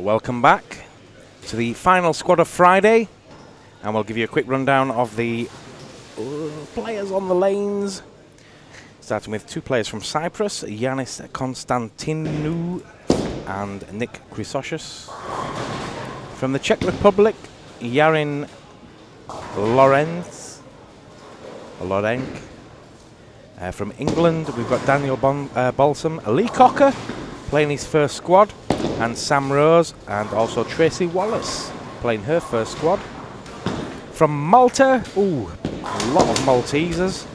Welcome back to the final squad of Friday, and we'll give you a quick rundown of the players on the lanes. Starting with two players from Cyprus, Yanis Konstantinou and Nick Chrysochos. From the Czech Republic, Yarin Lorenc. From England, we've got Daniel Balsam, Lee Cocker playing his first squad, and Sam Rose, and also Tracy Wallace playing her first squad. From Malta, a lot of Maltesers.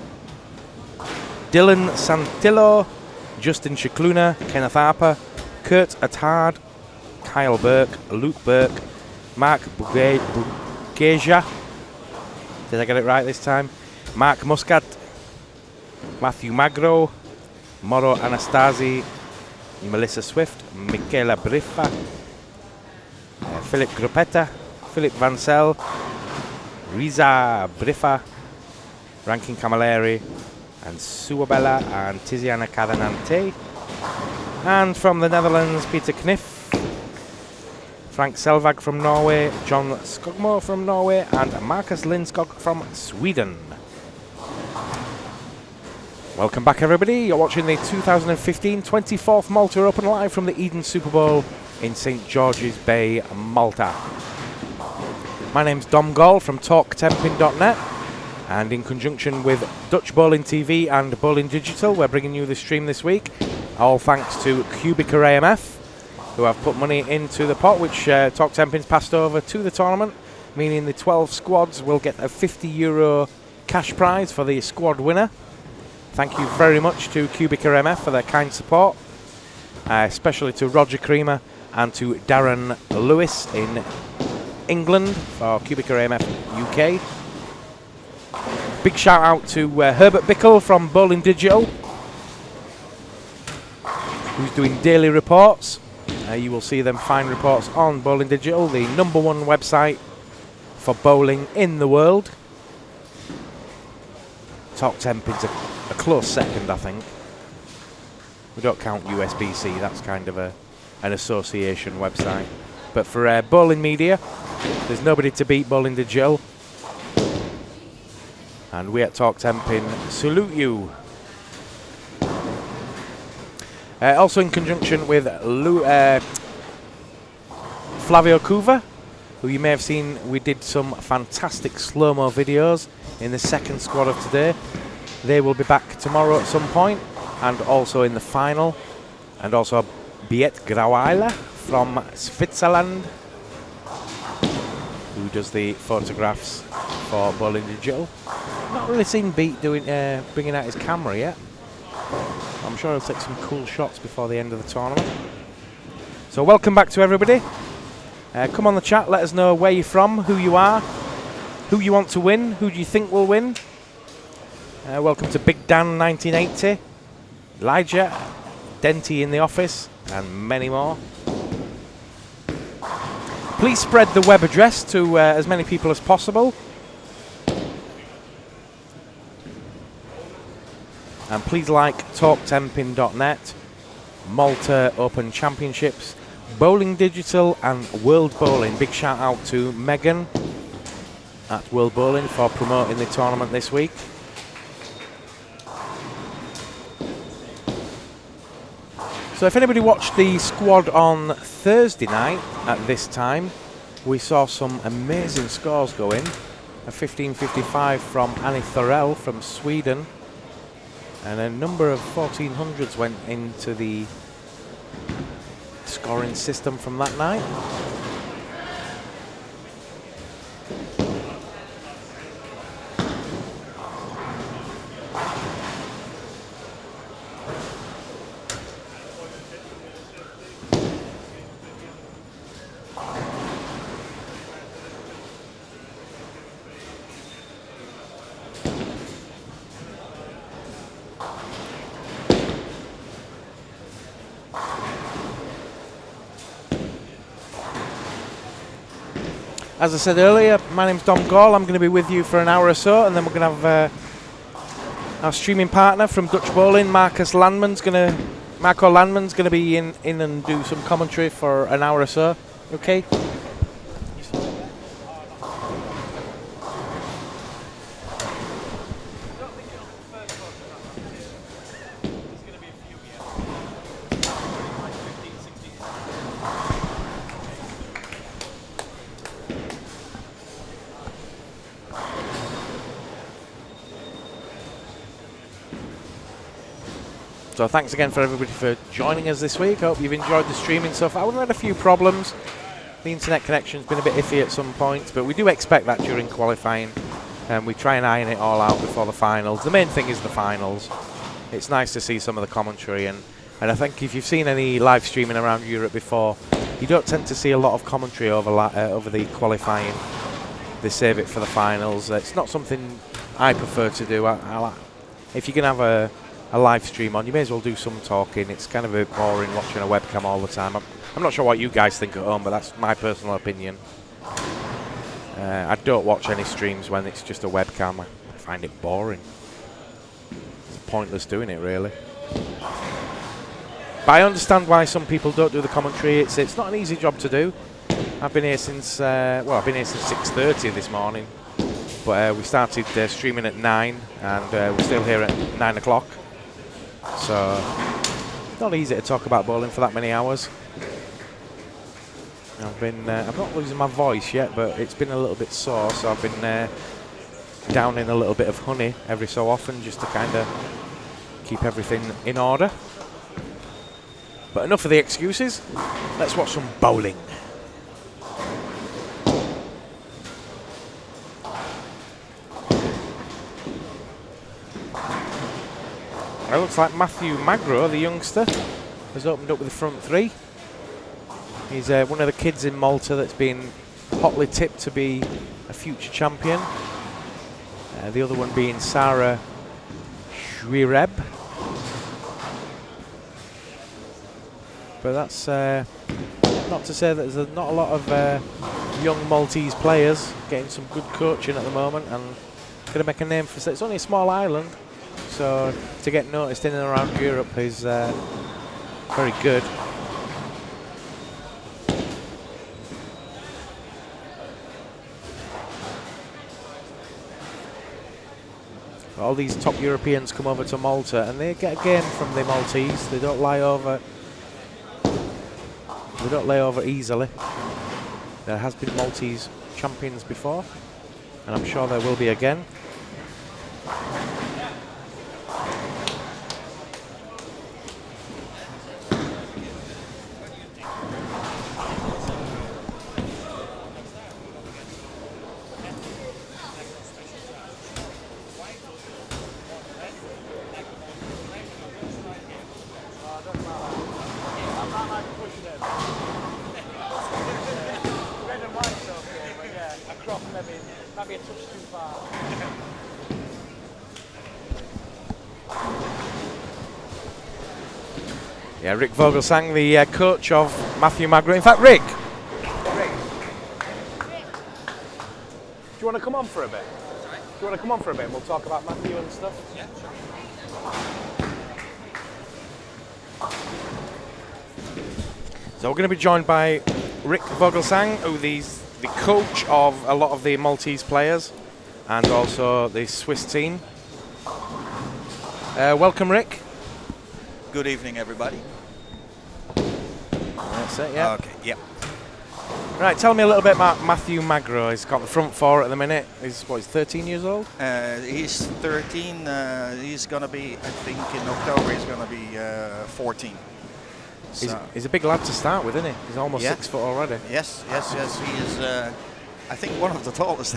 Dylan Santillo, Justin Shikluna, Kenneth Harper, Kurt Attard, Kyle Burke, Luke Burke, Mark Bugeja, did I get it right this time? Mark Muscat, Matthew Magro, Moro Anastasi, Melissa Swift, Michaela Briffa, Philip Gruppetta, Philip Vancel, Riza Briffa, Rankin Camilleri, and Suabella and Tiziana Cadanante. And from the Netherlands, Peter Kniff, Frank Selvag from Norway, John Skogmo from Norway, and Marcus Lindskog from Sweden. Welcome back, everybody. You're watching the 2015 24th Malta Open live from the Eden Super Bowl in St George's Bay, Malta. My name's Dom Gall from TalkTemping.net, and in conjunction with Dutch Bowling TV and Bowling Digital, we're bringing you the stream this week. All thanks to QubicaAMF, who have put money into the pot, which TalkTemping's passed over to the tournament, meaning the 12 squads will get a €50 cash prize for the squad winner. Thank you very much to QubicaAMF for their kind support, especially to Roger Creamer and to Darren Lewis in England for QubicaAMF UK. Big shout out to Herbert Bickle from Bowling Digital, who's doing daily reports. You will see them fine reports on Bowling Digital, the #1 website for bowling in the world. TalkTemping's a close second, I think. We don't count USBC, that's kind of an association website. But for bowling media, there's nobody to beat Bowling Digital. And we at TalkTemping salute you. Also in conjunction with Flavio Cuva, who you may have seen, we did some fantastic slow-mo videos in the second squad of today. They will be back tomorrow at some point, and also in the final. And also Biet Grauaila from Switzerland, who does the photographs for Bowling Digital. Not really seen Beat bringing out his camera yet. I'm sure he'll take some cool shots before the end of the tournament. So welcome back to everybody. Come on the chat, let us know where you're from, who you are, who you want to win, who do you think will win. Welcome to Big Dan 1980, Elijah, Denty in the office, and many more. Please spread the web address to as many people as possible. And please like TalkTemping.net, Malta Open Championships, Bowling Digital, and World Bowling. Big shout out to Megan at World Bowling for promoting the tournament this week. So if anybody watched the squad on Thursday night at this time, we saw some amazing scores go in. A 15.55 from Annie Thorell from Sweden, and a number of 1400s went into the scoring system from that night. As I said earlier, my name's Dom Gall. I'm going to be with you for an hour or so, and then we're going to have our streaming partner from Dutch Bowling, Marco Landman's going to be in and do some commentary for an hour or so. Okay. So thanks again for everybody for joining us this week. I hope you've enjoyed the streaming so far. We've had a few problems. The internet connection's been a bit iffy at some points, but we do expect that during qualifying. And we try and iron it all out before the finals. The main thing is the finals. It's nice to see some of the commentary, and I think if you've seen any live streaming around Europe before, you don't tend to see a lot of commentary over the qualifying. They save it for the finals. It's not something I prefer to do. If you can have a live stream on, you may as well do some talking. It's kind of a bit boring watching a webcam all the time. I'm not sure what you guys think at home, but that's my personal opinion. I don't watch any streams when it's just a webcam. I find it boring. It's pointless doing it, really. But I understand why some people don't do the commentary. It's not an easy job to do. I've been here since 6:30 this morning, but we started streaming at 9, and we're still here at 9 o'clock. So it's not easy to talk about bowling for that many hours. I'm not losing my voice yet, but it's been a little bit sore, so I've been downing a little bit of honey every so often just to kind of keep everything in order. But enough of the excuses. Let's watch some bowling. It looks like Matthew Magro, the youngster, has opened up with the front three. He's one of the kids in Malta that's been hotly tipped to be a future champion. The other one being Sarah Shwireb. But that's not to say that there's not a lot of young Maltese players getting some good coaching at the moment and going to make a name for themselves. It's only a small island, so to get noticed in and around Europe is very good. All these top Europeans come over to Malta and they get a game from the Maltese. They don't lie over. They don't lay over easily. There has been Maltese champions before, and I'm sure there will be again. Yeah, Rick Vogelsang, the coach of Matthew Magro. In fact, Rick, do you want to come on for a bit? Sorry? Do you want to come on for a bit and we'll talk about Matthew and stuff? Yeah, sure. So we're going to be joined by Rick Vogelsang, who's the coach of a lot of the Maltese players and also the Swiss team. Welcome, Rick. Good evening, everybody. That's it, yeah. Okay, yeah. Right, tell me a little bit about Matthew Magro. He's got the front four at the minute. He's 13 years old? He's 13. He's going to be, I think in October, he's going to be 14. So He's a big lad to start with, isn't he? He's almost 6 foot already. Yes. He is, I think, one of the tallest.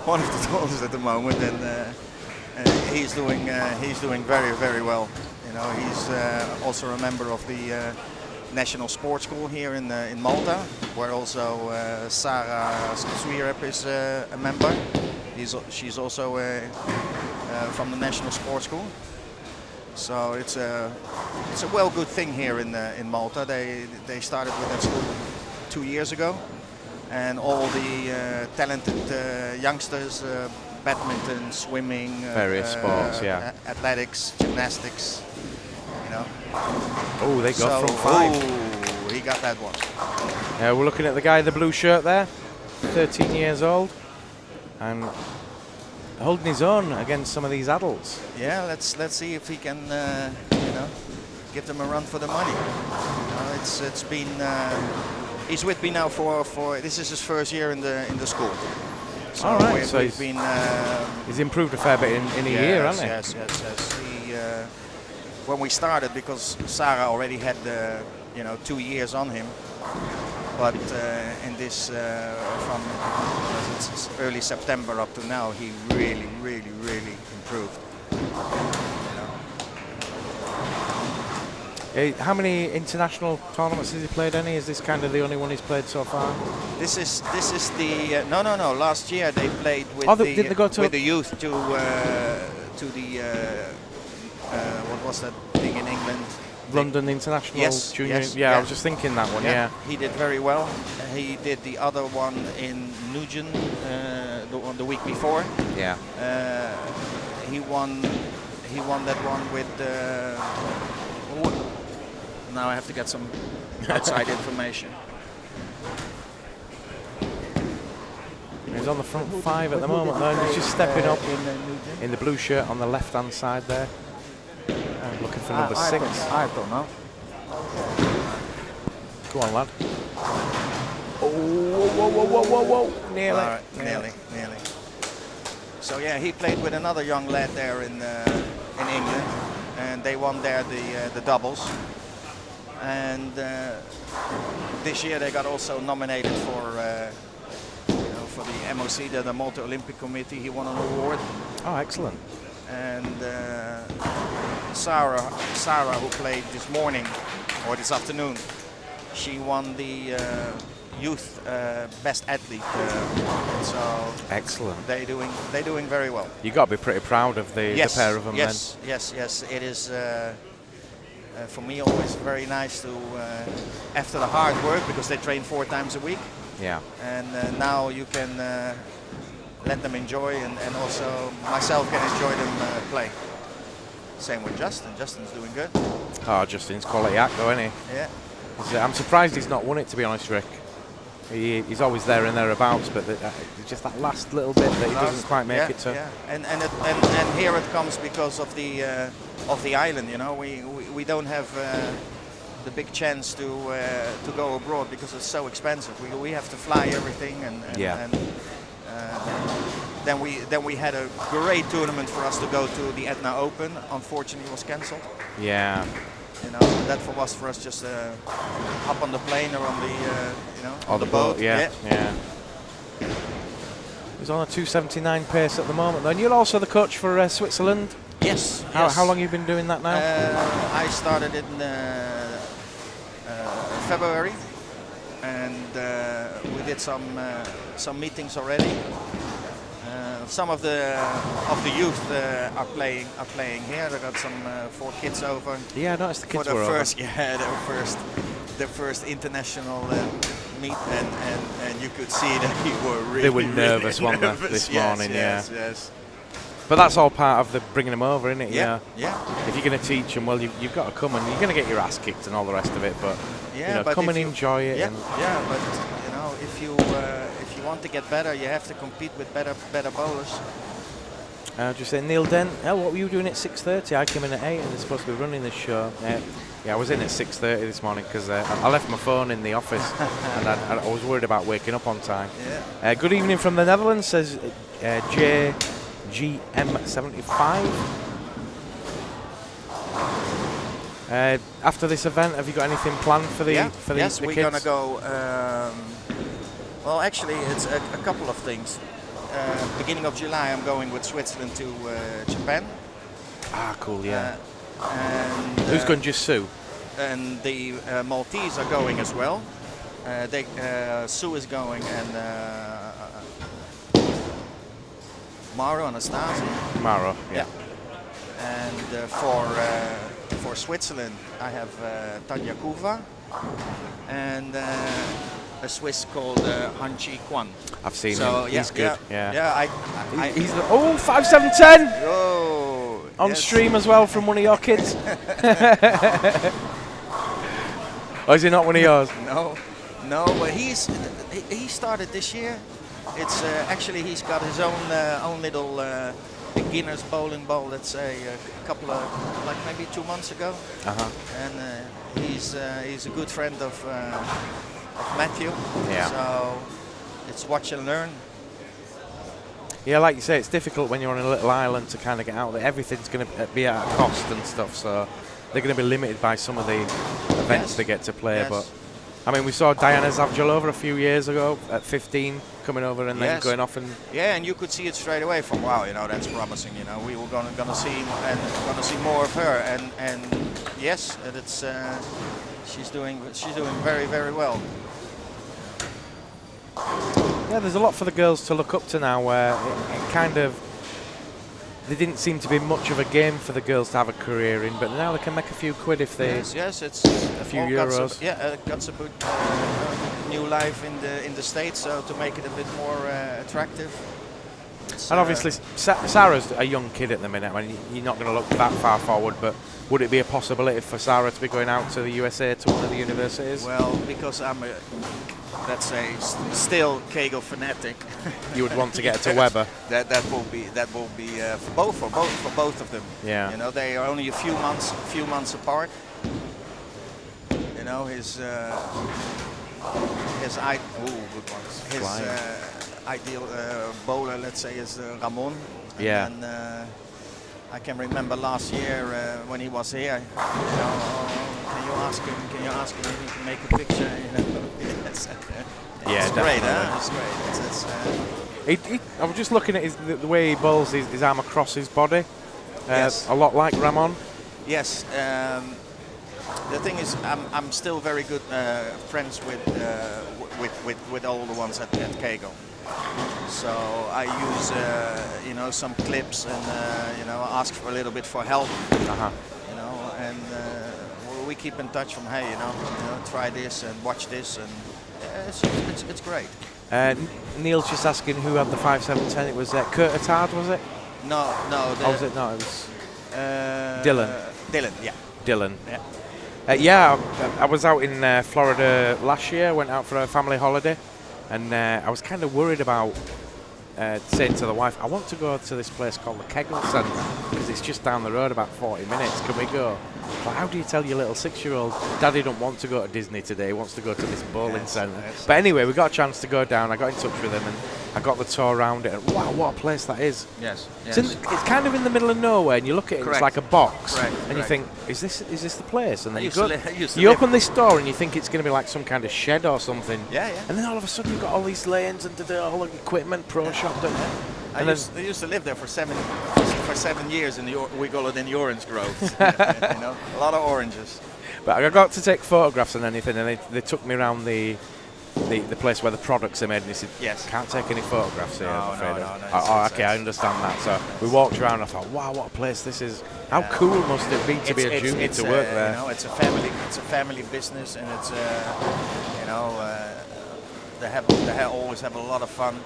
One of the tallest at the moment, and he's doing very, very well. You know, he's also a member of the National Sports School here in Malta, where also Sarah Shwireb is a member. She's also from the National Sports School. So it's a well good thing here in Malta. They started with that school 2 years ago, and all the talented youngsters, badminton, swimming, various sports, yeah, athletics, gymnastics. You know. Oh, they got from 5. Oh, he got that one. We're looking at the guy in the blue shirt there, 13 years old, and holding his own against some of these adults. Yeah, let's see if he can, you know, give them a run for the money. It's been he's with me now for this is his first year in the school. So all right, so we've been he's improved a fair bit in a year, hasn't he? Yes. He, when we started, because Sarah already had 2 years on him, but in this from early September up to now, he really improved. How many international tournaments has he played? Any? Is this kind of the only one he's played so far? This is the no. Last year they played with did they go to with the youth to the what was that thing in England? London International Junior. Yes, yeah, I was just thinking that one. Yeah. He did very well. He did the other one in Nugent the week before. Yeah. He won that one with. Now I have to get some outside information. He's on the front 5 at the moment, though. He's just stepping up in the blue shirt on the left-hand side there. Looking for number 6. I don't know. Go on, lad. Whoa. Nearly. All right, nearly. So yeah, he played with another young lad there in England, and they won there the doubles. And this year they got also nominated for the MOC, the Malta Olympic Committee. He won an award. Oh, excellent. And Sarah, who played this morning or this afternoon, she won the youth best athlete. So excellent. They're doing very well. You got to be pretty proud of the pair of them. Yes. It is. For me, always very nice to, after the hard work, because they train 4 times a week. Yeah. And now you can let them enjoy, and also myself can enjoy them play. Same with Justin. Justin's doing good. Oh, Justin's quality act, though, isn't he? Yeah. I'm surprised he's not won it, to be honest, Rick. He's always there and thereabouts, but just that last little bit that he doesn't quite make it to. Yeah, and here it comes because of the island. You know, we don't have the big chance to go abroad because it's so expensive. We have to fly everything, and then we had a great tournament for us to go to, the Etna Open. Unfortunately, it was cancelled. Yeah. You know, that was for us just hop on the plane or on the on the boat. Yeah. He's on a 2:79 pace at the moment, though. And you're also the coach for Switzerland. Yes. How long have you been doing that now? I started in February, and we did some meetings already. Some of the youth are playing here. They got some 4 kids over. Yeah, I noticed the kids for the were first over. the first international meet, and you could see that they were nervous, weren't they, this morning? Yes. But that's all part of the bringing them over, isn't it? Yeah. If you're going to teach them, well, you've got to come, and you're going to get your ass kicked and all the rest of it. But but come and enjoy it. But if you want to get better, you have to compete with better bowlers. Just say Neil Dent. What were you doing at 6:30? I came in at 8, and they're supposed to be running this show. I was in at 6:30 this morning because I left my phone in the office, and I was worried about waking up on time. Yeah. Good evening from the Netherlands, says JGM75. After this event, have you got anything planned for the Yes, the we're kids? gonna go. Well, actually, it's a couple of things. Beginning of July, I'm going with Switzerland to Japan. Ah, cool, yeah. And who's going, just Sue? And the Maltese are going as well. Sue is going, and Maro Anastasi. Maro, yeah. And for Switzerland, I have Tanya Kuva and a Swiss called Hanchi Kwan. I've seen him. He's good. Yeah. He's 5'7", 10" Oh, on stream as well from one of your kids. Or is he not one of yours? No. No, but he started this year. It's actually he's got his own little beginner's bowling ball. Let's say a couple of like maybe 2 months ago. And he's a good friend of Matthew. Yeah. So it's watch and learn. Yeah, like you say, it's difficult when you're on a little island to kind of get out there. Everything's going to be at a cost and stuff, so they're going to be limited by some of the events they get to play. Yes. But I mean, we saw Diana Zavjalova a few years ago at 15 coming over and then going off and and you could see it straight away from wow, that's promising. We were gonna see more of her, and yes, it's she's doing very, very well. Yeah, there's a lot for the girls to look up to now where it kind of, there didn't seem to be much of a game for the girls to have a career in, but now they can make a few quid if they... Yes, it's a few euros. Got to put new life in the States, so to make it a bit more attractive. And obviously, Sarah's a young kid at the minute. I mean, you're not going to look that far forward, but would it be a possibility for Sarah to be going out to the USA to one of the universities? Well, because I'm a, let's say, still Kegel fanatic. You would want to get her to Weber. That will be for both of them. Yeah. They are only a few months apart. His ideal bowler, let's say, is Ramon. And I can remember last year when he was here. Can you ask him if he can make a picture? It's great, huh? It's great. I was just looking at the way he bowls his arm across his body. Yes. A lot like Ramon. Yes. The thing is, I'm still very good friends with all the ones at Kegel. So I use some clips and ask for a little bit for help. And we keep in touch from try this and watch this, and it's great. Neil's just asking who had the 5-7-10. It was Kurt Attard, was it? No. Was it not? It was Dylan. Dylan, yeah. Dylan. Yeah. I was out in Florida last year. Went out for a family holiday, and I was kind of worried about saying to the wife, I want to go to this place called the Kegel Centre because it's just down the road about 40 minutes. Can we go? But how do you tell your little 6-year-old, Daddy don't want to go to Disney today, he wants to go to this bowling centre? But anyway, we got a chance to go down. I got in touch with him and I got the tour around it, and wow, what a place that is. Yes. It's kind of in the middle of nowhere, and you look at it, it's like a box, and you think, is this the place? And then you open this door and you think it's going to be like some kind of shed or something. Yeah. And then all of a sudden you've got all these lanes and all the equipment, pro shop. I used to live there for 7 years we call it in the orange grove. A lot of oranges. But I got to take photographs and anything, and they took me around the place where the products are made, and he said, yes, can't take any photographs here. No, okay, I understand that. So we walked around and I thought, wow, what a place this is. How cool must it be to be a junior to work there? It's a family business, and it's they always have a lot of fun.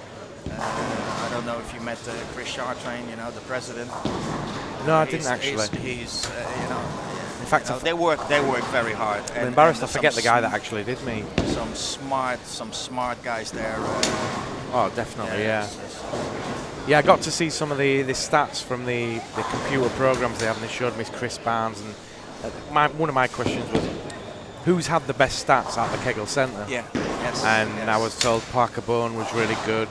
I don't know if you met Chris Chartrain, the president. No, I didn't actually. He's in fact, they work very hard. I'm embarrassed I forget the guy that actually did meet. Some smart guys there. Oh, definitely, yeah. Yeah, I got to see some of the stats from the computer programs they have, and they showed me Chris Barnes. And one of my questions was, who's had the best stats at the Kegel Centre? Yeah. Yes. And I was told Parker Bone was really good,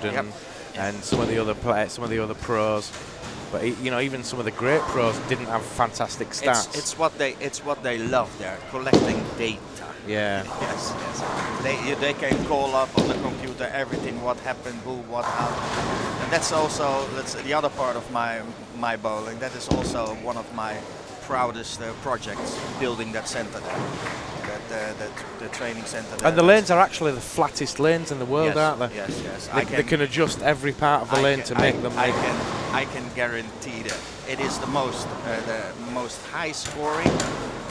and some of the other pros. But even some of the great pros didn't have fantastic stats. It's what they love. They're collecting data. Yeah. Yes. They can call up on the computer everything, what happened, who, what, how. And that's the other part of my bowling. That is also one of my proudest projects, building that center there, the training center there. And the lanes are actually the flattest lanes in the world, aren't they? Yes. They can adjust every part of the lane to make them. I can guarantee that it is the most high-scoring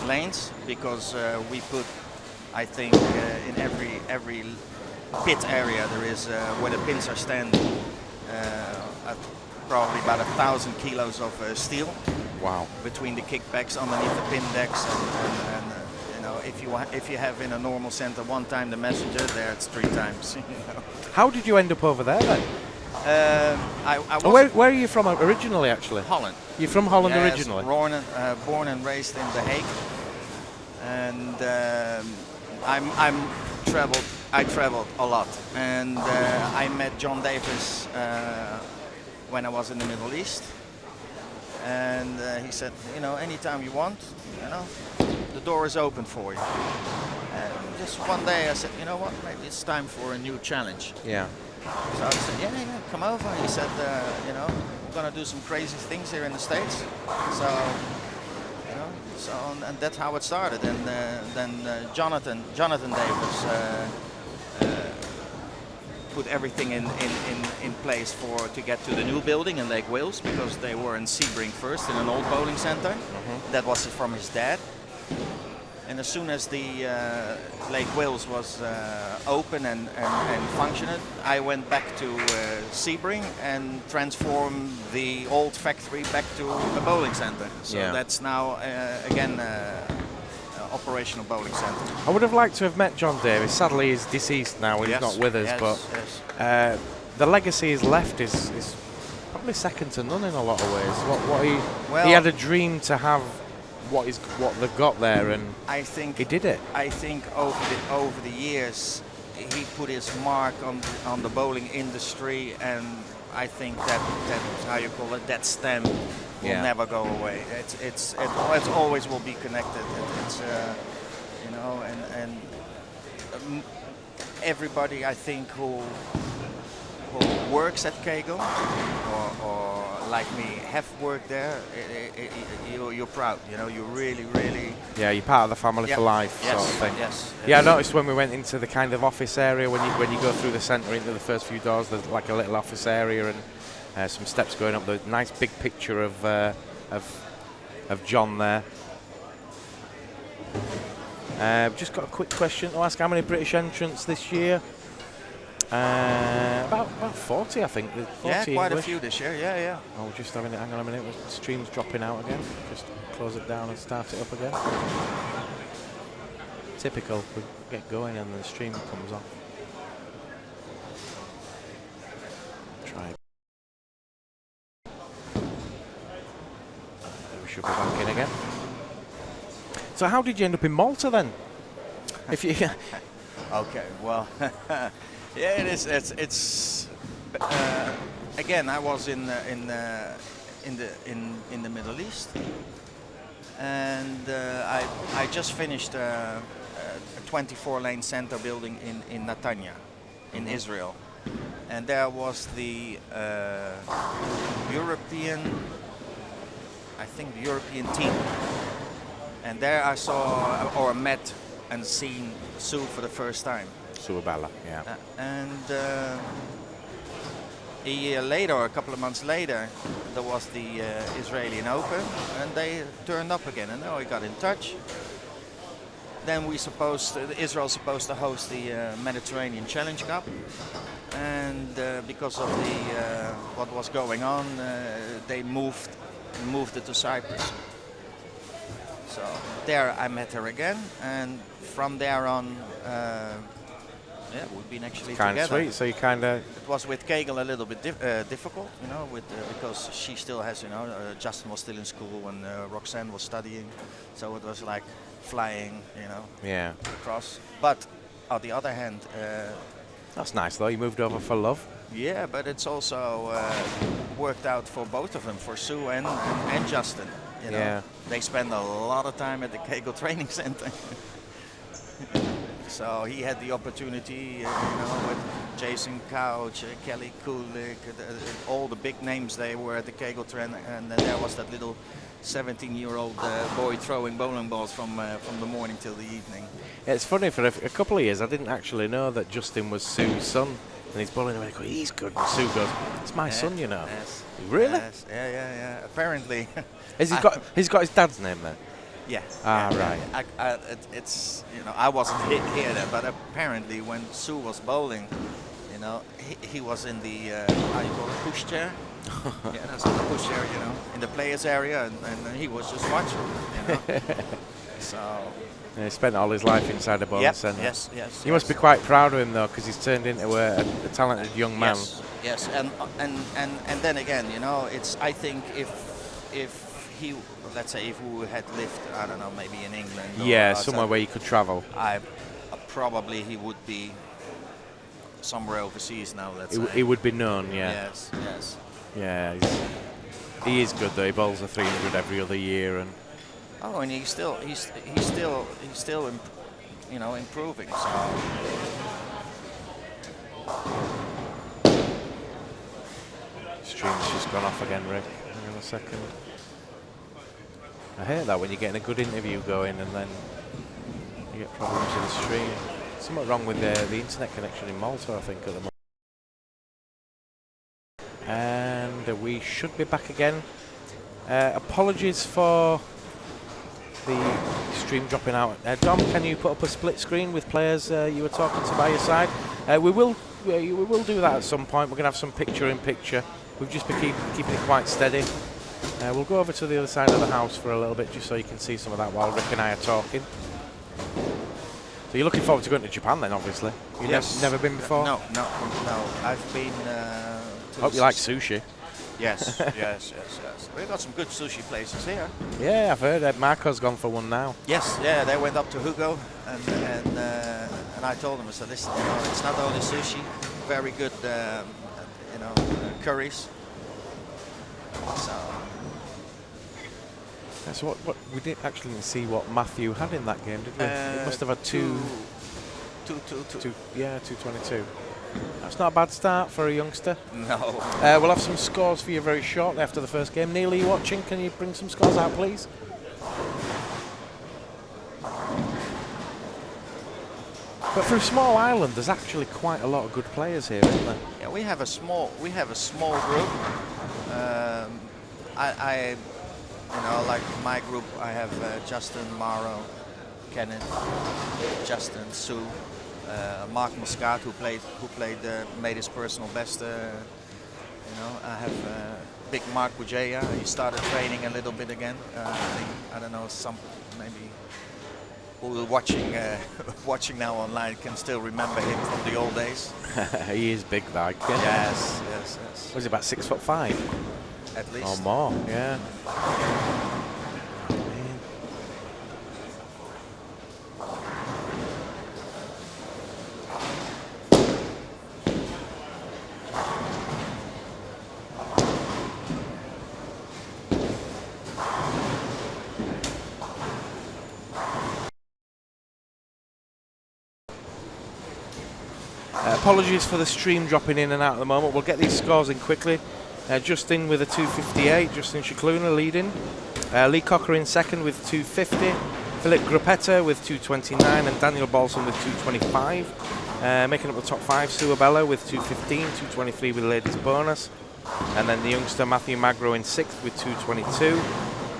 lanes, because we put, I think, in every pit area there is where the pins are standing, probably about 1,000 kilos of steel. Wow. Between the kickbacks underneath the pin decks, and if you if you have in a normal center one time the messenger, there it's 3 times. You know? How did you end up over there then? I was Where are you from originally, actually? Holland. You're from Holland Yes, originally? born and raised in The Hague, and I traveled a lot, and I met John Davis when I was in the Middle East, and he said, you know, anytime you want, you know, the door is open for you. And just one day I said, you know what, maybe it's time for a new challenge. Yeah. So I said, yeah, come over. He said, you know, we're gonna do some crazy things here in the States. So, you know, and that's how it started. And then Jonathan Davis put everything in place to get to the new building in Lake Wales, because they were in Sebring first in an old bowling center. That was from his dad. And as soon as the Lake Wales was open and functioning, I went back to Sebring and transformed the old factory back to a bowling center. So that's now again operational bowling center. I would have liked to have met John Davis. Sadly, he's deceased now and he's not with us. But the legacy he's left is probably second to none in a lot of ways. He had a dream to have what they've got there, and I think he did it. I think over the years he put his mark on the bowling industry, and I think that how you call it, that stamp will never go away. It always will be connected. It's you know, and everybody I think who works at Kegel or like me have worked there, you're proud, you know, you really you're part of the family for life, sort of thing. Yeah, I noticed when we went into the kind of office area, when you go through the centre into the first few doors, there's like a little office area and some steps going up. The nice big picture of John there. Just got a quick question to ask: how many British entrants this year? About 40, I think. 40 quite English. a few this year. Yeah. Oh, just having it. Hang on a minute. The stream's dropping out again. Just close it down and start it up again. Typical. We get going and the stream comes off. Try. We should be back in again. So, how did you end up in Malta then? If you. Okay. Well. Yeah, it is. It's again. I was in the Middle East, and I just finished a 24-lane center building in Netanya, in Israel, and there was the European team, and there I saw or met and seen Sue for the first time. Subala, yeah. And a year later, or a couple of months later, there was the Israeli Open, and they turned up again, and we got in touch. Then Israel's supposed to host the Mediterranean Challenge Cup, and because of what was going on, they moved it to Cyprus. So there I met her again, and from there on. We've been actually kind together. Of sweet. So you kind of. It was with Kegel a little bit difficult, you know, because she still has, you know, Justin was still in school and Roxanne was studying, so it was like flying, you know. Yeah. Across. But on the other hand. That's nice though. You moved over for love. Yeah, but it's also worked out for both of them, for Sue and Justin. You know. Yeah. They spend a lot of time at the Kegel Training Center. So he had the opportunity, you know, with Jason Couch, Kelly Kulik, all the big names. They were at the Kegel Training, and then there was that little 17-year-old boy throwing bowling balls from the morning till the evening. Yeah, it's funny, for a couple of years I didn't actually know that Justin was Sue's son, and he's bowling away. He's good. And Sue goes, "It's my son, you know." Yes. Really? Yes. Yeah. Apparently. He's got his dad's name then. Yeah. Right. It's, you know, I wasn't here then, but apparently when Sue was bowling, you know, he was in the how you call it, push chair. Yeah, that's the push chair, you know, in the players area, and he was just watching, you know. So. Yeah, he spent all his life inside a bowling centre. Yes. You must be quite proud of him though, because he's turned into a talented young man. Yes, and then again, you know, it's. I think if he, let's say, if we had lived, I don't know, maybe in England. Yeah, somewhere where you could travel. Probably he would be somewhere overseas now. He would be known. Yeah. Yes. Yeah, he is good though. He bowls a 300 every other year, and he's still you know, improving. So. Stream's just gone off again, Rick. Hang on a second. I hate that when you're getting a good interview going and then you get problems with the stream. Something wrong with the internet connection in Malta, I think, at the moment. And we should be back again. Apologies for the stream dropping out. Dom, can you put up a split screen with players you were talking to by your side? We will do that at some point. We're going to have some picture-in-picture. We've just been keeping it quite steady. We'll go over to the other side of the house for a little bit just so you can see some of that while Rick and I are talking. So you're looking forward to going to Japan then, obviously? You've never been before? No. I've been... Hope you like sushi. Yes. We've got some good sushi places here. Yeah, I've heard. Marco's gone for one now. Yes, yeah, they went up to Hugo and I told them, I said, listen, you know, it's not only sushi, very good, you know, curries. So what we didn't actually see what Matthew had in that game, did we? He must have had 222. That's not a bad start for a youngster. No. We'll have some scores for you very shortly after the first game. Neil, are you watching? Can you bring some scores out, please? But for a small island, there's actually quite a lot of good players here, isn't there? Yeah, we have a small group. You know, like my group, I have Justin, Maro, Kenneth, Justin, Sue, Mark Muscat, who made his personal best. You know, I have big Mark Bujaya. He started training a little bit again. I don't know, maybe who are watching now online can still remember him from the old days. He is big, that. Yes. Was he about 6'5"? At least. Or more, yeah. Apologies for the stream dropping in and out at the moment. We'll get these scores in quickly. Justin with a 258, Justin Scicluna leading. Lee Cocker in second with 250. Philip Gruppetta with 229 and Daniel Balson with 225. Making up the top five, Sue Abella with 215, 223 with ladies bonus. And then the youngster Matthew Magro in sixth with 222.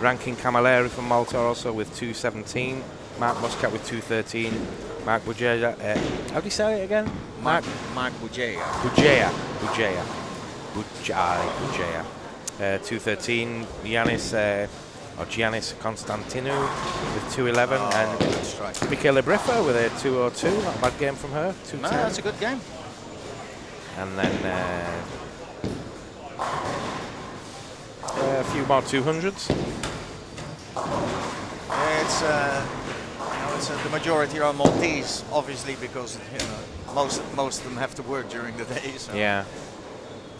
Ranking Camilleri from Malta also with 217. Mark Muscat with 213. Mark Bujaya, how do you say it again? Mark Bujaya. Bujaya. 213. Giannis Constantinou with 211. And that's right. Michaela Briffa with a 202. Not a bad game from her. 210. No, that's a good game. And then a few more 200s. It's the majority are Maltese, obviously, because you know most of them have to work during the day. So. Yeah.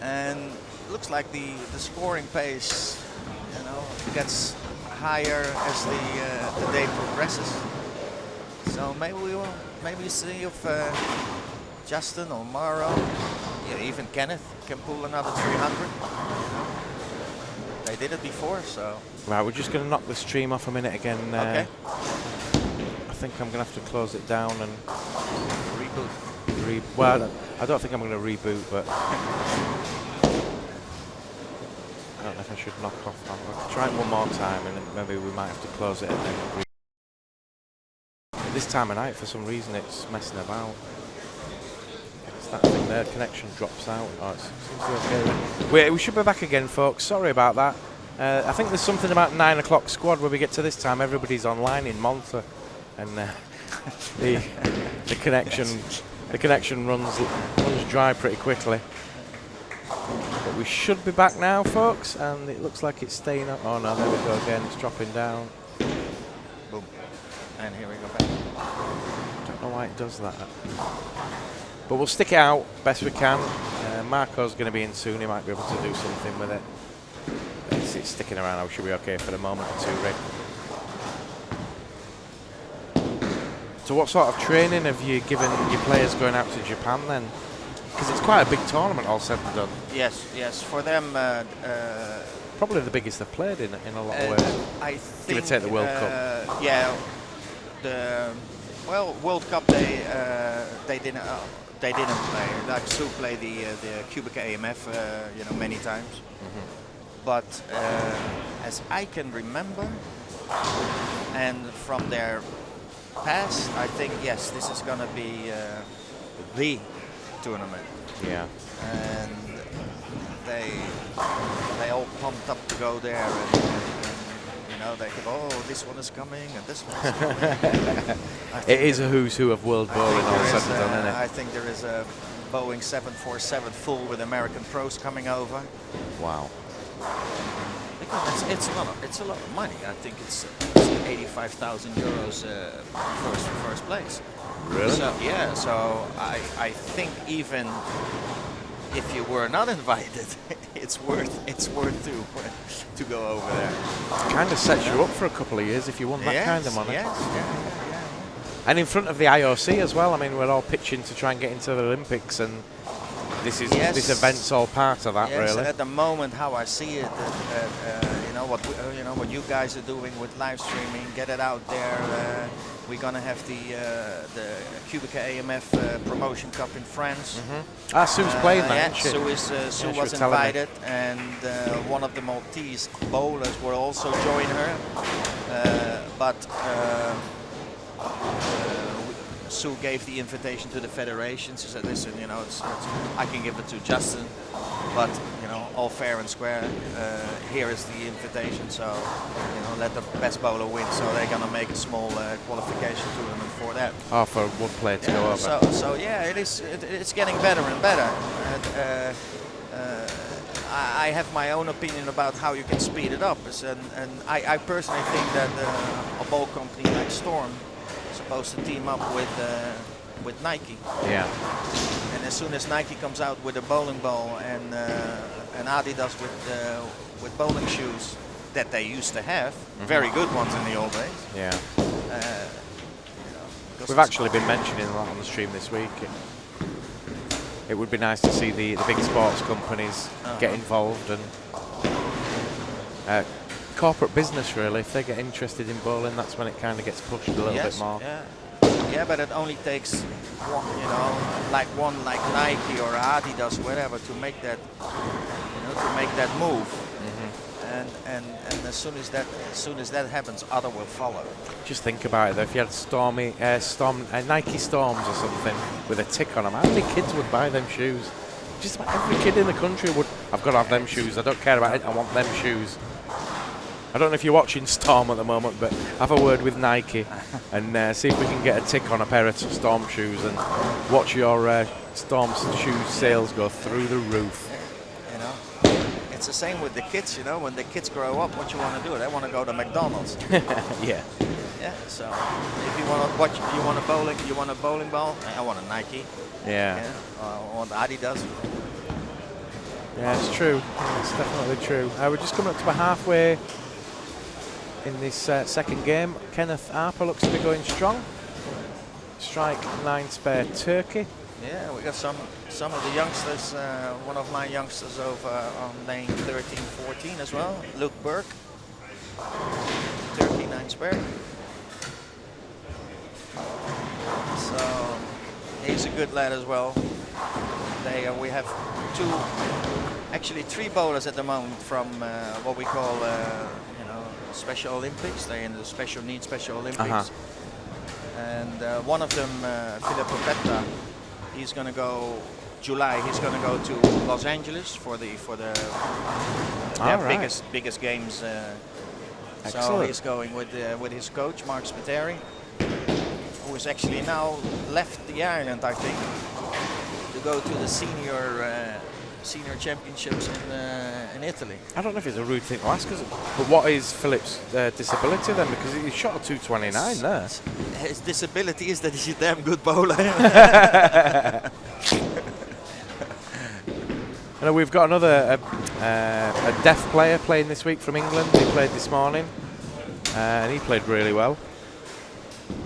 And it looks like the scoring pace, you know, gets higher as the day progresses. So maybe we'll see if Justin or Maro, even Kenneth can pull another 300. They did it before, so. Right, we're just going to knock the stream off a minute again. Okay. I think I'm going to have to close it down and reboot. Well, I don't think I'm going to reboot, but I don't know if I should knock off. I'll try it one more time, and then maybe we might have to close it and then this time of night, for some reason, it's messing about. It's that thing there, connection drops out. Oh, it seems to be okay. We should be back again, folks. Sorry about that. I think there's something about 9 o'clock squad where we get to this time. Everybody's online in Malta, and the connection runs dry pretty quickly. But we should be back now, folks, and it looks like it's staying up. Oh no, there we go again. It's dropping down. Boom. And here we go back. Don't know why it does that. But we'll stick it out best we can. Marco's going to be in soon. He might be able to do something with it. It's sticking around. I should be okay for the moment or two, Rick. So what sort of training have you given your players going out to Japan then? Because it's quite a big tournament all said and done. Yes. For them, probably the biggest they've played in a lot of ways. I think. Give or take the World Cup. Yeah. World Cup they didn't play. Like Sue played the QubicaAMF, many times. But as I can remember, and from their past, I think yes, this is gonna be the tournament. Yeah. And they all pumped up to go there, and they go, oh, this one is coming, and this one is coming. It is a who's who of world bowling all said and done, isn't it? I think there is a Boeing 747 full with American pros coming over. Wow. Because it's a lot of money. I think it's 85,000 euros first place. Really? So, yeah. So I think even if you were not invited, it's worth to go over there. Kind of sets you up for a couple of years if you won that kind of money. Yes. Yeah. And in front of the IOC as well. I mean, we're all pitching to try and get into the Olympics, and this event's all part of that, yes, really. At the moment, how I see it, what you guys are doing with live streaming, get it out there. We're gonna have the QubicaAMF Promotion Cup in France. Sue's playing that. Yeah, Sue was invited, and one of the Maltese bowlers will also join her. But Sue gave the invitation to the federation. She said, listen, I can give it to Justin, but all fair and square, here is the invitation, so let the best bowler win. So they're gonna make a small qualification tournament for that. Oh, for one player to go over. So yeah, it's getting better and better. And, I have my own opinion about how you can speed it up, and I personally think that a bowl company like Storm is supposed to team up with Nike. Yeah. And as soon as Nike comes out with a bowling ball and Adidas with bowling shoes that they used to have, very good ones in the old days. Yeah. We've actually been mentioning a lot on the stream this week. It would be nice to see the big sports companies get involved, and corporate business really, if they get interested in bowling, that's when it kind of gets pushed a little bit more. Yeah, but it only takes one, like Nike or Adidas, whatever, to make that move. And as soon as that happens, other will follow. Just think about it though, if you had Nike Storms or something with a tick on them, how many kids would buy them shoes? Just about every kid in the country would. I've got to have them shoes. I don't care about it. I want them shoes. I don't know if you're watching Storm at the moment, but have a word with Nike and see if we can get a tick on a pair of Storm shoes and watch your Storm shoes sales go through the roof. It's the same with the kids, when the kids grow up, what you want to do? They want to go to McDonald's. Yeah. Yeah. So if you want a bowling ball. I want a Nike. Yeah. I want Adidas. Yeah, it's true. It's definitely true. We're just coming up to about halfway in this second game. Kenneth Harper looks to be going strong. Strike 9 spare Turkey. Yeah, we got some of the youngsters. One of my youngsters over on lane 13-14 as well. Luke Burke. Turkey 9 spare. So he's a good lad as well. We have three bowlers at the moment from what we call Special Olympics. They're in the Special Needs Special Olympics. And one of them, Filippo Petta, he's going to go July he's going to go to Los Angeles for their biggest games. So Excellent. he's going with his coach Mark Spiteri, who has actually now left the island, I think, to go to the senior championships in Italy. I don't know if it's a rude thing to ask, but what is Philip's disability then? Because he shot a 229 there. His disability is that he's a damn good bowler. And we've got another a deaf player playing this week from England. He played this morning, and he played really well.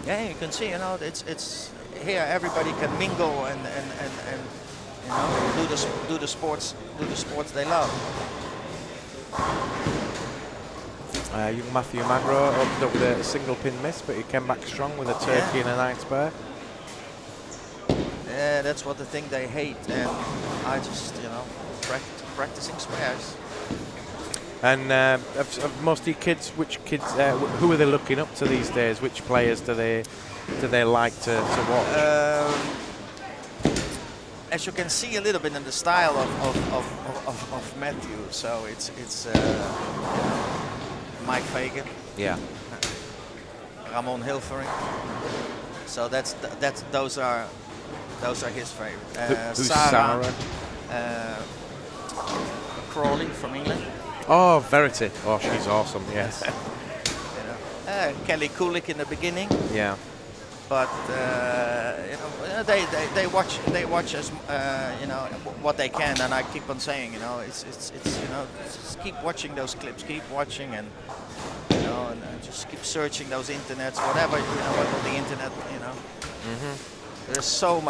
Yeah, you can see, it's here everybody can mingle and do the sports they love. Young Matthew Magro opened up with a single pin miss, but he came back strong with a turkey and a 9 spare. Yeah, that's what the thing they hate, and I just practicing spares. And of most of your kids, which kids, who are they looking up to these days? Which players do they like to watch? As you can see a little bit in the style of Matthew, so it's Mike Fagan, Yeah. Ramon Hilfering. So those are his favorite. Who's Sarah? Sarah? Crawley from England. Oh, Verity. Oh, she's awesome. Yes. Kelly Kulik in the beginning. Yeah. But they watch as what they can, and I keep on saying, it's just keep watching those clips, keep watching, and and just keep searching those internets, whatever what on the internet, There's so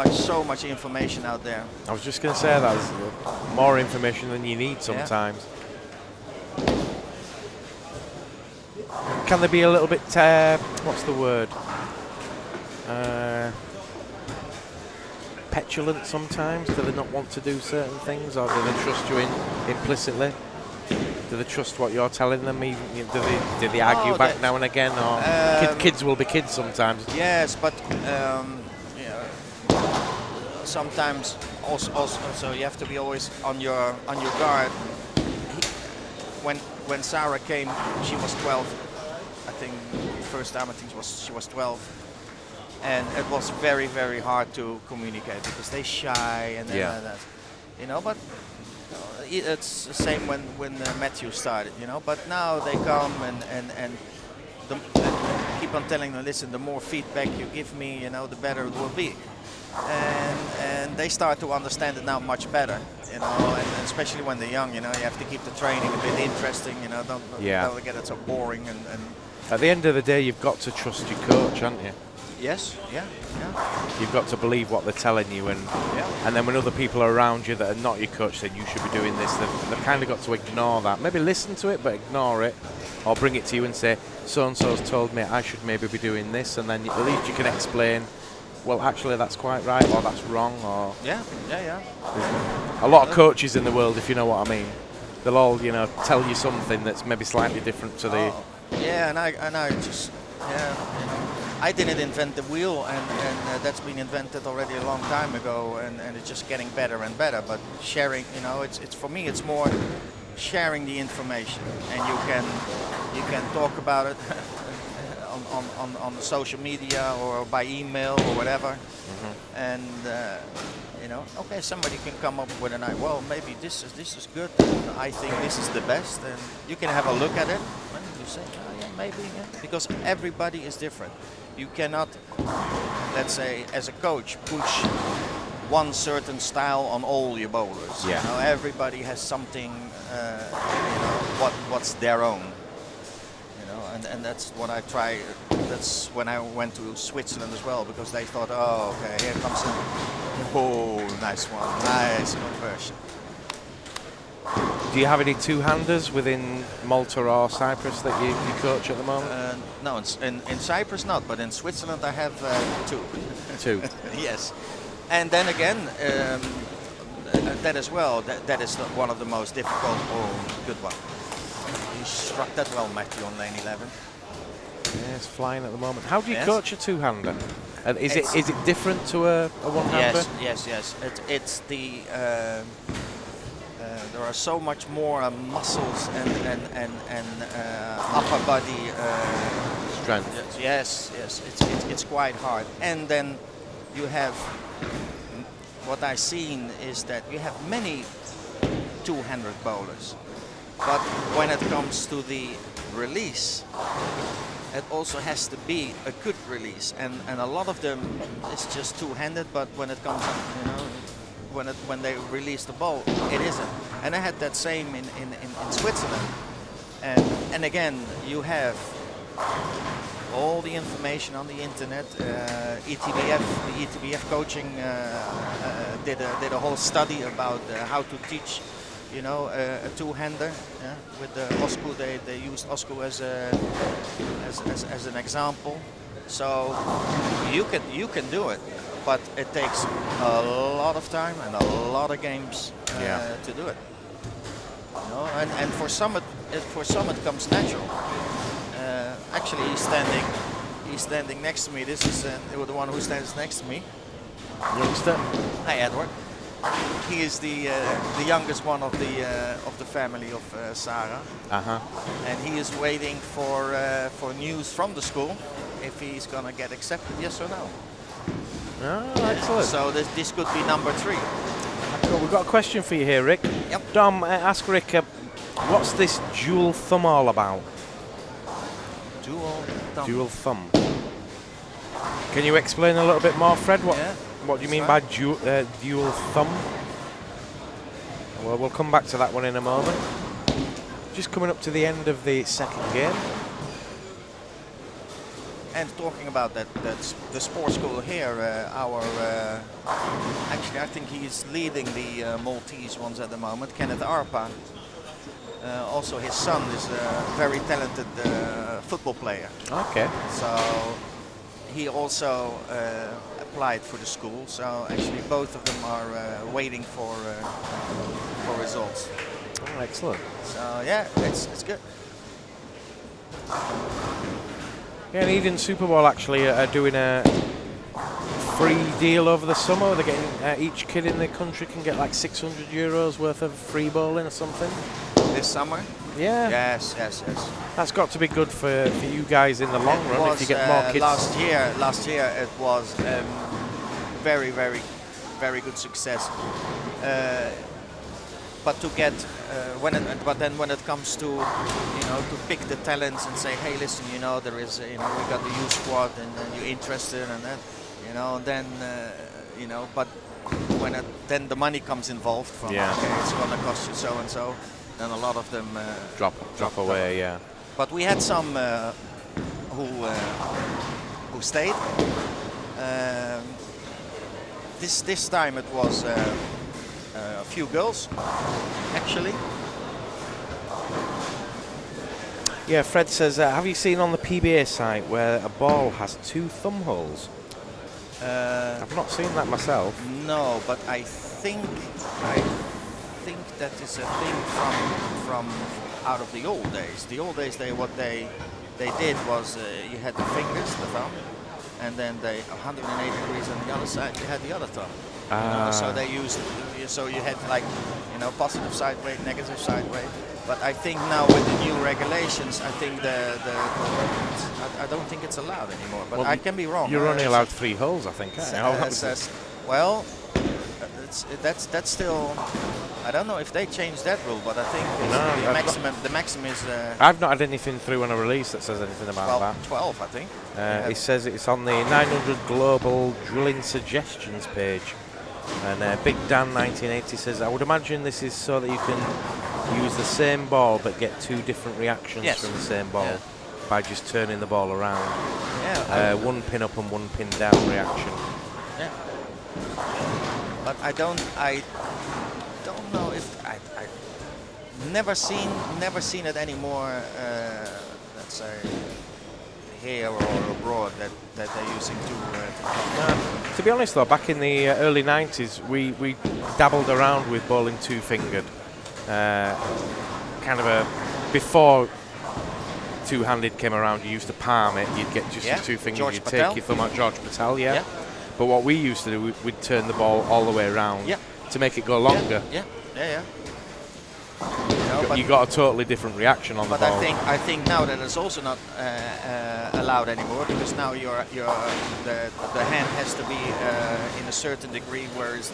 much information out there. I was just going to say that there's more information than you need sometimes. Can they be a little bit, what's the word? Petulant sometimes? Do they not want to do certain things, or do they trust you implicitly? Do they trust what you're telling them? Even do they argue back now and again, or kids will be kids sometimes? Yes, but sometimes also you have to be always on your guard. When Sarah came, she was 12. I think first time she was 12. And it was very, very hard to communicate because they're shy and but it's the same when Matthew started, But now they come and keep on telling them, listen, the more feedback you give me, the better it will be. And they start to understand it now much better, and especially when they're young, you have to keep the training a bit interesting, don't get it so boring and At the end of the day, you've got to trust your coach, haven't you? Yes, yeah. You've got to believe what they're telling you, and then when other people are around you that are not your coach saying you should be doing this, they've kind of got to ignore that. Maybe listen to it, but ignore it, or bring it to you and say, so-and-so's told me I should maybe be doing this, and then at least you can explain, well, actually that's quite right, or that's wrong, or... Yeah. A lot of coaches in the world, if you know what I mean. They'll all, tell you something that's maybe slightly different to the... Yeah, and I just, I didn't invent the wheel, and that's been invented already a long time ago, and it's just getting better and better. But sharing, it's for me, it's more sharing the information, and you can talk about it on the social media or by email or whatever, and okay, somebody can come up with an idea. Well, maybe this is good. And I think this is the best, and you can have a look at it. And you say, maybe, because everybody is different. You cannot, let's say, as a coach, push one certain style on all your bowlers. Yeah. Everybody has something, what's their own. And that's what I try. That's when I went to Switzerland as well, because they thought, oh, okay, here comes nice conversion. Do you have any two-handers within Malta or Cyprus that you coach at the moment? No, in Cyprus not, but in Switzerland I have two. Two? Yes. And then again, that as well, that is one of the most difficult. Oh, good one. He struck that well, Matthew, on lane 11. Yeah, it's flying at the moment. How do you Yes. coach a two-hander? And is it different to a one-hander? Yes. It's the there are so much more muscles and upper body Strength. Yes. It's quite hard. And then you have what I've seen is that you have many two-handed bowlers, but when it comes to the release, it also has to be a good release, and a lot of them is just two-handed. But when it comes, when they release the ball, it isn't. And I had that same in Switzerland, and again you have all the information on the internet. The ETBF coaching did a whole study about how to teach, a two-hander. Yeah? With the Osco, they used Osco as an example. So you can do it, but it takes a lot of time and a lot of games to do it. And for some it comes natural. Actually, he's standing next to me. This is the one who stands next to me. Youngster. Hi, Edward. He is the youngest one of the family of Sarah. And he is waiting for news from the school if he's gonna get accepted, yes or no. Oh, excellent. So this could be number 3. Well, we've got a question for you here, Rick. Yep. Dom, ask Rick, what's this dual thumb all about? Dual thumb. Can you explain a little bit more, Fred? What do you mean by dual thumb? Well, we'll come back to that one in a moment. Just coming up to the end of the second game. And talking about the sports school here, actually I think he's leading the Maltese ones at the moment, Kenneth Arpa. Also his son is a very talented football player. Okay. So he also applied for the school. So actually both of them are waiting for results. Oh, excellent. So yeah, it's good. Yeah, and Eden Super Bowl actually are doing a free deal over the summer. They're getting each kid in the country can get like €600 worth of free bowling or something. This summer? Yeah. Yes. That's got to be good for you guys in the long run if you get more kids. Last year it was very good success. But to get when it comes to to pick the talents and say, hey, listen, there is we got the youth squad and you're interested and that, then but when then the money comes involved from okay, it's going to cost you so and so, then a lot of them drop away. Yeah. But we had some who stayed. This time it was a few girls, actually. Yeah, Fred says, have you seen on the PBA site where a ball has 2 thumb holes? I've not seen that myself. No, but I think that is a thing from out of the old days. The old days, what they did was you had the fingers, the thumb, and then they 180 degrees on the other side. You had the other thumb. So they used, so you had like, positive side weight, negative side weight. But I think now with the new regulations, I think I don't think it's allowed anymore. But I can be wrong. You're only allowed 3 holes, I think. Well, that's still. I don't know if they changed that rule, but I think the maximum is. I've not had anything through on a release that says anything about that. 12, I think. It says it's on the 900 Global Drilling Suggestions page. And Big Dan 1980 says, I would imagine this is so that you can use the same ball but get 2 different reactions from the same ball by just turning the ball around. Yeah. 1 pin up and 1 pin down reaction. Yeah. But I don't know if I never seen it anymore. Let's say here or abroad that they're using to be honest though, back in the early 90s we dabbled around with bowling 2-fingered, kind of a before two-handed came around, you used to palm it. You'd get just your two fingers. George you'd Patel. take your thumb out. George Patel, yeah. But what we used to do, we'd turn the ball all the way around to make it go longer. Yeah. You got a totally different reaction on the ball. But I think now that it's also not allowed anymore, because now the hand has to be in a certain degree, whereas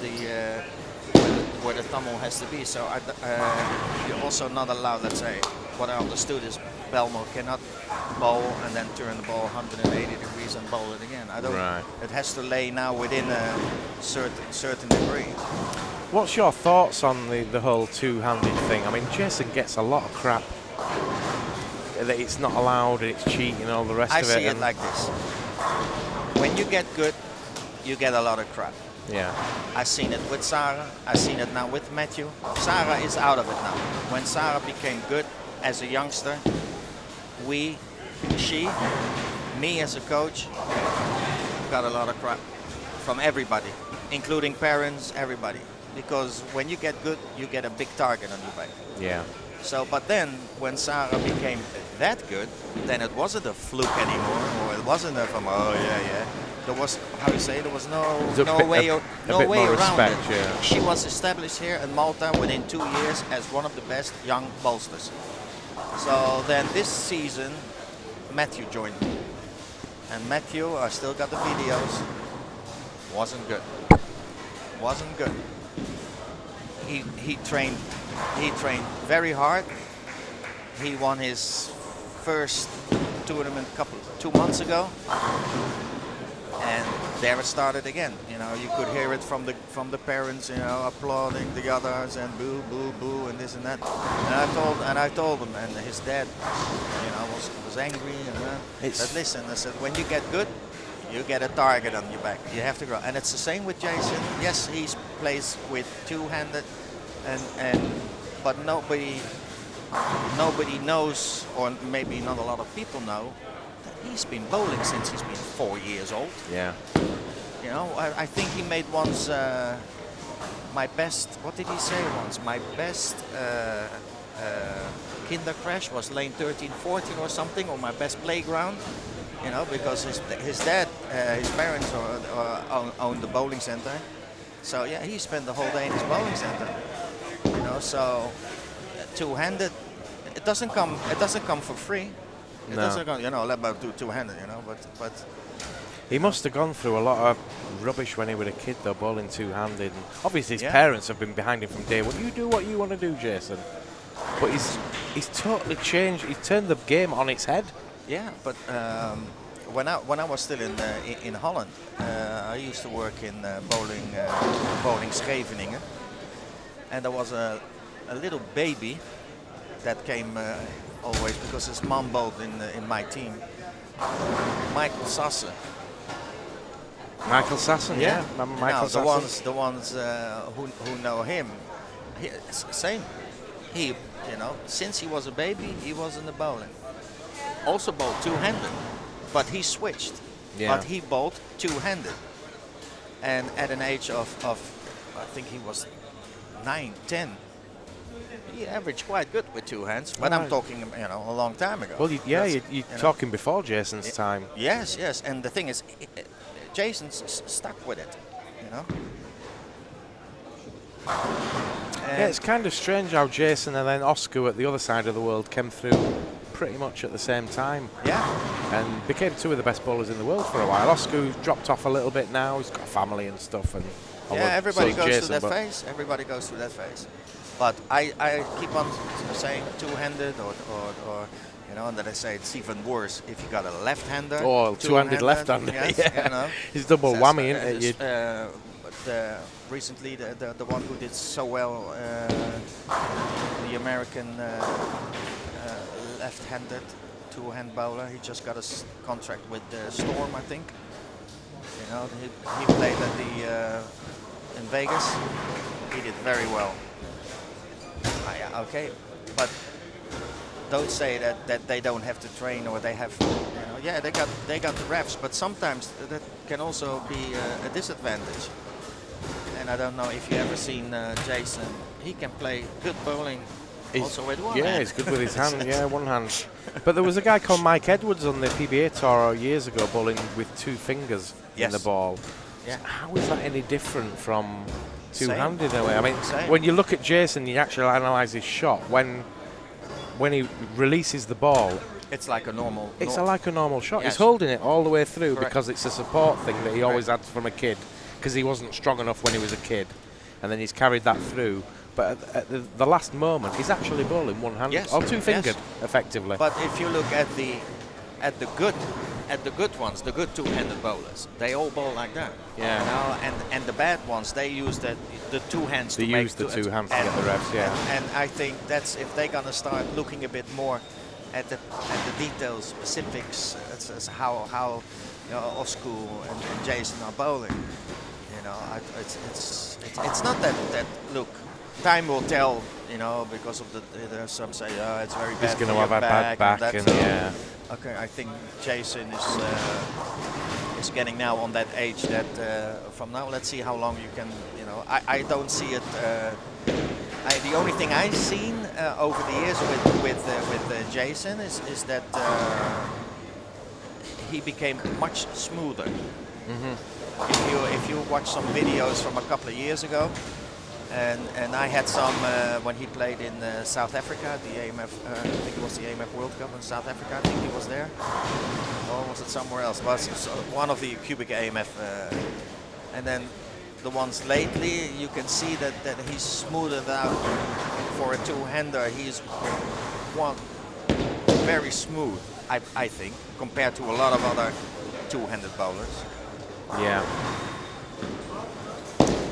where the thumb has to be. So you're also not allowed. Let's say what I understood is Belmo cannot bowl and then turn the ball 180 degrees and bowl it again. I don't. Right. It has to lay now within a certain degree. What's your thoughts on the whole two-handed thing? I mean, Jason gets a lot of crap that it's not allowed and it's cheating and all the rest of it. I see it like this. When you get good, you get a lot of crap. Yeah. I've seen it with Sarah. I've seen it now with Matthew. Sarah is out of it now. When Sarah became good as a youngster, me as a coach, got a lot of crap from everybody, including parents, everybody. Because when you get good, you get a big target on your back. Yeah. So, but then when Sarah became that good, then it wasn't a fluke anymore, or it wasn't a from There was, how you say, there was no way around it. Yeah. She was established here in Malta within 2 years as one of the best young bowlsters. So then this season, Matthew joined me, and Matthew, I still got the videos, wasn't good. He trained very hard. He won his first tournament 2 months ago, and there it started again. You know, you could hear it from the parents, you know, applauding the others and boo boo boo and this and that. And I told him, and his dad, you know, was angry and said, listen, I said, when you get good, you get a target on your back. You have to grow. And it's the same with Jason. Yes, he plays with two-handed, but nobody knows, or maybe not a lot of people know, that he's been bowling since he's been 4 years old. Yeah. You know, I think he made once my best. What did he say once? My best kinder crash was lane 13, 14 or something, or my best playground. You know, because his dad, his parents owned the bowling center. So yeah, he spent the whole day in his bowling center. You know, so two-handed, it doesn't come for free. It doesn't come, you know, about two-handed, you know, but he must have gone through a lot of rubbish when he was a kid, though, bowling two-handed. And obviously, his parents have been behind him from day one. You do what you want to do, Jason. But he's totally changed. He's turned the game on its head. Yeah, but when I was still in Holland, I used to work in bowling Scheveningen, and there was a little baby that came always because his mom bowled in my team. Michael Sassen. Michael Sassen, yeah. Michael Sassen. The ones who know him, same. He, you know, since he was a baby, he was in the bowling. Also bowled two-handed, but he switched. Yeah. But he bowled two-handed, and at an age of I think he was 9, 10, he averaged quite good with two hands. But I'm talking, you know, a long time ago. Well, you're talking before Jason's time. Yes, yes. And the thing is, Jason's stuck with it, you know. Yeah, it's kind of strange how Jason and then Oscar at the other side of the world came through pretty much at the same time. Yeah. And became two of the best bowlers in the world for a while. Oscar's dropped off a little bit now. He's got a family and stuff. And everybody goes through that phase. Everybody goes through that phase. But I keep on saying two-handed or you know, and then I say it's even worse if you got a left-hander. Oh, two-handed left-hander. Yes, yeah. You know. It's double whammy, isn't it? Recently, the one who did so well, the American left-handed two-hand bowler, he just got a contract with Storm, I think. You know, he played at in Vegas. He did very well. Okay, but don't say that they don't have to train or they have, you know, yeah, they got the reps, but sometimes that can also be a disadvantage. And I don't know if you ever seen Jason. He can play good bowling also with one yeah, hand. he's good with his hand. Yeah, one hand. But there was a guy called Mike Edwards on the PBA tour years ago bowling with 2 fingers in the ball. Yeah. So how is that any different from two-handed in a way? I mean, Same. when you look at Jason, you actually analyse his shot. When he releases the ball, It's like a normal. it's like a normal shot. Yes. He's holding it all the way through Correct. because it's a support thing that he always Correct. had from a kid, because he wasn't strong enough when he was a kid, and then he's carried that through. But at the last moment, he's actually bowling one-handed, Yes, or two-fingered, yes. effectively. But if you look at the good ones, the good two-handed bowlers, they all bowl like that. Yeah. You know, and the bad ones, they use the 2 hands. They to use make the 2 hands to get the revs. Yeah. And I think that's if they're gonna start looking a bit more at the details, specifics, as how you know, Osku and Jason are bowling. You know, it's not that look. Time will tell, you know, because of there's some say it's very bad. He's going to for have your a bad back, that, and so, yeah. Okay, I think Jason is getting now on that age that from now, let's see how long you can, you know. I don't see it. The only thing I've seen over the years with Jason is that he became much smoother. If you watch some videos from a couple of years ago, and I had some when he played in South Africa, the AMF, I think it was the AMF World Cup in South Africa. I think he was there, or was it somewhere else? It was one of the QubicaAMF, and then the ones lately, you can see that he's smoothed out for a two-hander. He's one very smooth, I think, compared to a lot of other two-handed bowlers. Yeah.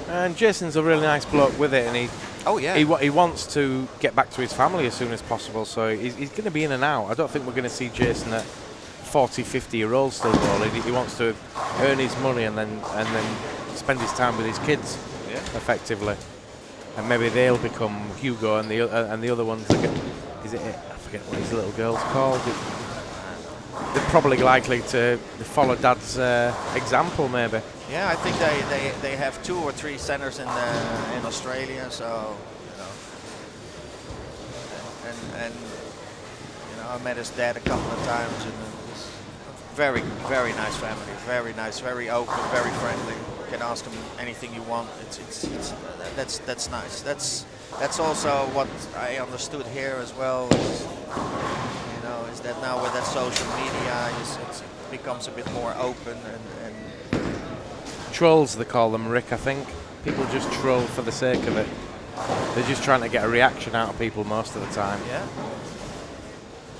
And Jason's a really nice bloke with it, and he wants to get back to his family as soon as possible, so he's going to be in and out. I don't think we're going to see Jason at 40, 50-year-old still bowling. He wants to earn his money and then spend his time with his kids, effectively. And maybe they'll become Hugo and the other ones. Is it? I forget what his little girl's called. They're probably likely to follow Dad's example, maybe. Yeah, I think they have 2 or 3 centers in Australia, so you know, and you know, I met his dad a couple of times, and it's a very nice family, very nice, very open, very friendly. You can ask him anything you want. That's nice. That's also what I understood here as well. Is that now with that social media, it becomes a bit more open and trolls, they call them, Rick. I think people just troll for the sake of it. They're just trying to get a reaction out of people most of the time. Yeah.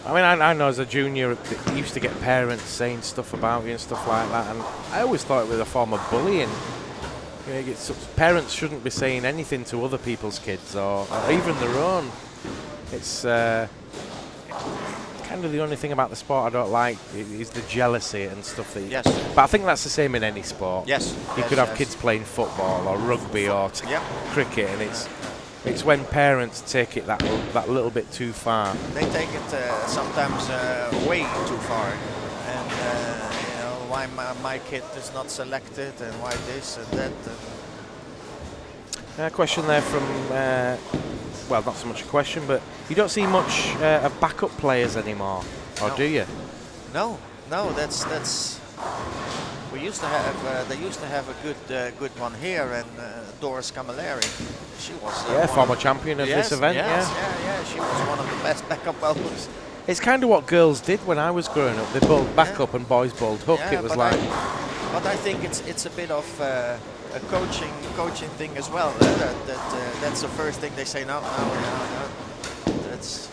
I mean, I know as a junior, you used to get parents saying stuff about you and stuff like that, and I always thought it was a form of bullying. You know, parents shouldn't be saying anything to other people's kids or even their own. It's kind of the only thing about the sport I don't like is the jealousy and stuff. Yes. But I think that's the same in any sport. Yes. You could have kids playing football or rugby or cricket, and it's when parents take it that little bit too far. They take it sometimes way too far, and you know, why my kid is not selected and why this and that. A question there from, well, not so much a question, but you don't see much of backup players anymore, or do you? No, that's. We used to have. They used to have a good one here, and Doris Camilleri. She was former champion of this event. Yeah. She was one of the best backup bowlers. It's kind of what girls did when I was growing up. They bowled backup and boys bowled hook. Yeah, it was like. But I think it's a bit of a coaching thing as well. That's the first thing they say. No. That's.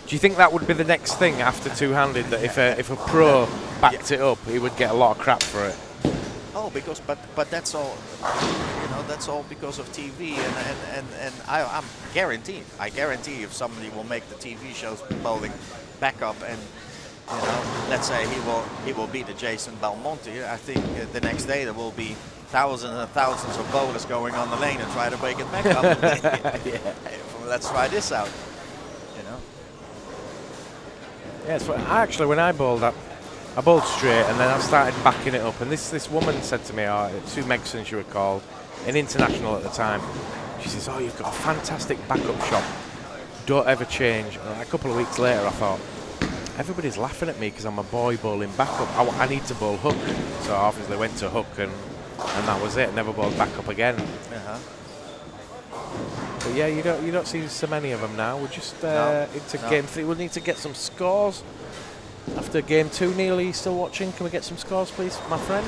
Do you think that would be the next thing after two-handed? That if a pro backed it up, he would get a lot of crap for it. Oh, but that's all. You know, that's all because of TV, and I'm guaranteed. I guarantee if somebody will make the TV shows bowling backup, and you know, let's say he will beat the Jason Belmonte. I think the next day there will be thousands and thousands of bowlers going on the lane and try to break it back up. Let's try this out. You know. Yes, actually, when I bowled up, I bowled straight, and then I started backing it up. And this woman said to me, Sue Megson, she was called, an international at the time. She says, "Oh, you've got a fantastic backup shot." don't ever change. A couple of weeks later, I thought, everybody's laughing at me because I'm a boy bowling backup. I need to bowl hook. So I obviously went to hook, and that was it. Never bowled backup again. But yeah, you don't see so many of them now. We're just into game 3. We'll need to get some scores after game 2. Neil, are you still watching? Can we get some scores, please, my friend?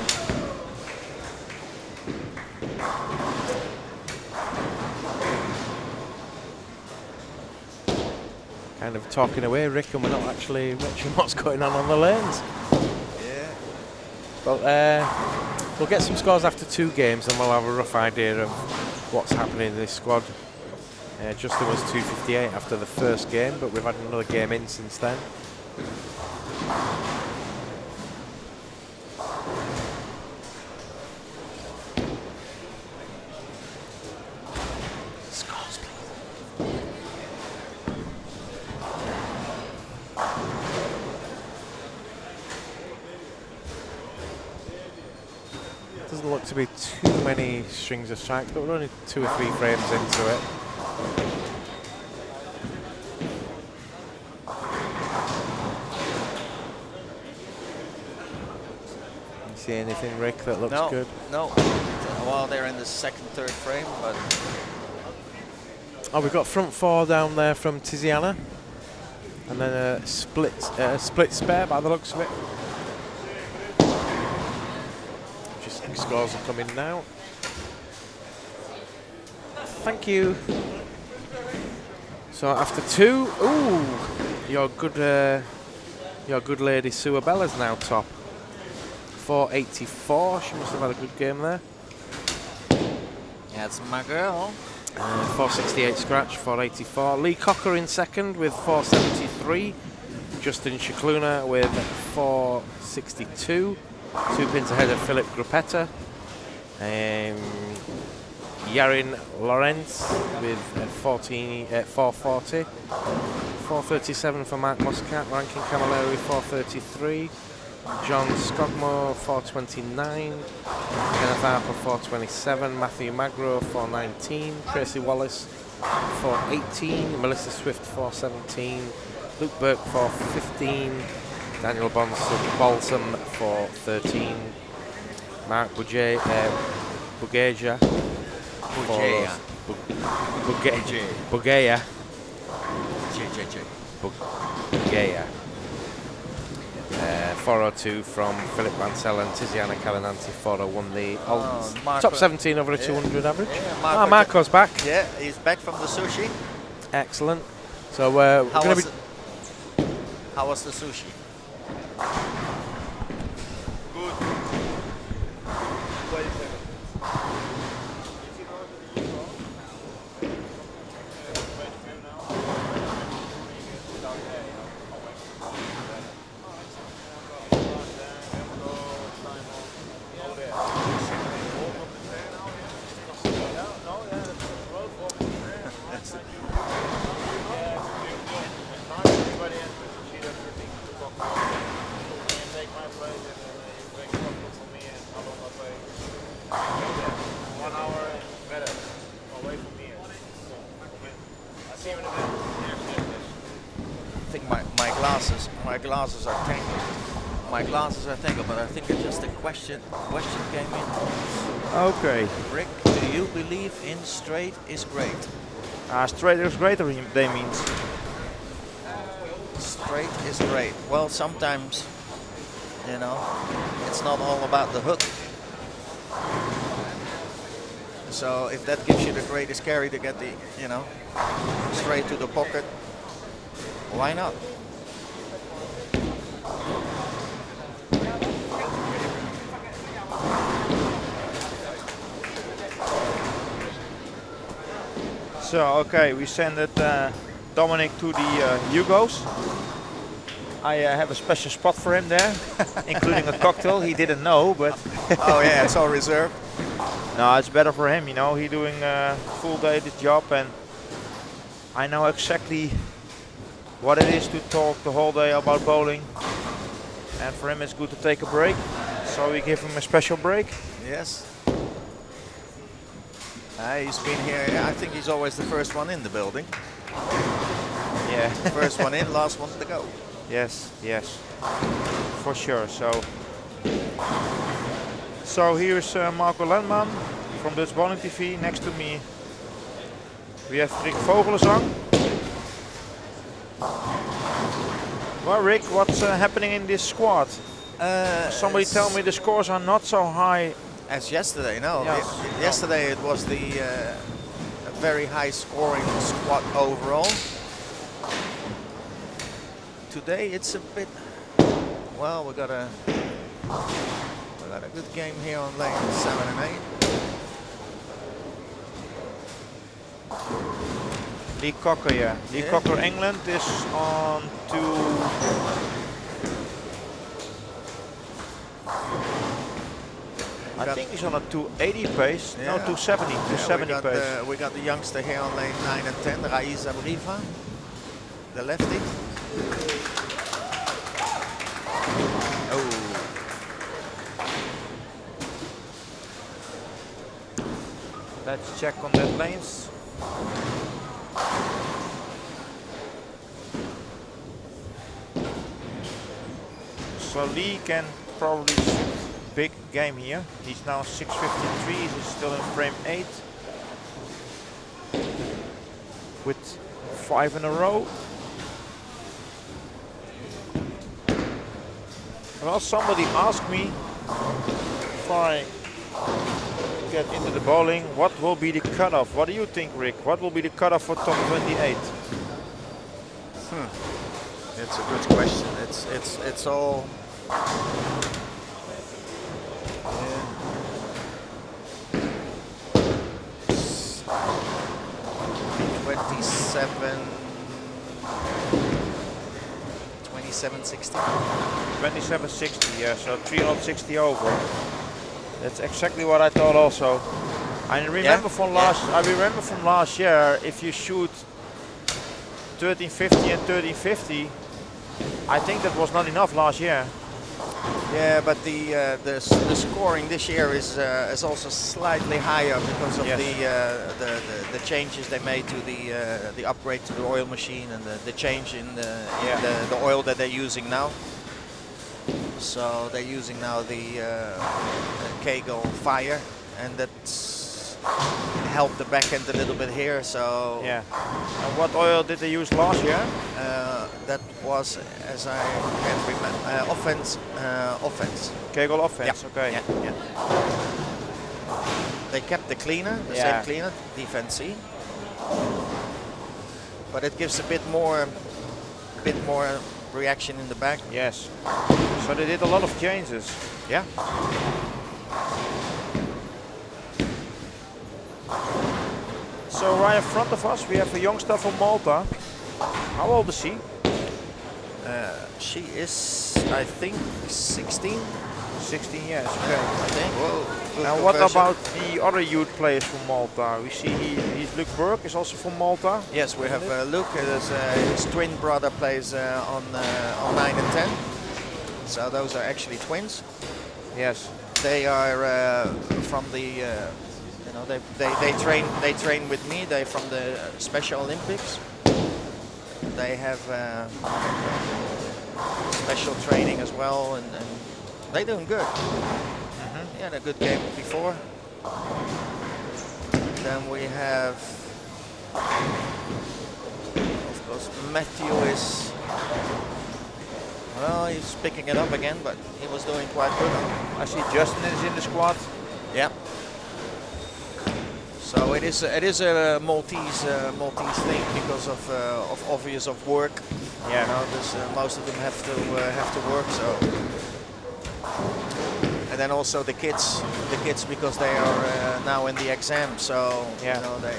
Kind of talking away, Rick, and we're not actually watching what's going on the lanes. Yeah. But we'll get some scores after 2 games, and we'll have a rough idea of what's happening in this squad. Justin was 258 after the first game, but we've had another game in since then. Scores, please. Doesn't look to be too many strings of strikes, but we're only 2 or 3 frames into it. See anything, Rick, that looks good? No. Well, they're in the second, third frame, but... Oh, we've got front 4 down there from Tiziana. And then a split spare by the looks of it. Just scores are coming now. Thank you. So after 2, ooh, your good lady Sue Abella's now top. 484. She must have had a good game there. That's my girl. 468 scratch, 484. Lee Cocker in second with 473. Justin Cicluna with 462. 2 pins ahead of Philip Gruppetta. Yarin Lorenz with 440. 437 for Mark Muscat. Rankin Camilleri 433. John Scogmore 429. Kenneth Harper 427. Matthew Magro 419. Tracy Wallace 418. Melissa Swift 417. Luke Burke 415. Daniel Balsam 413. Mark Bugeja Bugeja. 402 from Philip Mansell and Tiziana Calinanti. 401 the top 17 over a 200 average. Yeah, Marco's back. Yeah, he's back from the sushi. Excellent. So we're going to be... How was the sushi? Good. Glasses are tangled. My glasses are tangled, but I think it's just a question came in. Okay. Rick, do you believe in straight is great? Straight is great, they means. Straight is great. Well, sometimes, you know, it's not all about the hook. So if that gives you the greatest carry to get the, you know, straight to the pocket, why not? So, okay, we send it Dominic to the Hugos. I have a special spot for him there, including a cocktail. He didn't know, but... Oh yeah, it's all reserved. No, it's better for him, you know. He's doing a full day this job, and I know exactly what it is to talk the whole day about bowling. And for him it's good to take a break, so we give him a special break. Yes. He's been here, I think he's always the first one in the building. Yeah. First one in, last one to go. Yes, yes, for sure. So here's Marco Landman from Dutch Bowling TV. Next to me we have Rick Vogelzang. Well, Rick, what's happening in this squad? Somebody tell me the scores are not so high as yesterday. No, Yes. yesterday it was the a very high scoring squad overall. Today it's a bit. Well, we got a good game here on lane 7 and 8. Lee Cocker, yeah. Lee Yeah. Cocker, England is on to. I think he's on a 280 pace. No, Yeah. 270. 270 pace. We got the youngster here on lane 9 and 10, Raiza Briva, the lefty. Oh. Let's check on that lanes. So Lee can probably shoot big game here. He's now 653, he's still in frame 8. With 5 in a row. Well, somebody asked me if I get into the bowling, what will be the cutoff? What do you think, Rick? What will be the cutoff for top 28? It's a good question. It's all. Yeah. 2760. 2760, yeah, so 360 over. That's exactly what I thought also. I remember from last year, if you shoot 1350 and 1350, I think that was not enough last year. Yeah, but the scoring this year is also slightly higher because of Yes. the changes they made to the upgrade to the oil machine and the change in the oil that they're using now. So they're using now the Kegel Fire, and that's helped the back end a little bit here. So Yeah. And what oil did they use last year? that was, as I can remember, offense. Kegel offense, okay. Yeah. They kept the cleaner, the Yeah. same cleaner, defense C, but it gives a bit more reaction in the back. Yes. So they did a lot of changes. Yeah. So right in front of us we have a youngster from Malta. How old is she? She is, I think, 16. 16 years, okay. I think. Whoa. Good And what conversion. about the other youth players from Malta? We see he's Luke Burke is also from Malta. Yes, we have Luke. His twin brother plays on 9 and 10. So those are actually twins. Yes. They are from the, they train with me. They're from the Special Olympics. They have special training as well, and they're doing good. They had a good game before. Then we have, of course, Matthew is, well, he's picking it up again, but he was doing quite good. I see Justin is in the squad. Yeah. So it is a Maltese thing because of obvious of work. Yeah. You know, most of them have to work. So, and then also the kids because they are now in the exam. So Yeah. you know they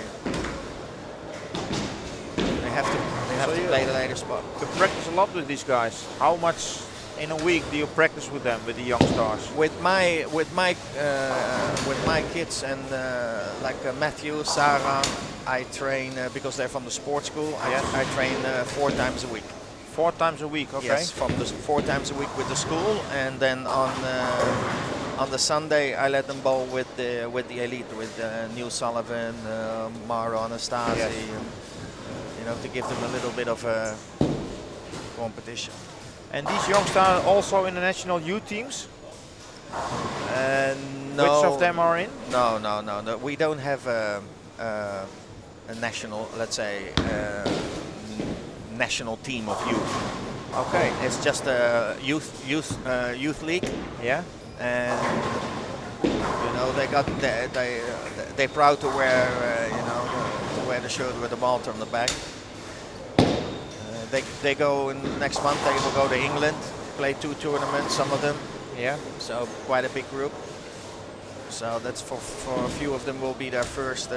have to So play the later spot. You practice a lot with these guys. How much in a week do you practice with them, with the young stars? With my kids and like Matthew, Sarah, I train because they're from the sports school. Yes. I train 4 times a week. 4 times a week, okay. Yes, from the 4 times a week with the school, and then on the Sunday I let them bowl with the elite, with Neil Sullivan, Mara Anastasi. Yes. And, you know, to give them a little bit of competition. And these youngsters are also in the national youth teams? No. Which of them are in? No. We don't have a national, let's say, national team of youth. Okay. It's just a youth league. Yeah. And you know, they're proud to wear to wear the shirt with the Malta on the back. They go in next month. They will go to England, play 2 tournaments, some of them. Yeah. So quite a big group. So that's for a few of them will be their first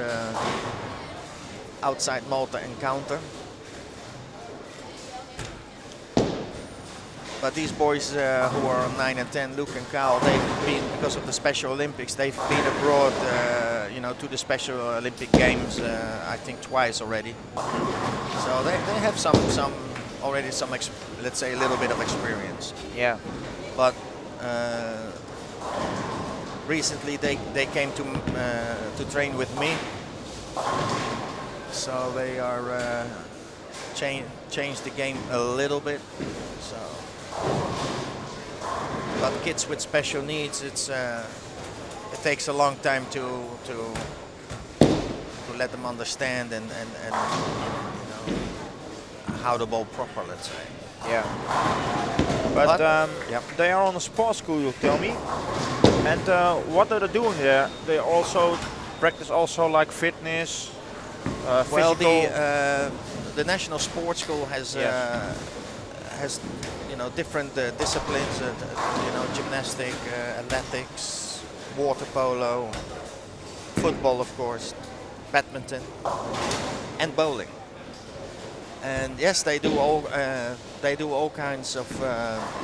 outside Malta encounter. But these boys who are 9 and 10, Luke and Kyle, they've been, because of the Special Olympics, they've been abroad, you know, to the Special Olympic Games, I think twice already. So they have already some, let's say, a little bit of experience. Yeah. But recently they came to train with me. So they are changed the game a little bit. So. But kids with special needs, it takes a long time to let them understand and you know, how to bowl proper, let's say. Yeah. But yep. They are on a sports school, you tell me. And what are they doing there? They also practice also like fitness, Well, physical. the National Sports School has has, you know, different disciplines, you know, gymnastic, athletics, water polo, football, of course, badminton, and bowling. And yes, they do all kinds of.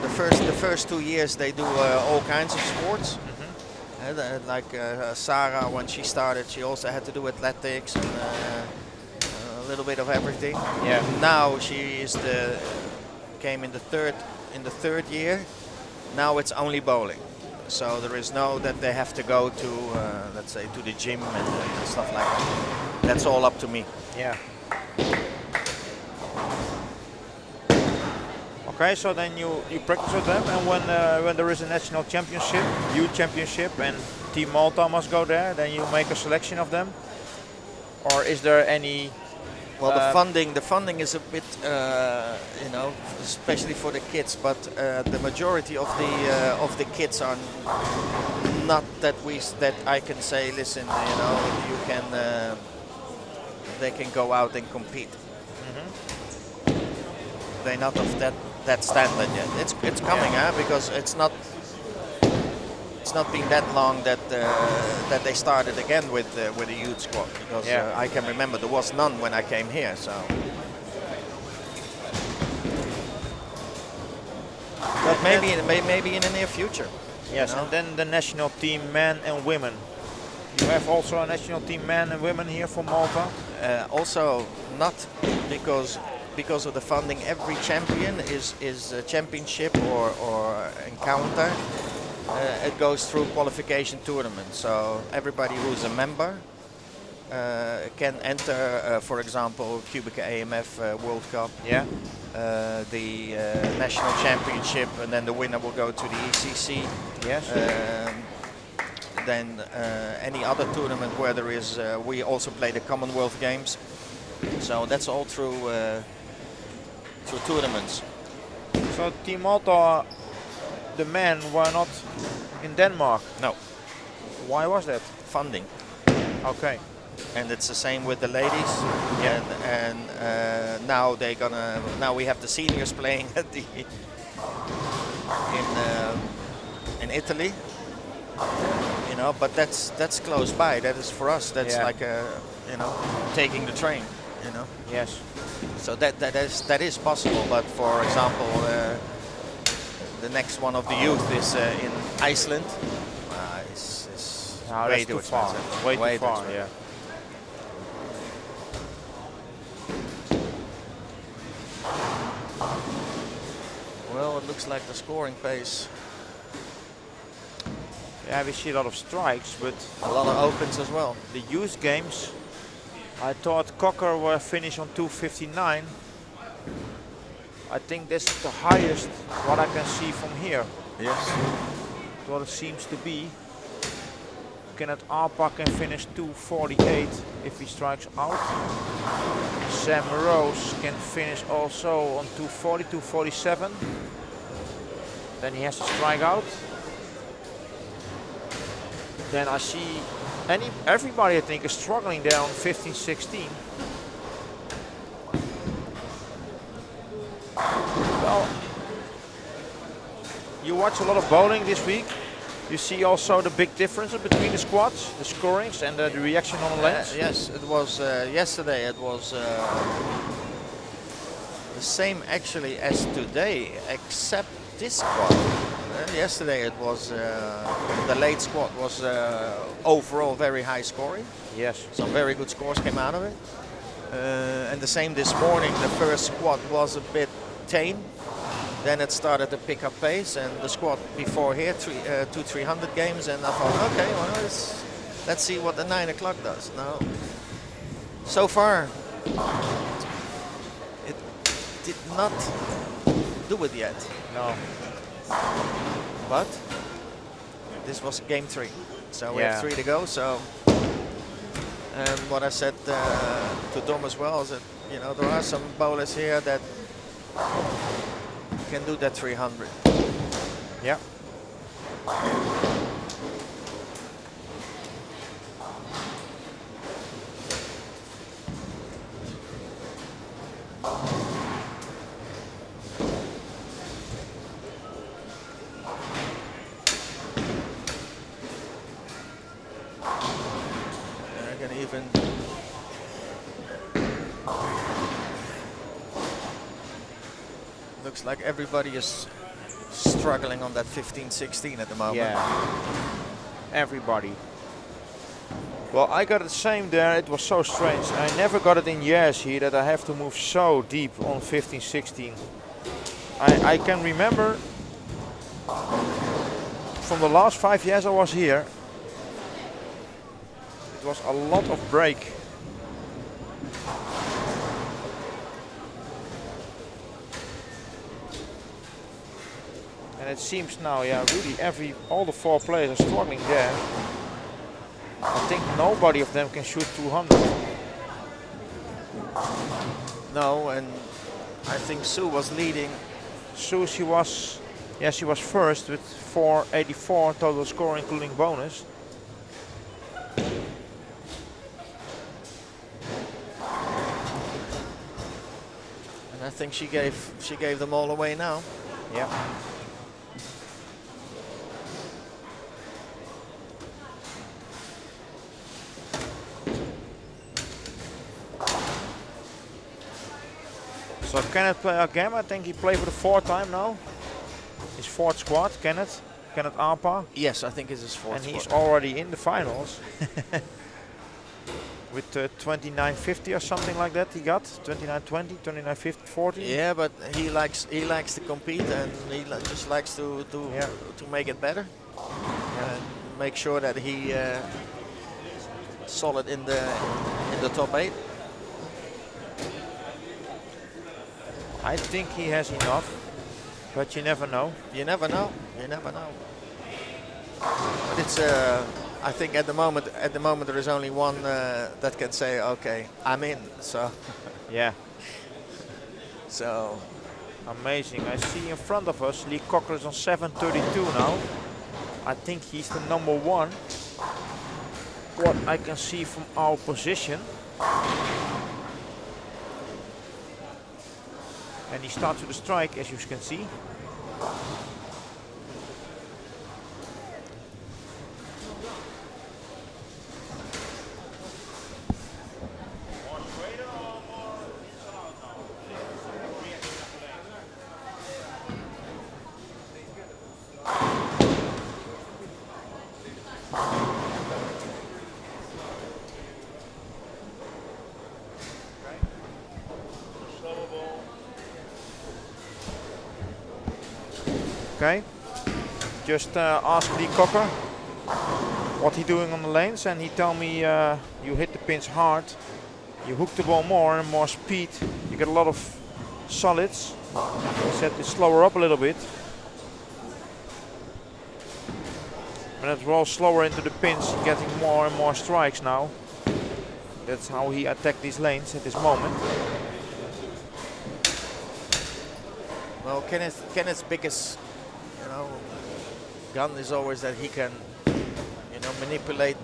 The first 2 years they do all kinds of sports. Mm-hmm. Like Sarah, when she started, she also had to do athletics and a little bit of everything. Yeah. Now she is came in the third year. Now it's only bowling. So there is no that they have to go to, let's say, to the gym and stuff like that. That's all up to me. Yeah. Okay, so then you practice with them, and when there is a national championship, youth championship, and Team Malta must go there, then you make a selection of them, or is there any? Well, the funding is a bit, you know, especially for the kids. But the majority of the kids are not that I can say, listen, you know, you can, they can go out and compete. Mm-hmm. They're not of that standard yet. It's coming, because it's not been that long that they started again with the youth squad, because I can remember there was none when I came here. So, but maybe in the near future. Yes, you know? and then the national team men and women. You have also a national team men and women here for Malta. Also not because of the funding. Every champion is a championship or encounter. It goes through qualification tournaments, so everybody who's a member can enter, for example, QubicaAMF World Cup, the National Championship, and then the winner will go to the ECC. Yes. Then any other tournament where there is, we also play the Commonwealth Games, so that's all through tournaments. So Team Malta, the men were not in Denmark? No. Why was that? Funding. Okay. And it's the same with the ladies. Yeah. And now now we have the seniors playing at in Italy. You know, but that's close by. That is for us. That's like you know, taking the train. You know. Yes. So that is possible. But for example, the next one of the youth is in Iceland. It's way too far. expensive. Way too far. Yeah. Well, it looks like the scoring pace. Yeah, we see a lot of strikes, but a lot of opens as well. The youth games, I thought Cocker will finish on 2:59. I think this is the highest what I can see from here. Yes. What it seems to be. Kenneth Arpa can finish 2:48 if he strikes out. Sam Rose can finish also on 2:40, 2:47. Then he has to strike out. Then I see everybody I think is struggling there on 15-16. Well, you watch a lot of bowling this week. You see also the big differences between the squads, the scorings and the reaction on the lanes? Yes, it was yesterday. It was the same actually as today, except this squad. Yesterday it was the late squad was overall very high scoring. Yes. Some very good scores came out of it. And the same this morning. The first squad was a bit tame. Then it started to pick up pace, and the squad before here, 300 games, and I thought, okay, well, let's see what the 9 o'clock does. Now, so far, it did not do it yet. No. But this was game 3, so we have 3 to go. So, and what I said to Dom as well is that there are some bowlers here that can do that 300. Yeah. I can even looks like everybody is struggling on that 15-16 at the moment. Yeah. Everybody. Well, I got the same there. It was so strange. I never got it in years here that I have to move so deep on 15-16. I can remember from the last 5 years I was here, it was a lot of break. And it seems now, yeah, really all the 4 players are struggling there. I think nobody of them can shoot 200. No, and I think Sue was leading. Sue, she was first with 484 total score, including bonus. And I think she gave them all away now. Yeah. So Kenneth play again. I think he played for the 4th time now. His 4th squad, Kenneth Arpa. Yes, I think it's his 4th And he's squad. already in the finals. With 29.50 or something like that he got. 29.20, 29.50, 40. Yeah, but he likes to compete, and he just likes to make it better. And make sure that he solid in the top 8. I think he has enough, but you never know. You never know. You never know. But it's I think at the moment there is only one that can say, okay, I'm in. So yeah. So amazing. I see in front of us Lee Cocker is on 732 now. I think he's the number 1. What I can see from our position. And he starts with a strike, as you can see. Okay, just ask Lee Cocker what he doing on the lanes, and he tell me you hit the pins hard you hook the ball more and more speed, you get a lot of solids. Set it slower up a little bit. When it rolls slower into the pins, getting more and more strikes now. That's how he attacked these lanes at this moment. Well, Kenneth's biggest, gun is always that he can, manipulate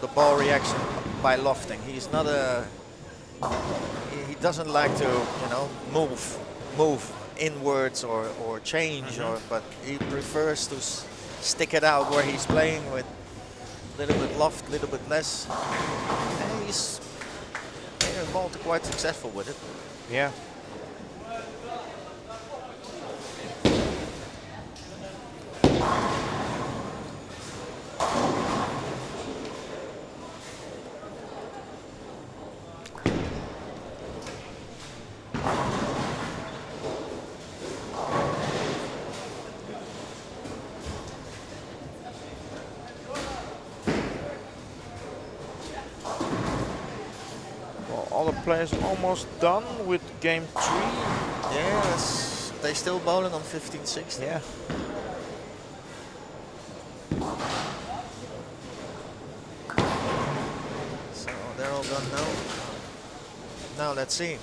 the ball reaction by lofting. He's not he doesn't like to, move inwards or change, but he prefers to stick it out where he's playing with a little bit loft, a little bit less. And he's here in Malta quite successful with it. Yeah. All the players almost done with game 3. Yeah, they still bowling on 15-16. Yeah. So they're all done now. Now let's see.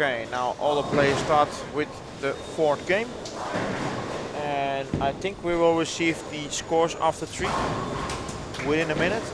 Okay, now all the players start with the 4th game. And I think we will receive the scores after 3 within a minute.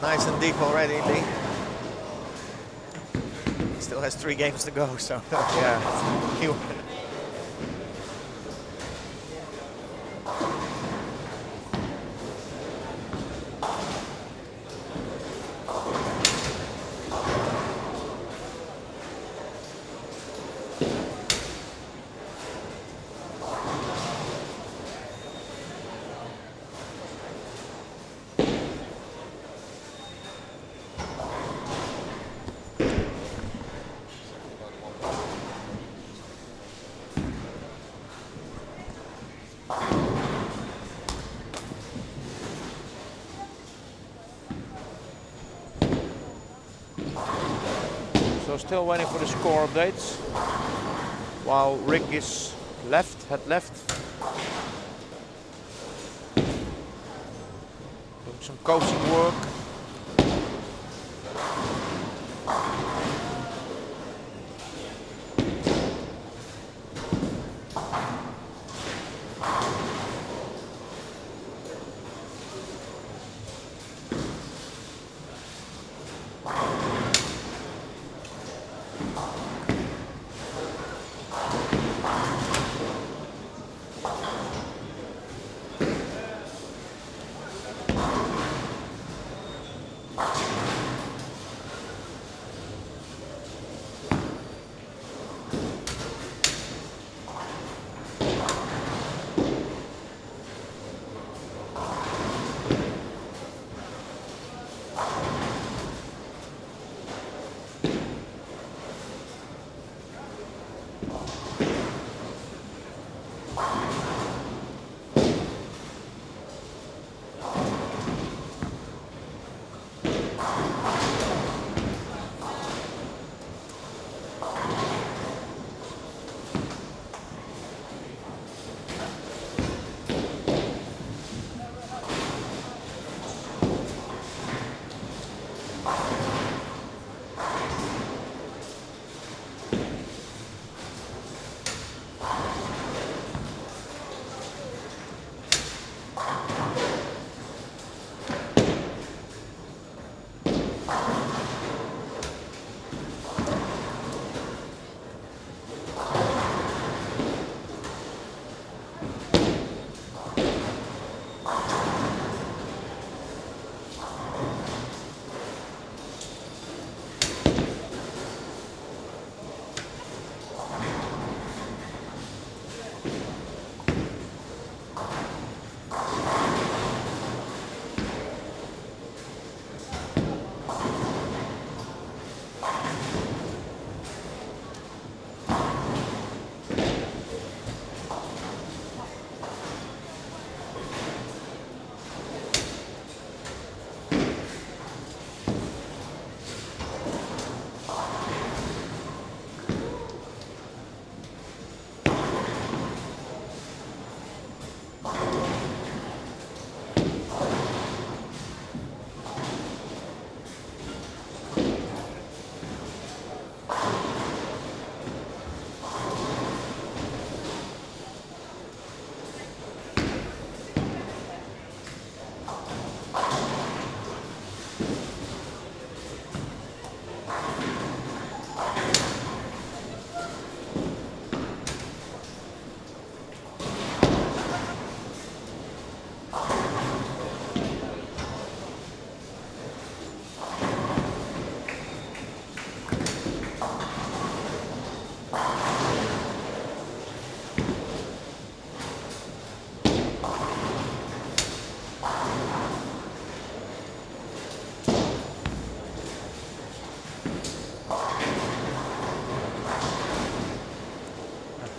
Nice and deep already, Lee. Still has 3 games to go, so yeah. So still waiting for the score updates. While Rick is had left. Doing some coaching work.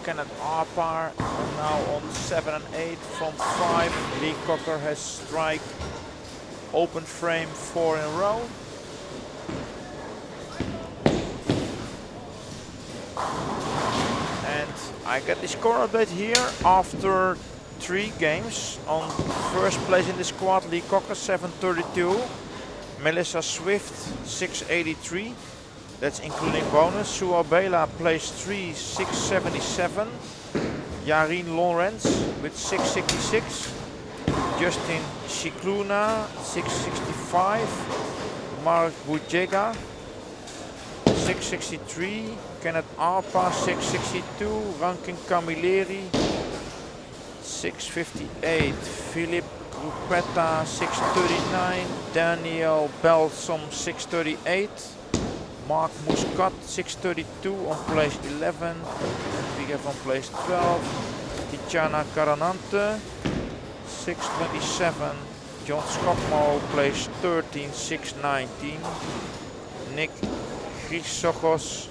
Kenneth Arpar now on 7 and 8 from 5. Lee Cocker has strike open frame 4 in a row. And I get the score update here after 3 games. On first place in the squad, Lee Cocker 732. Melissa Swift 683. That's including bonus. Sue Abela placed 3, 677. Yarine Lawrence with 666. Justin Shikluna 665. Mark Bujega 663. Kenneth Arpa 662. Rankin Camilleri 658. Philip Rupetta 639. Daniel Belsom 638. Mark Muscat 632 on place 11. We have on place 12. Tiziana Caranante 627. John Schopmo place 13, 619. Nick Chrysogos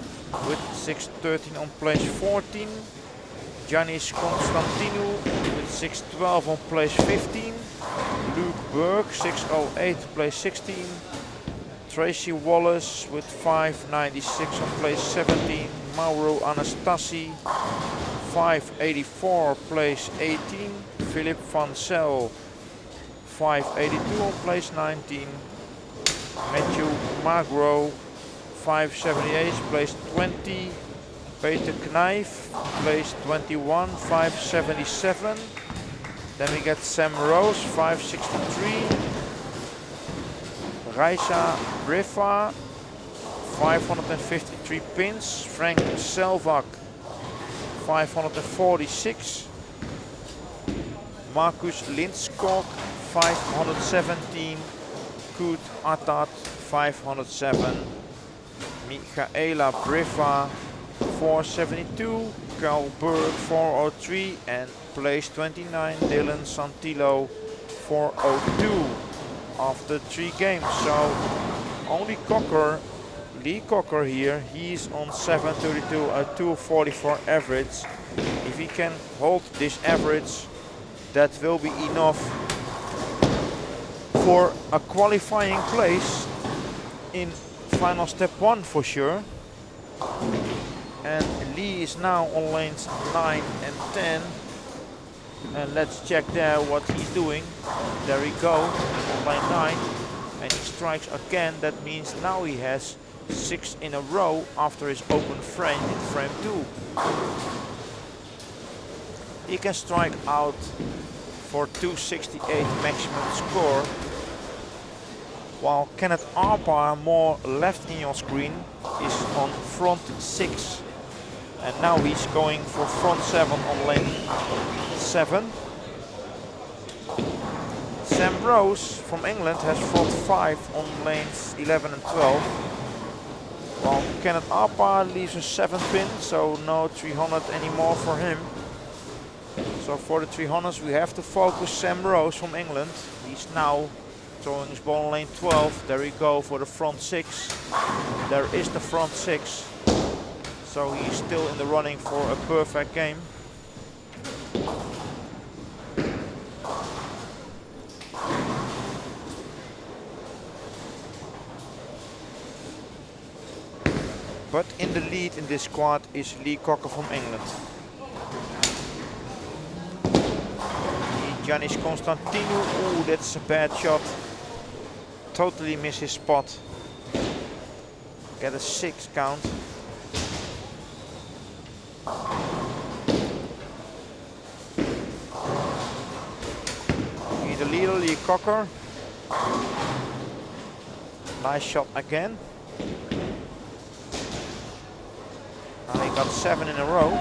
with 613 on place 14. Janis Constantinou with 612 on place 15. Luke Berg 608 place 16. Tracy Wallace with 596 on place 17. Mauro Anastasi 584 place 18. Philip van Zel 582 on place 19. Matthew Magro 578 place 20. Peter Kneif place 21 577. Then we get Sam Rose 563. Raisa Brifa 553 pins. Frank Selvak 546. Marcus Lindskog 517. Kut Atat 507. Michaela Brifa 472. Carl Berg 403 and place 29 Dylan Santillo 402 after 3 games. So only Cocker, Lee Cocker here, he's on 7:32 at 2:44 average. If he can hold this average, that will be enough for a qualifying place in final step 1 for sure. And Lee is now on lanes 9 and 10. And let's check there what he's doing. There we go, on lane 9. And he strikes again. That means now he has 6 in a row after his open frame in frame 2. He can strike out for 268 maximum score. While Kenneth Arpa, more left in your screen, is on front 6. And now he's going for front 7 on lane 7. Sam Rose from England has front 5 on lanes 11 and 12. While Kenneth Arpa leaves a 7 pin, so no 300 anymore for him. So for the 300s we have to focus Sam Rose from England. He's now throwing his ball on lane 12. There we go for the front 6. There is the front 6. So he's still in the running for a perfect game. But in the lead in this squad is Lee Cocker from England. Giannis Constantinou, ooh, that's a bad shot. Totally miss his spot. Get a 6 count. Need a leader, Lee Cocker. Nice shot again. Now he got 7 in a row.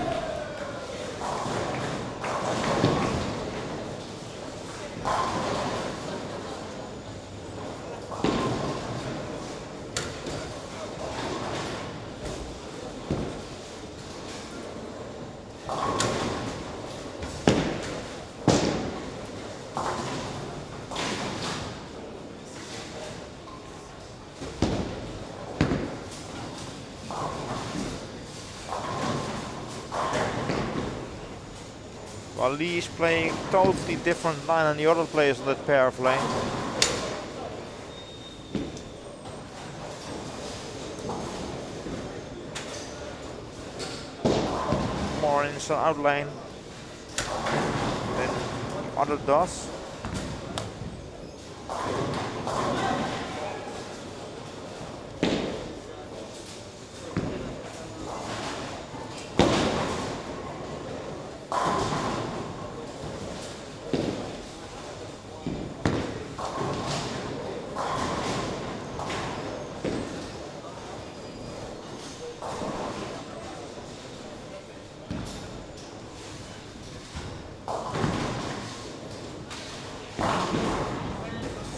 While Lee is playing totally different line than the other players on that pair of lanes. More inside out lane than the other does.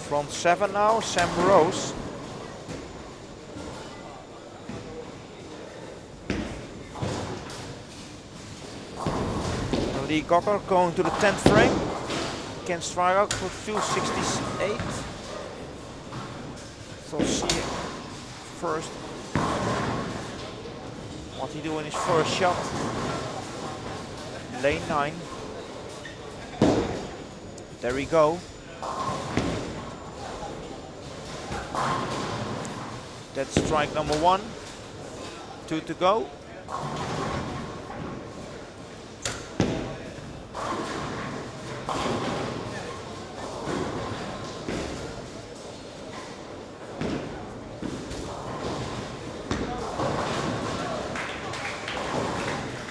Front 7 now, Sam Rose. Lee Cocker going to the 10th frame. Can strike out for 268. So see first what he do in his first shot. Lane 9. There we go. That's strike number 1. 2 to go.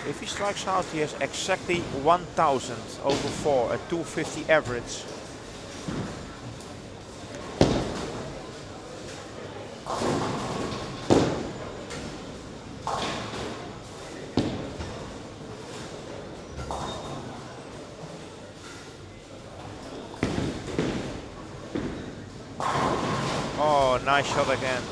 If he strikes out, he has exactly 1000 over 4 at 250 average. Oh, nice shot again.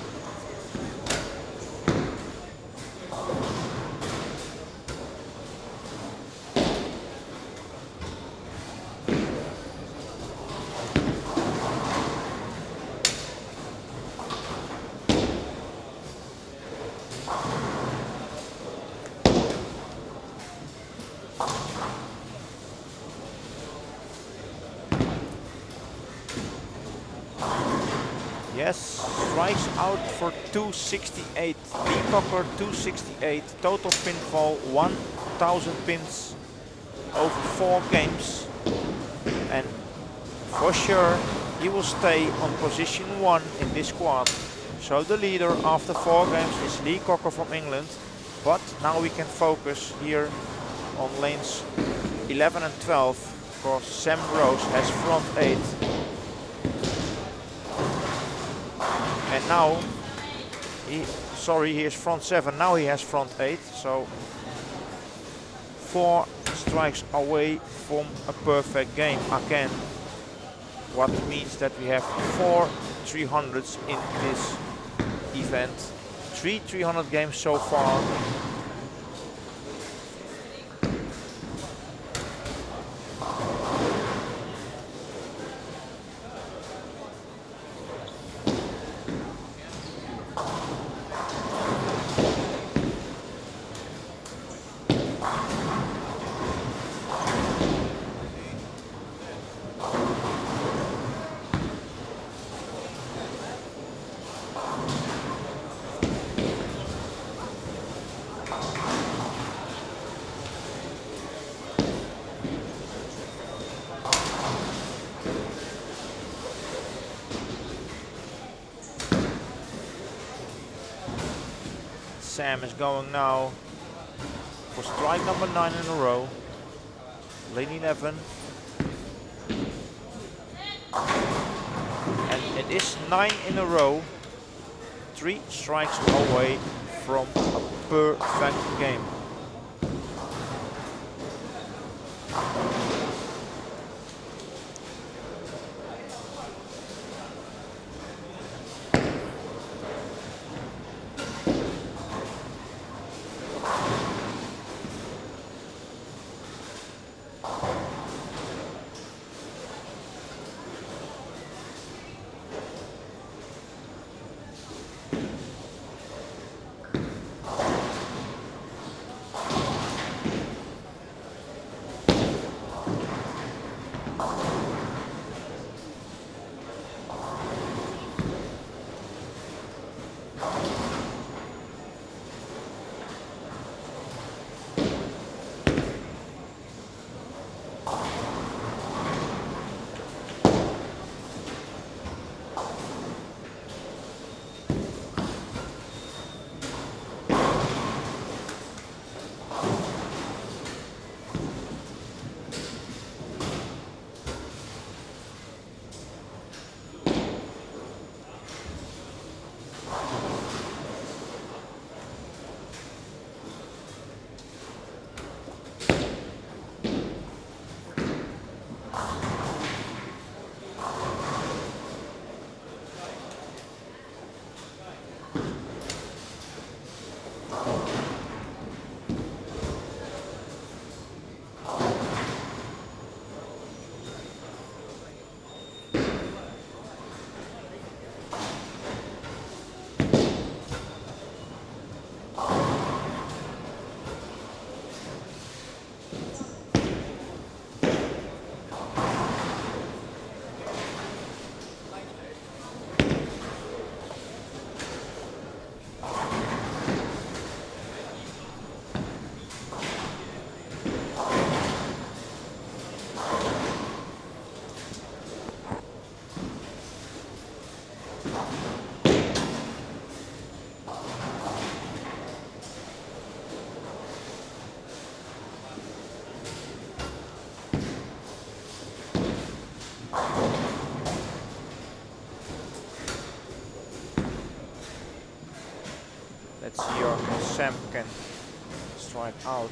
Yes, strikes out for 268. Lee Cocker 268. Total pinfall 1000 pins over 4 games. And for sure he will stay on position 1 in this squad. So the leader after 4 games is Lee Cocker from England. But now we can focus here on lanes 11 and 12 because Sam Rose has front 8. And now, he is front 7, now he has front 8, so 4 strikes away from a perfect game again. What means that we have 4 300s in this event. 3 300 games so far. Sam is going now for strike number 9 in a row. Lane 11. And it is 9 in a row. 3 strikes away from a perfect game. Let's see how Sam can strike out.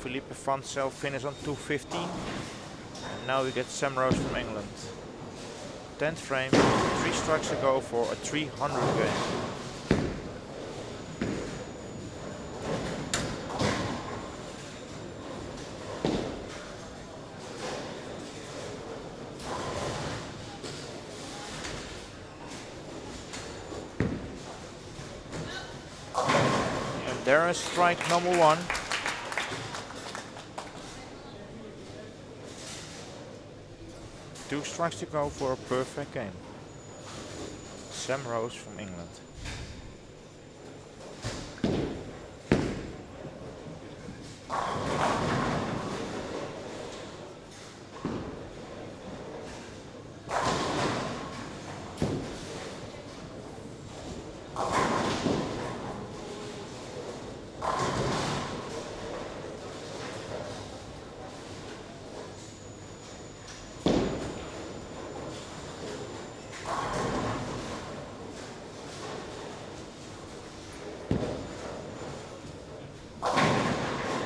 Felipe Vancel finish on 215. And now we get Sam Rose from England. 10th frame, 3 strikes to go for a 300 game. And there is strike number 1. Two strikes to go for a perfect game. Sam Rose from England.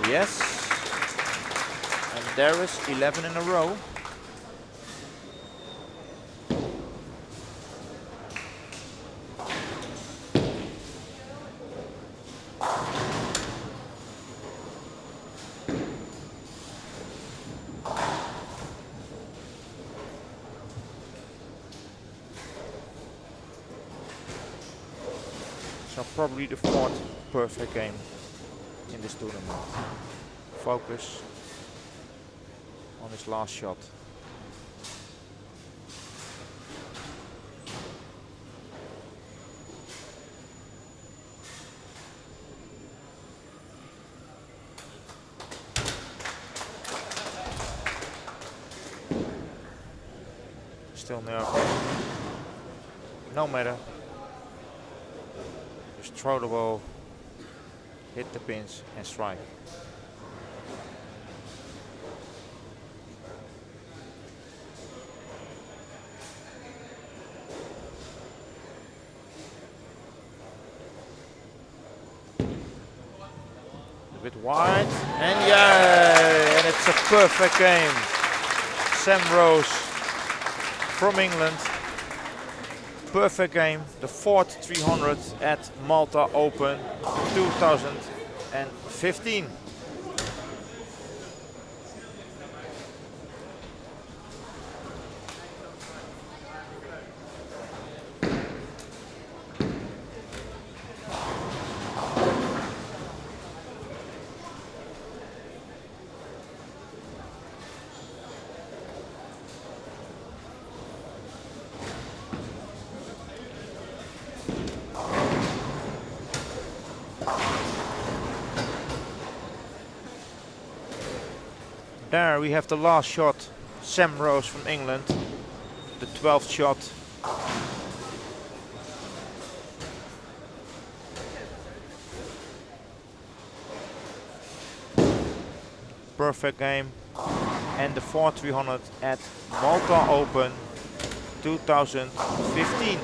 Yes, and there is 11 in a row. So probably the 4th perfect game in this tournament. Focus on his last shot. Still nervous. No matter. Just throw the ball, hit the pins and strike. A bit wide, and yeah, and it's a perfect game. Sam Rose from England. Perfect game, the 4th 300 at Malta Open 2015. There we have the last shot, Sam Rose from England, the 12th shot. Perfect game, and the 4th 300 at Malta Open 2015.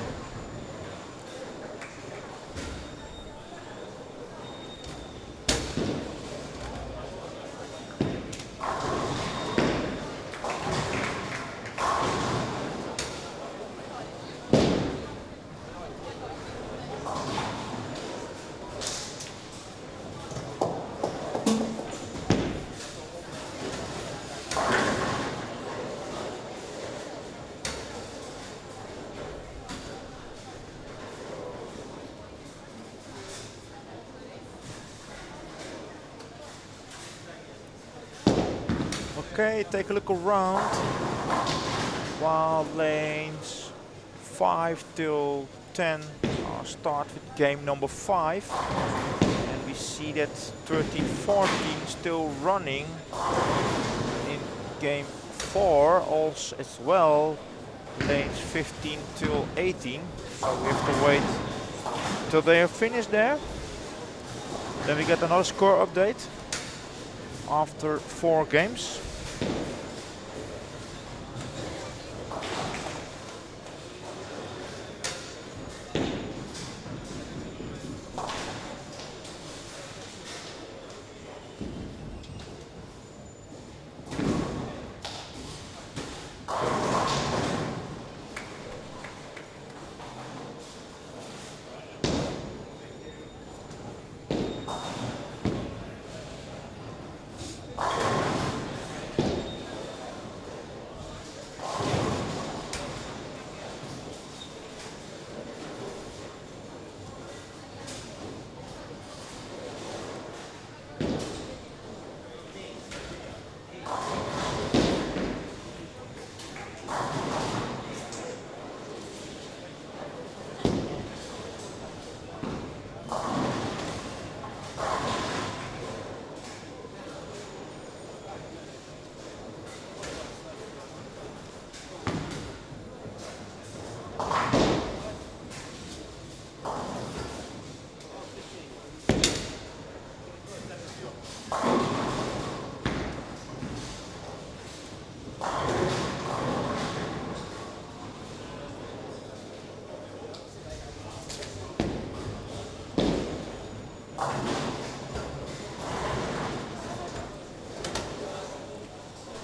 Okay, take a look around. Wild lanes 5 till 10. I'll start with game number 5. And we see that 13-14 still running in game 4 also as well. Lanes 15 till 18. So we have to wait till they are finished there. Then we get another score update after 4 games.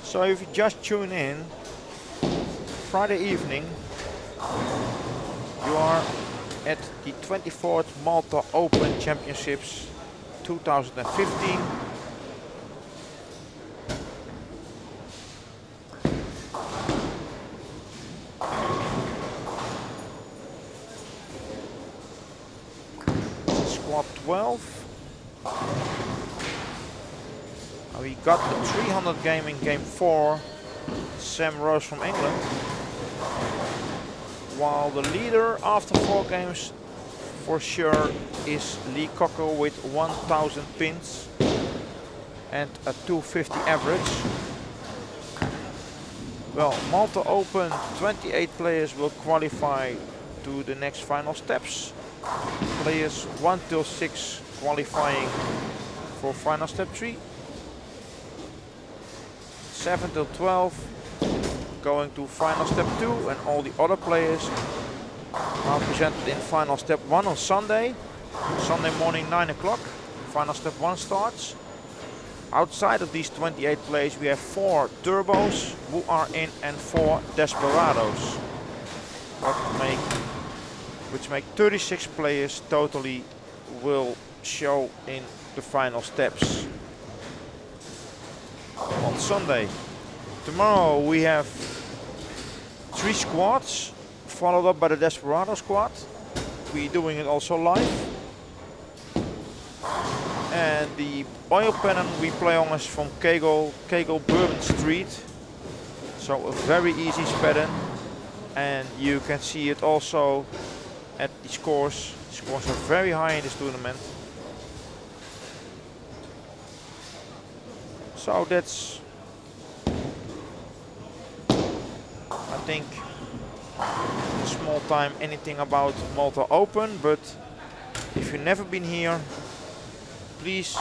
So if you just tune in, Friday evening, you are at the 24th Malta Open Championships 2015. Squad 12. We got the 300 game in game 4, Sam Rose from England. While the leader after 4 games for sure is Lee Cocker with 1000 pins and a 250 average. Well, Malta Open, 28 players will qualify to the next final steps. Players 1 till 6 qualifying for final step 3. 7 till 12 going to final step 2, and all the other players are presented in final step 1 on Sunday. Sunday morning 9 o'clock, final step 1 starts. Outside of these 28 players we have 4 turbos who are in and 4 desperados, which make 36 players totally will show in the final steps on Sunday. Tomorrow we have 3 squads followed up by the Desperado squad. We're doing it also live. And the oil pattern we play on is from Kegel Bourbon Street. So a very easy pattern, and you can see it also at the scores. The scores are very high in this tournament. So that's, I think, a small time anything about Malta Open, but if you've never been here, please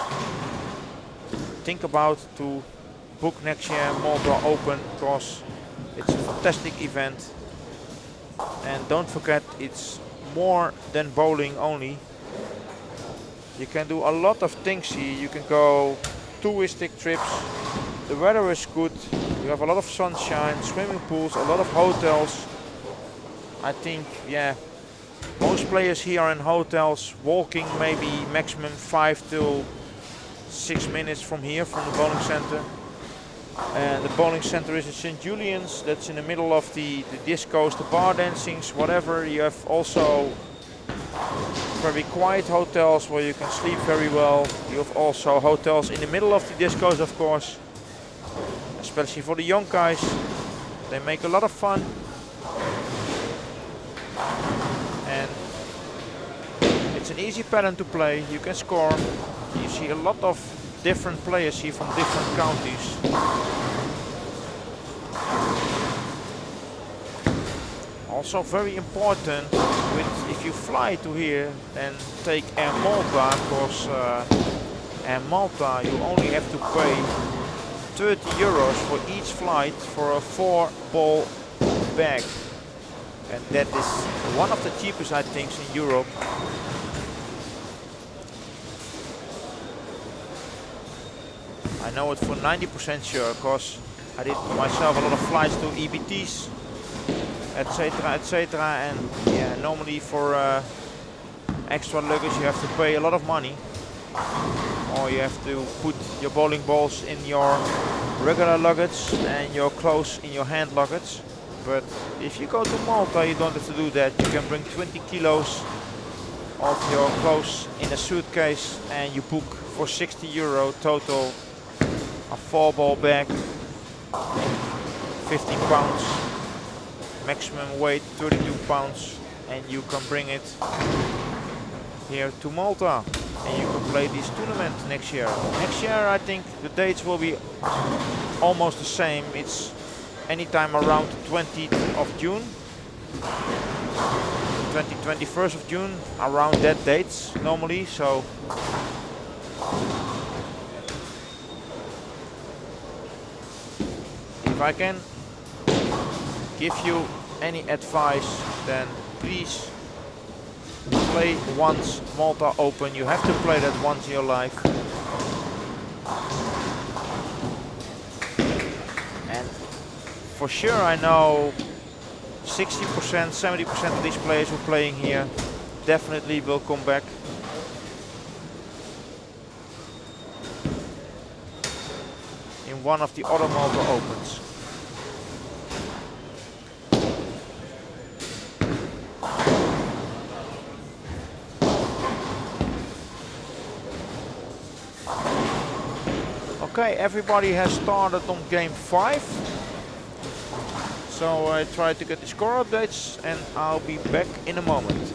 think about to book next year Malta Open, because it's a fantastic event. And don't forget, it's more than bowling only. You can do a lot of things here. You can go touristic trips. The weather is good. You have a lot of sunshine, swimming pools, a lot of hotels. I think, yeah, most players here are in hotels, walking maybe maximum 5 till 6 minutes from here, from the bowling center. And the bowling center is at St. Julian's. That's in the middle of the discos, the bar dancings, whatever. You have also very quiet hotels where you can sleep very well. You have also hotels in the middle of the discos, of course, especially for the young guys. They make a lot of fun. And it's an easy pattern to play. You can score. You see a lot of different players here from different counties. Also very important, if you fly to here, then take Air Malta, because Air Malta you only have to pay 30 euros for each flight for a 4-ball bag. And that is one of the cheapest, I think, in Europe. I know it for 90% sure, because I did myself a lot of flights to EBTs, etc., etc. And yeah, normally for extra luggage you have to pay a lot of money, or you have to put your bowling balls in your regular luggage and your clothes in your hand luggage. But if you go to Malta, you don't have to do that. You can bring 20 kilos of your clothes in a suitcase, and you book for 60 euro total a 4-ball bag, 15 pounds, maximum weight 32 pounds, and you can bring it here to Malta, and you can play this tournament next year. Next year I think the dates will be almost the same. It's anytime around the 20th of June, 21st of June, around that dates normally. So if I can give you any advice, then please play once Malta Open. You have to play that once in your life. for sure I know 60%, 70% of these players who are playing here definitely will come back. In one of the other Malta Opens. Okay, everybody has started on game 5. So I try to get the score updates and I'll be back in a moment.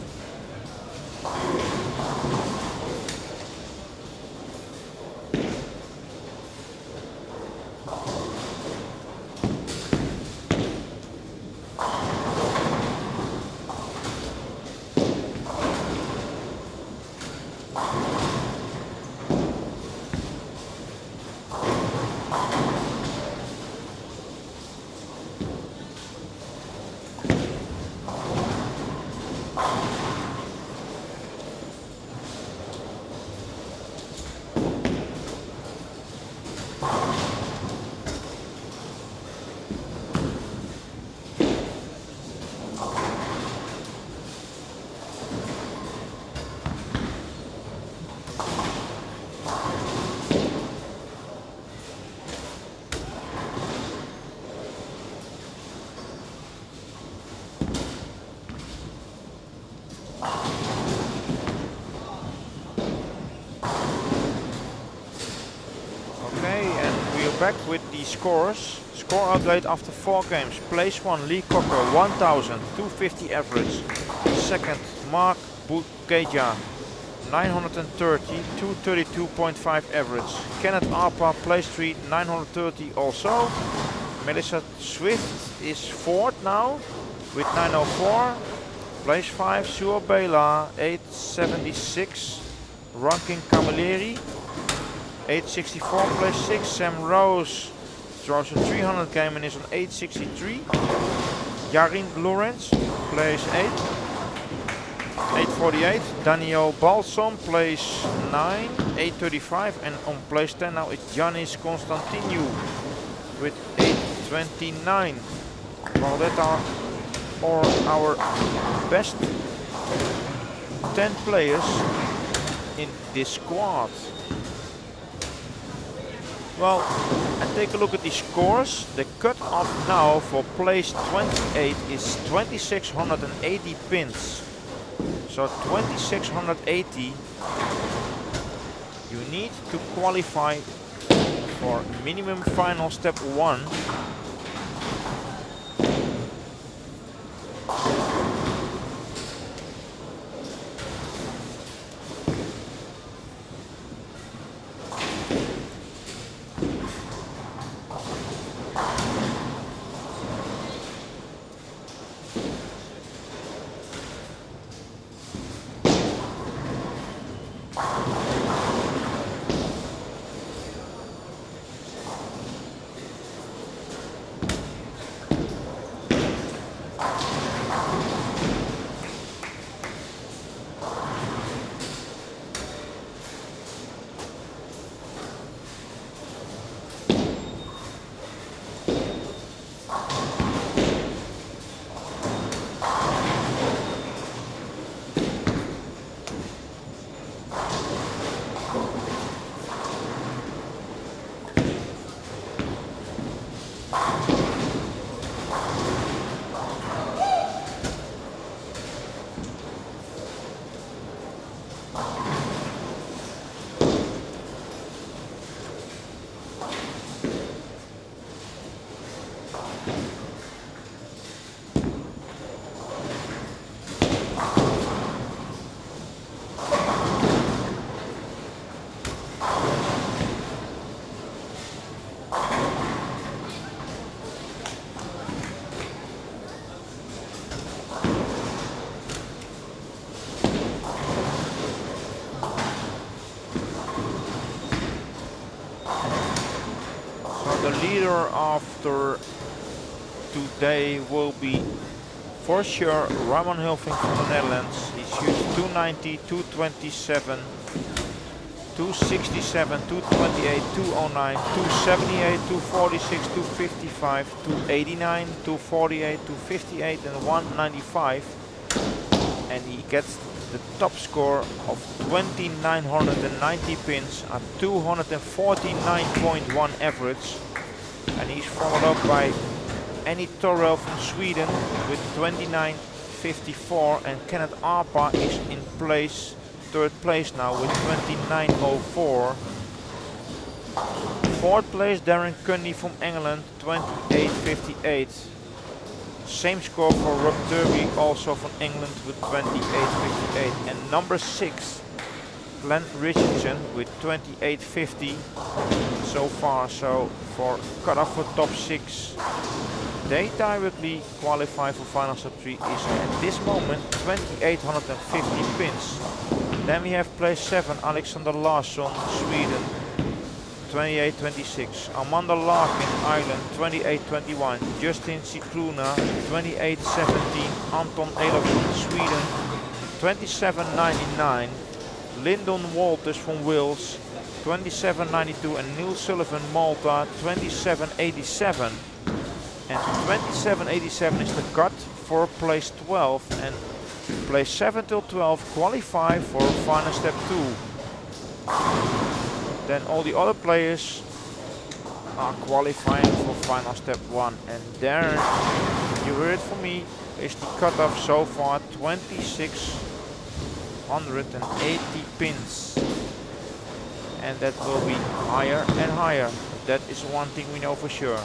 Back with the scores. Score update after 4 games. Place 1, Lee Cocker, 1000, 250 average. Second, Mark Bukeja, 930, 232.5 average. Kenneth Arpa, place 3, 930 also. Melissa Swift is 4th now with 904. Place 5, Sua Bela, 876. Ranking Camilleri, 864, place 6, Sam Rose throws a 300 game and is on 863. Yarin Lawrence, place 8, 848. Daniel Balsom, place 9, 835. And on place 10 now is Giannis Constantinou with 829. Well, that are our best 10 players in this squad. Well, and take a look at the scores. The cut-off now for place 28 is 2680 pins. So 2680, you need to qualify for minimum final step 1. The leader after today will be for sure Ramon Hilfing from the Netherlands. He's used 290, 227, 267, 228, 209, 278, 246, 255, 289, 248, 258 and 195. And he gets the top score of 2990 pins at 249.1 average. And he's followed up by Annie Torrell from Sweden with 2954, and Kenneth Arpa is in place, third place now with 2904. Fourth place Darren Cundy from England, 2858. Same score for Rob Derby, also from England with 2858. And number 6 Glenn Richardson with 2850 so far. So for cutoff for top 6, they directly qualify for final sub 3 is at this moment 2850 pins. Then we have place 7 Alexander Larsson, Sweden, 2826. Amanda Larkin, Ireland, 2821. Justin Cicluna, 2817. Anton Elofsson, Sweden, 2799. Lyndon Walters from Wales, 2792. And Neil Sullivan, Malta, 2787. And 2787 is the cut for place 12. And place 7 till 12 qualify for final step 2. Then all the other players are qualifying for final step 1. And there, you heard it from me, is the cutoff so far, 2680 pins. And that will be higher and higher. That is one thing we know for sure.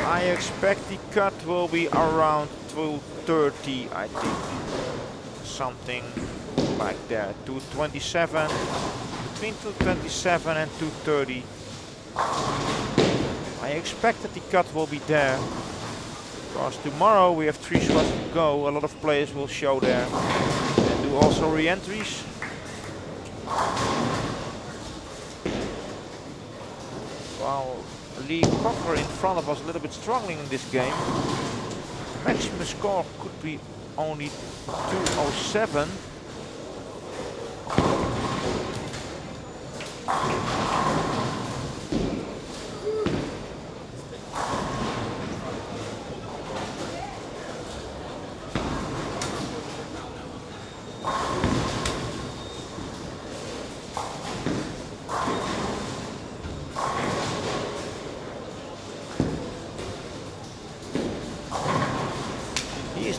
I expect the cut will be around 230, I think. Something like that. 227, between 227 and 230. I expect that the cut will be there. Because tomorrow we have 3 slots to go. A lot of players will show there. And do also re-entries. Wow. Lee Cocker in front of us a little bit struggling in this game. Maximum score could be only 207.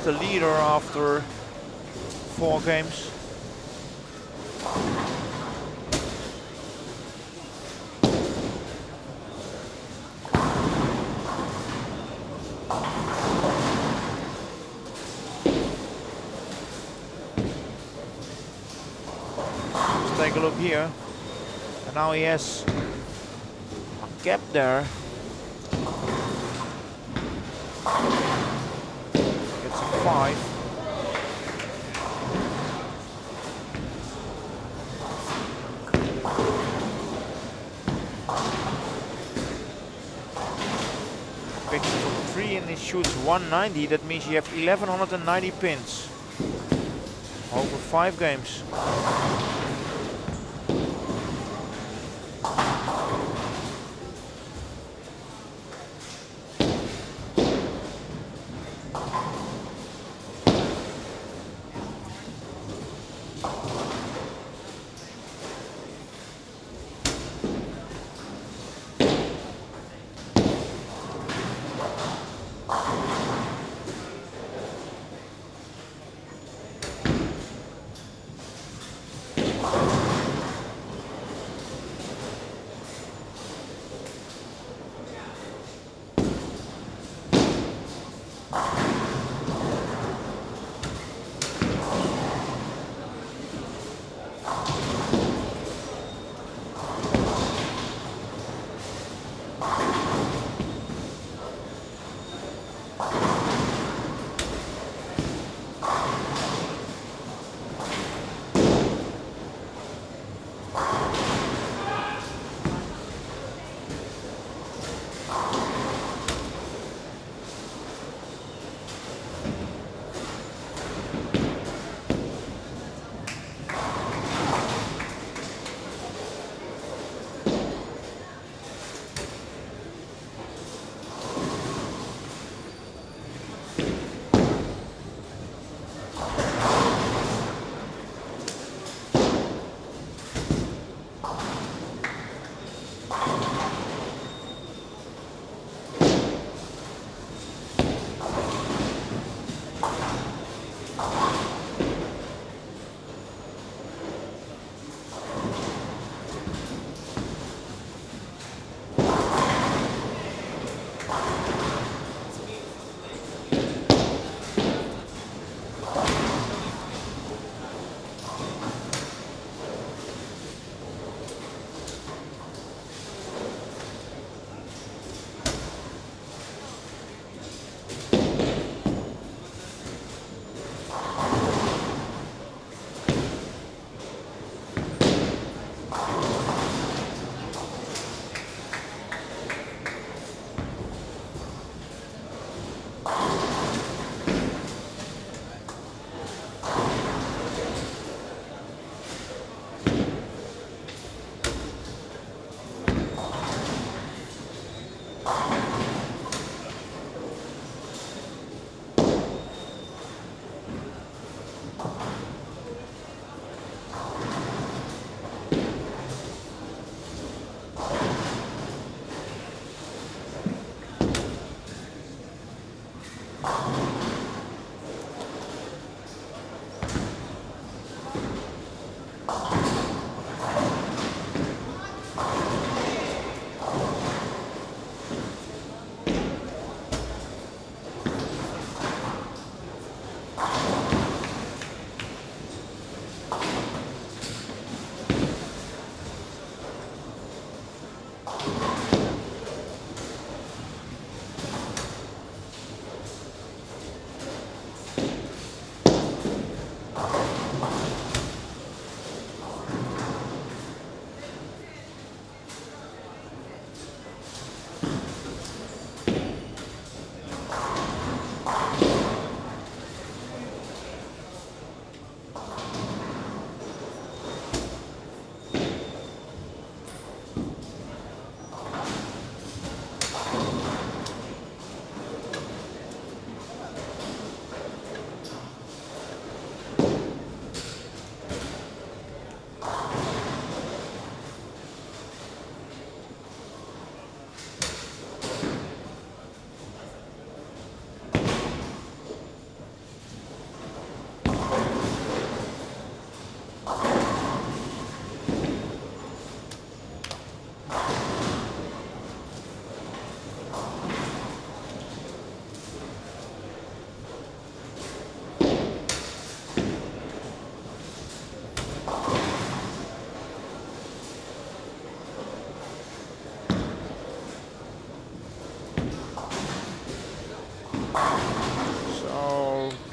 The leader after 4 games. Let's take a look here. And now he has a gap there. 5. Picks from 3 and he shoots 190. That means you have 1190 pins over 5 games.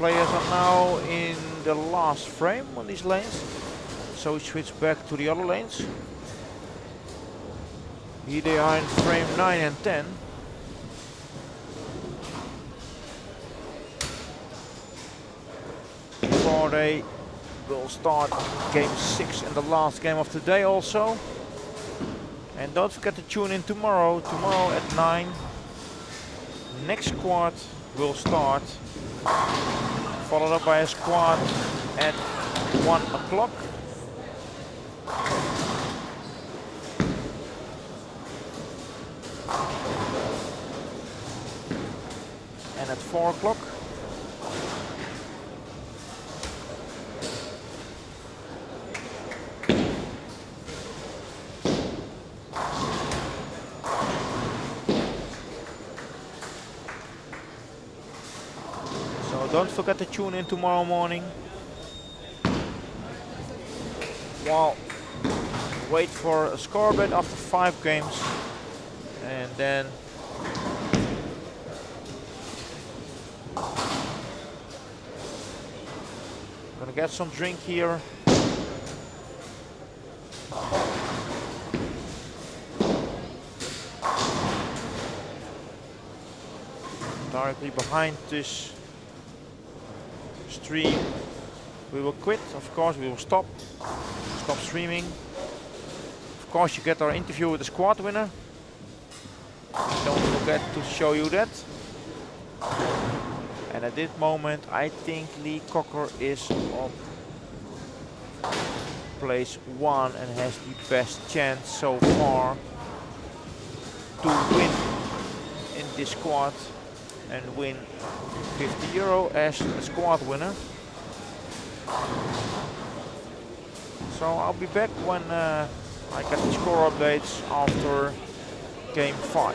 players are now in the last frame on these lanes. So we switch back to the other lanes. Here they are in frame 9 and 10. Before they will start game 6 and the last game of the day also. And don't forget to tune in tomorrow. Tomorrow at 9. Next squad will start. Followed up by a squad at 1 o'clock. And at 4 o'clock. So don't forget to tune in tomorrow morning. While wait for a scoreboard after 5 games. And then gonna get some drink here. Directly behind this stream we will quit. Of course we will stop streaming. Of course you get our interview with the squad winner. Don't forget to show you that. And at this moment I think Lee Cocker is on place 1 and has the best chance so far to win in this squad and win €50 as a squad winner. So I'll be back when I get the score updates after game 5.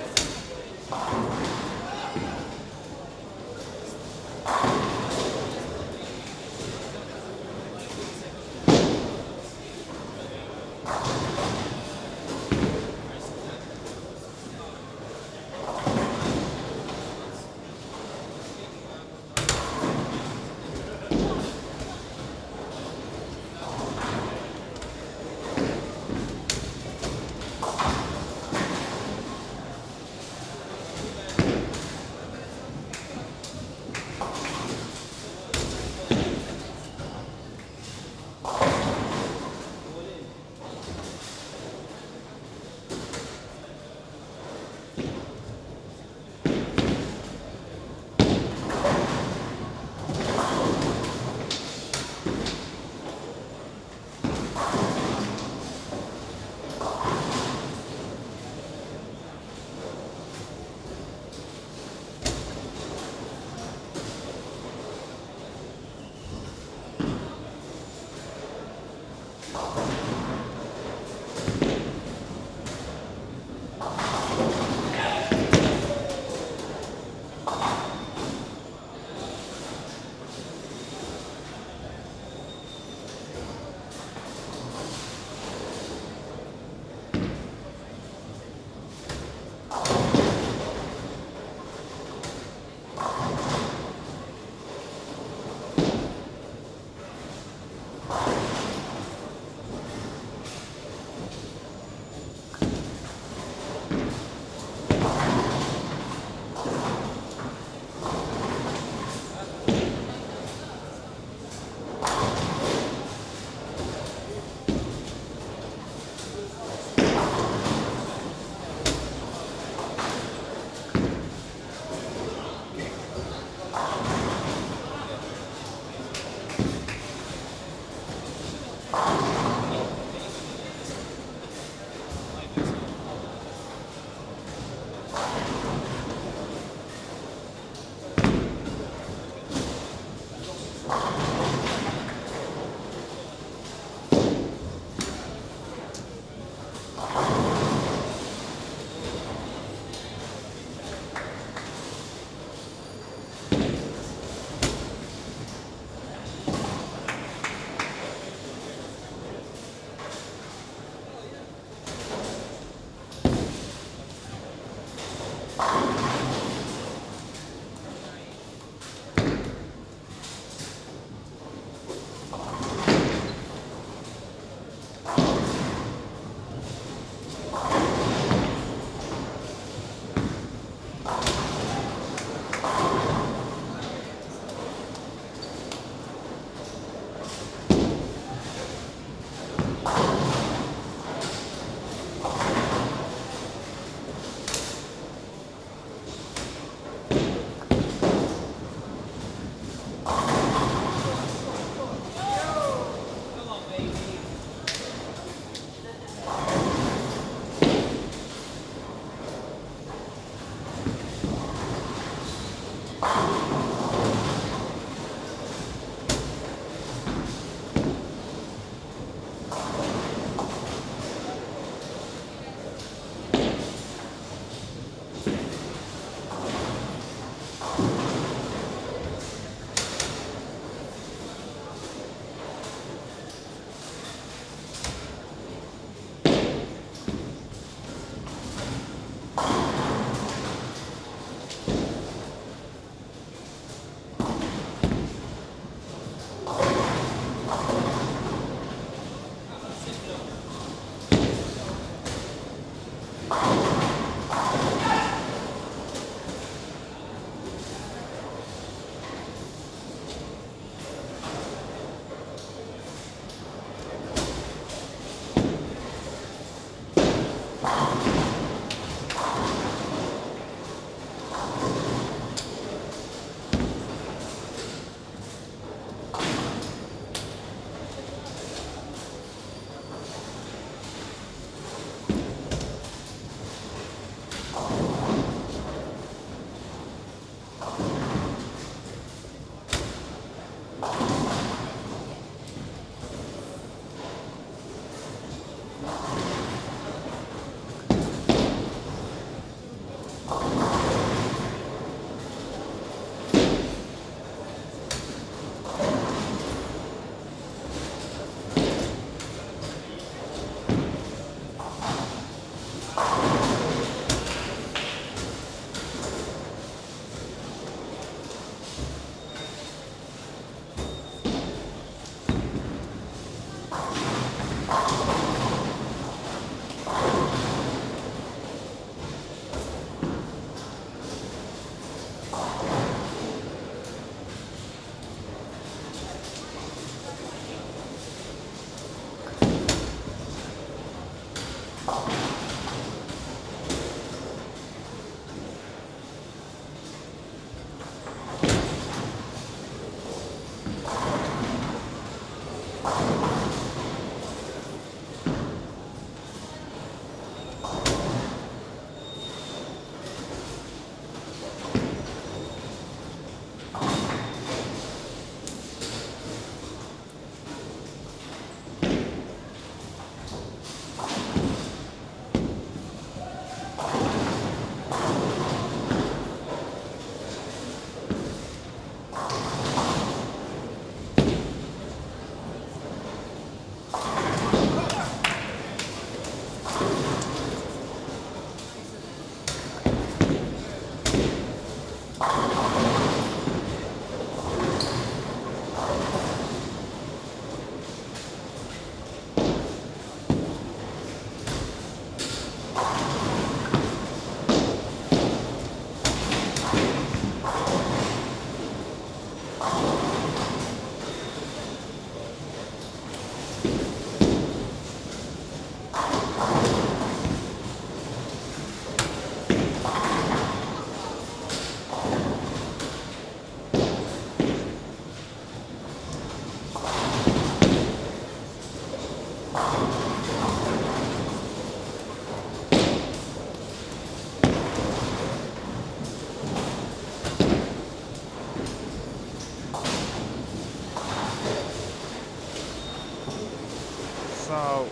So,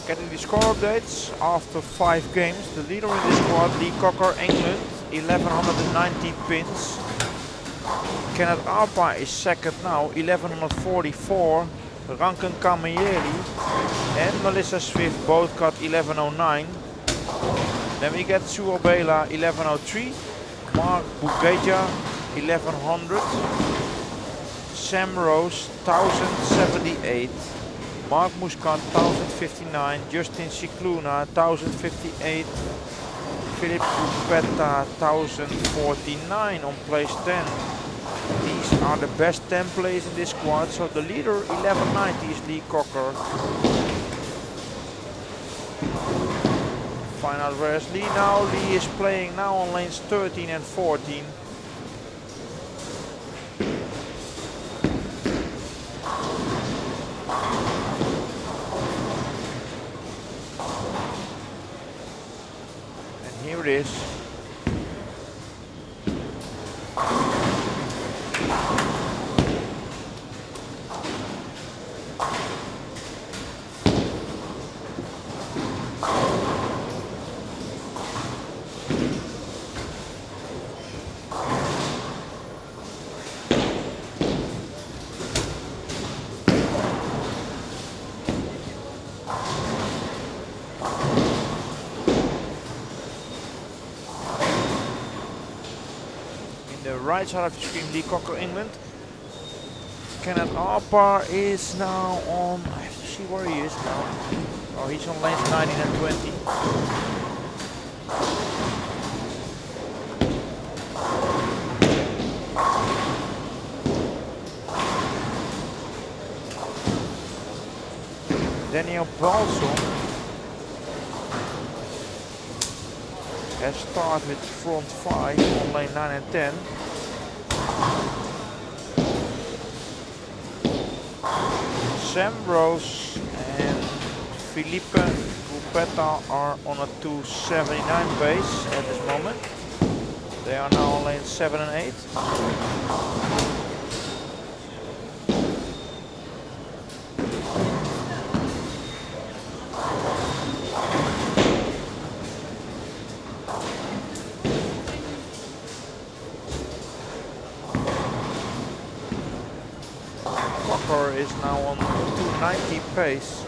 getting the score updates after 5 games. The leader in this squad, Lee Cocker, England, 1190 pins. Kenneth Arpa is second now, 1144. Ranken Kameyeli and Melissa Swift both got 1109. Then we get Sue Obela 1103, Mark Bugeja 1100, Sam Rose 1078, Mark Muscat 1059, Justin Cicluna 1058, Philip Pupetta 1049 on place 10. These are the best 10 players in this squad, so the leader 1190 is Lee Cocker. find out where's Lee now. Lee is playing now on lanes 13 and 14. And here it is. Right side of the screen, Lee Cocker, England. Kenneth Arpar is now on, I have to see where he is now. Oh, he's on lanes 19 and 20. Daniel Balsom has started with front 5 on lane 9 and 10. Sam Rose and Felipe Rupetta are on a 279 pace at this moment. They are now on lane 7 and 8. Is now on 290 pace.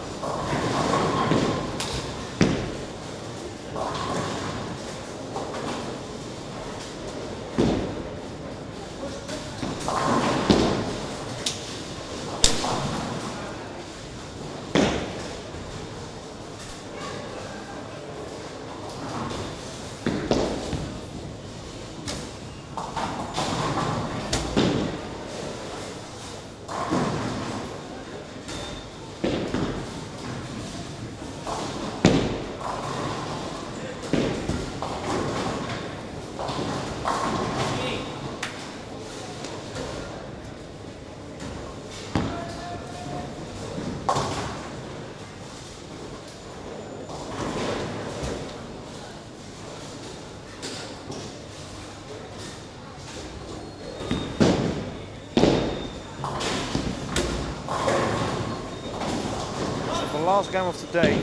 Last game of the day,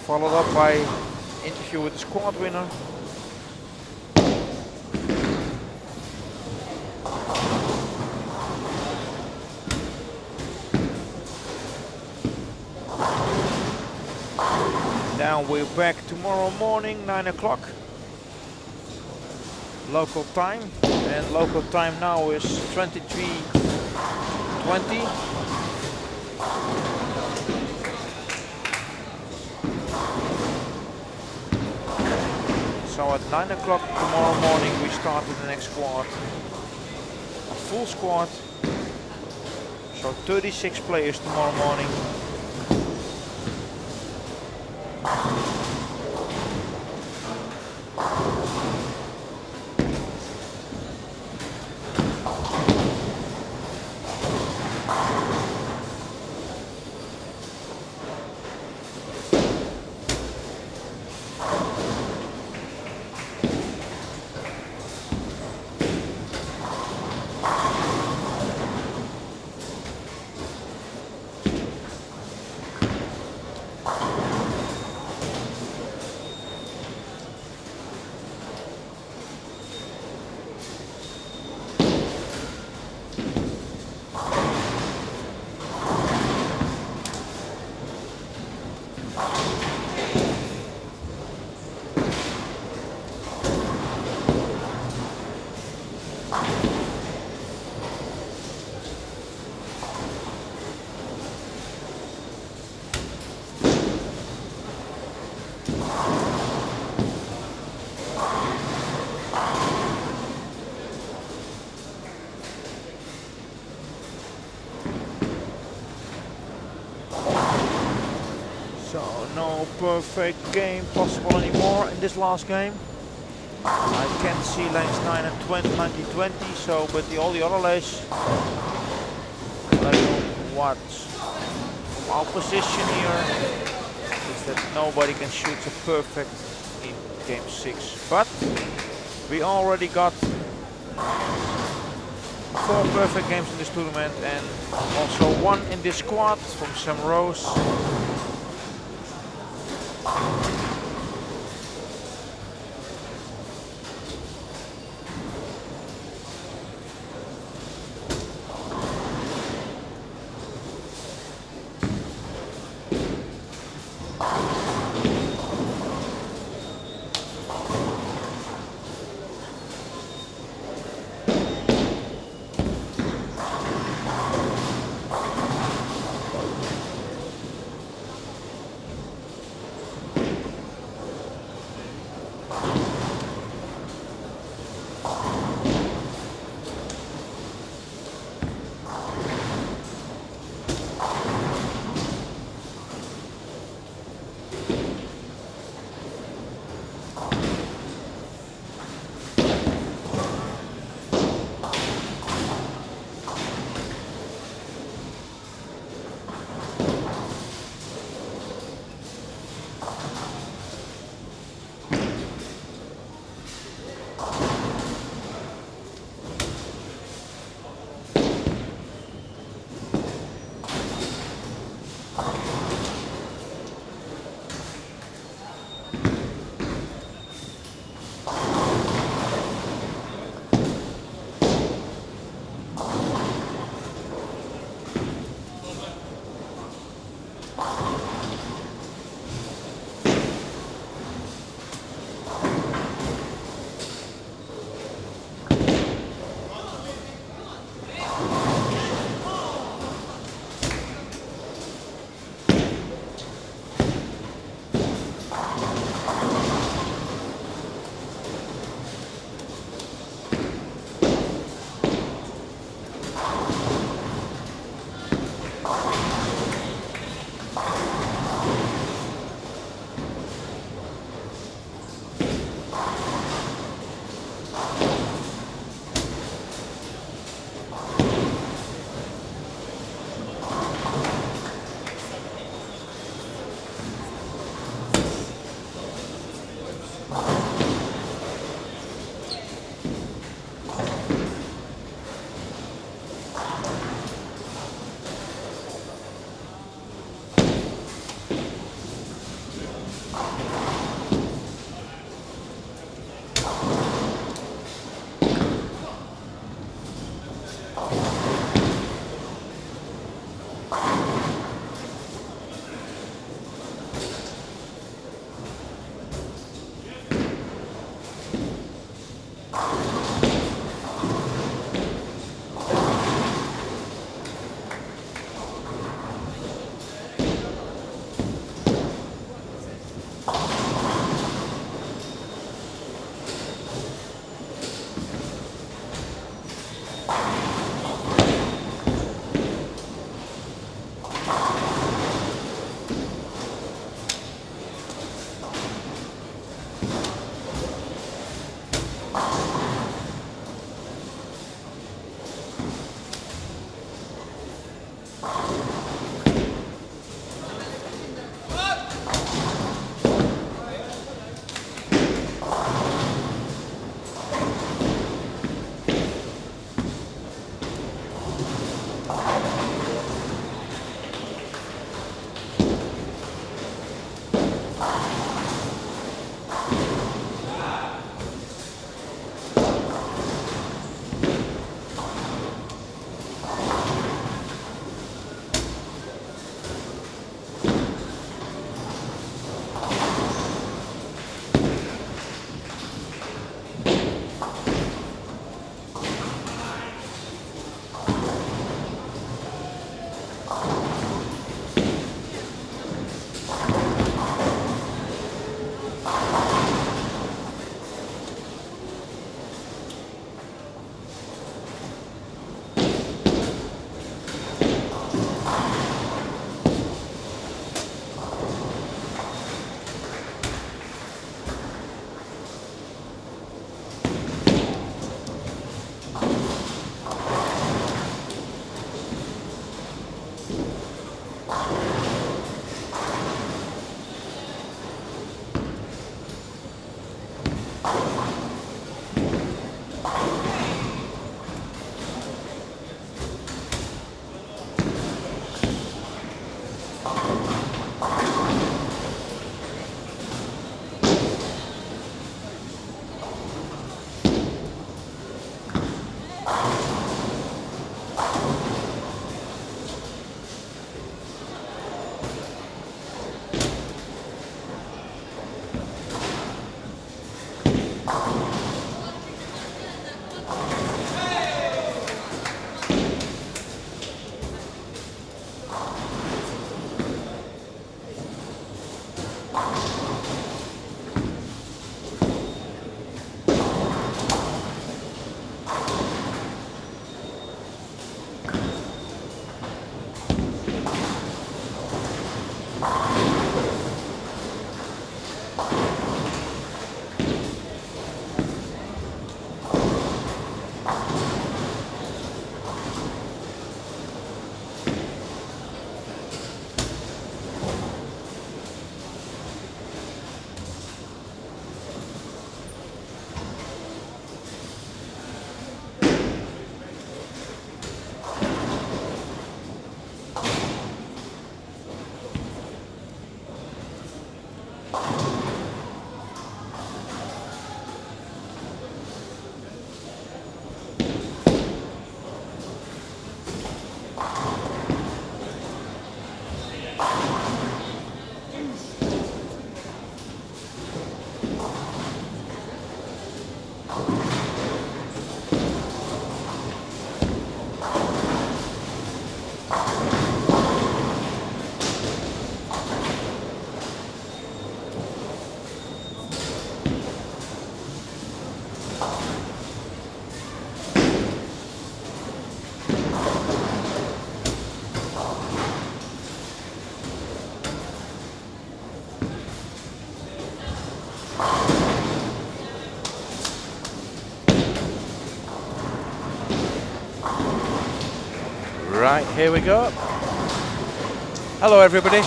followed up by interview with the squad winner. Now we're back tomorrow morning, 9 o'clock local time, and local time now is 23:20. So at 9 o'clock tomorrow morning we start with the next squad. A full squad. So 36 players tomorrow morning. So no perfect game possible anymore in this last game. I can see lanes 9 and 20, 19, 20. So, but all the other lanes, I don't know what. From our position here is that nobody can shoot a perfect in game 6. But we already got 4 perfect games in this tournament and also 1 in this squad from Sam Rose. Here we go. Hello everybody.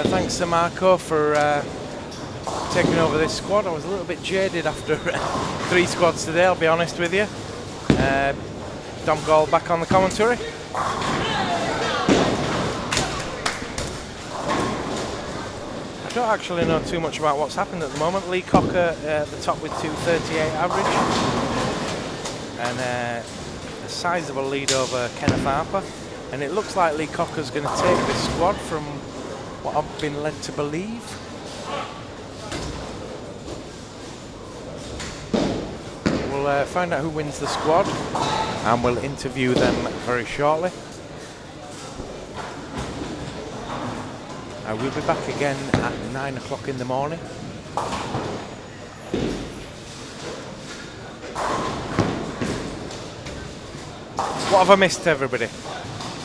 Thanks to Marco for taking over this squad. I was a little bit jaded after 3 squads today, I'll be honest with you. Dom Gall back on the commentary. I don't actually know too much about what's happened at the moment. Lee Cocker at the top with 238 average. And a sizable lead over Kenneth Harper. And it looks like Lee Cocker's going to take this squad from what I've been led to believe. We'll find out who wins the squad and we'll interview them very shortly. We'll be back again at 9 o'clock in the morning. What have I missed, everybody?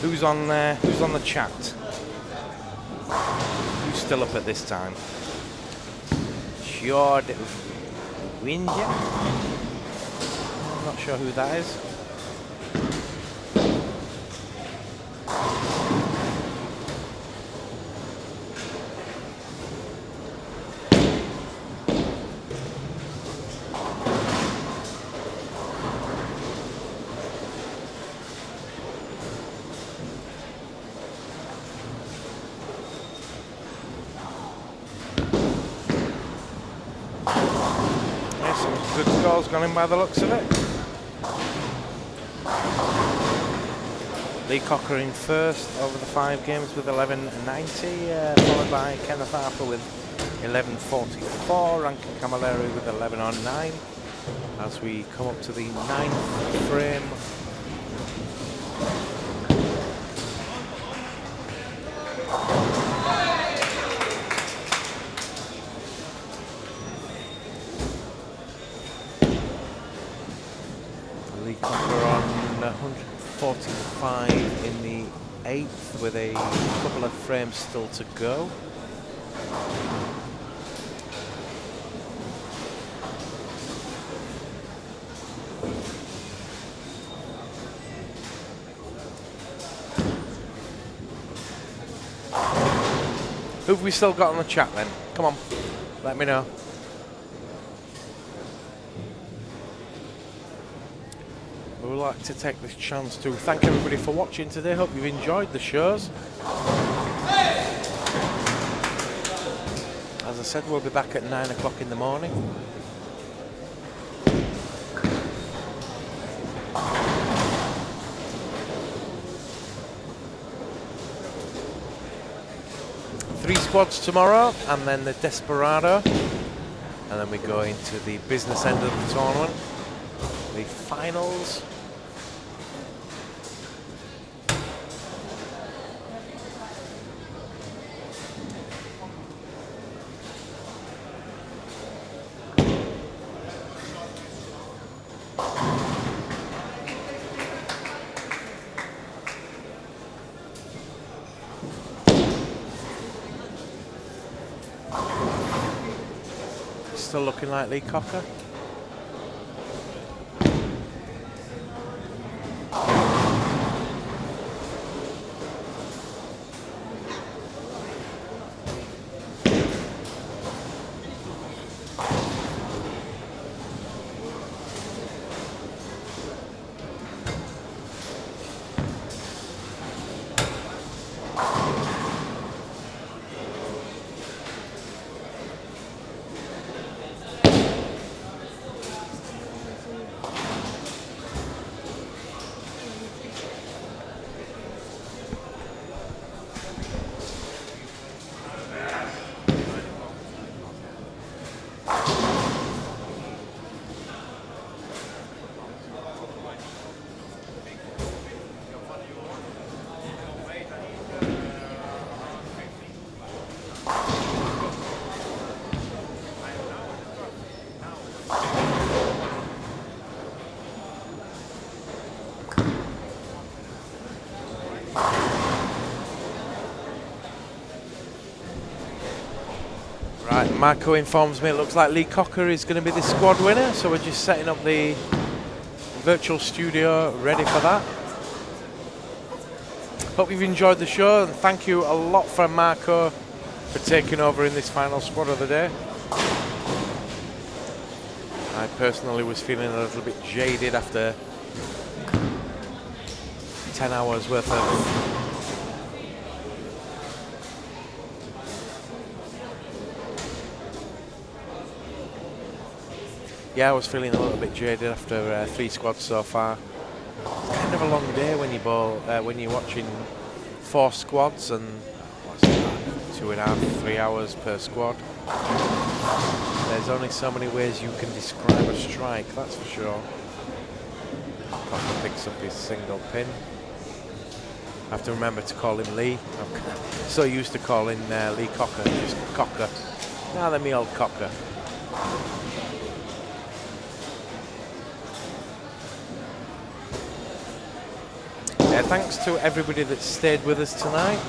Who's on the chat? Who's still up at this time? Sjord Winja? I'm not sure who that is. Gone in by the looks of it. Lee Cocker in first over the 5 games with 11.90, followed by Kenneth Harper with 11.44, Rankin Camilleri with 11.09 as we come up to the 9th frame. Lee Cocker on 145 in the 8th with a couple of frames still to go. Who have we still got on the chat then? Come on, let me know. We would like to take this chance to thank everybody for watching today. Hope you've enjoyed the shows. As I said, we'll be back at 9 o'clock in the morning. Three squads tomorrow, and then the Desperado. And then we go into the business end of the tournament. The finals. Still looking like Lee Cocker. Right, Marco informs me it looks like Lee Cocker is going to be the squad winner, so we're just setting up the virtual studio ready for that. Hope you've enjoyed the show, and thank you a lot for Marco for taking over in this final squad of the day. I personally was feeling a little bit jaded after 10 hours worth of I was feeling a little bit jaded after 3 squads so far. It's kind of a long day when you bowl, when you're watching 4 squads and what's that, 2.5, 3 hours per squad. There's only so many ways you can describe a strike, that's for sure. Cocker picks up his single pin. I have to remember to call him Lee. I'm so used to calling Lee Cocker, just Cocker. Now let me old Cocker. Thanks to everybody that stayed with us tonight.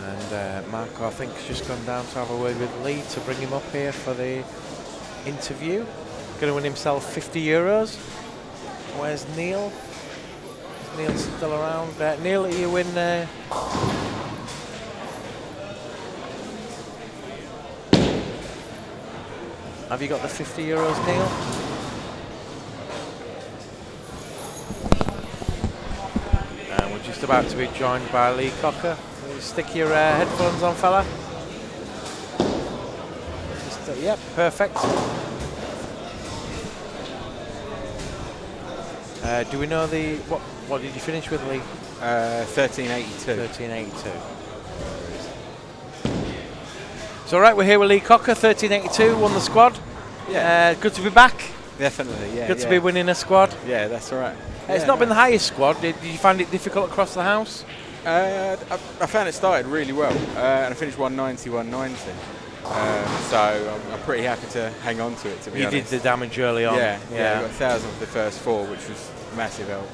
And Marco, I think, has just gone down to have a word with Lee to bring him up here for the interview. Going to win himself €50. Where's Neil? Is Neil still around? Neil, you win. Have you got the €50, Neil? And we're just about to be joined by Lee Cocker. Will you stick your headphones on, fella? Just, yep, perfect. Do we know the what did you finish with, Lee? 1382. 1382. So right, we're here with Lee Cocker, 1382, won the squad. Yeah. Good to be back. Definitely, yeah. Good to be winning a squad. Yeah, that's all right. It's not been the highest squad. Did you find it difficult across the house? I found it started really well, and I finished 190, 190. So I'm pretty happy to hang on to it, to be honest. You did the damage early on. Yeah. I got 1,000 for the first 4, which was massive help.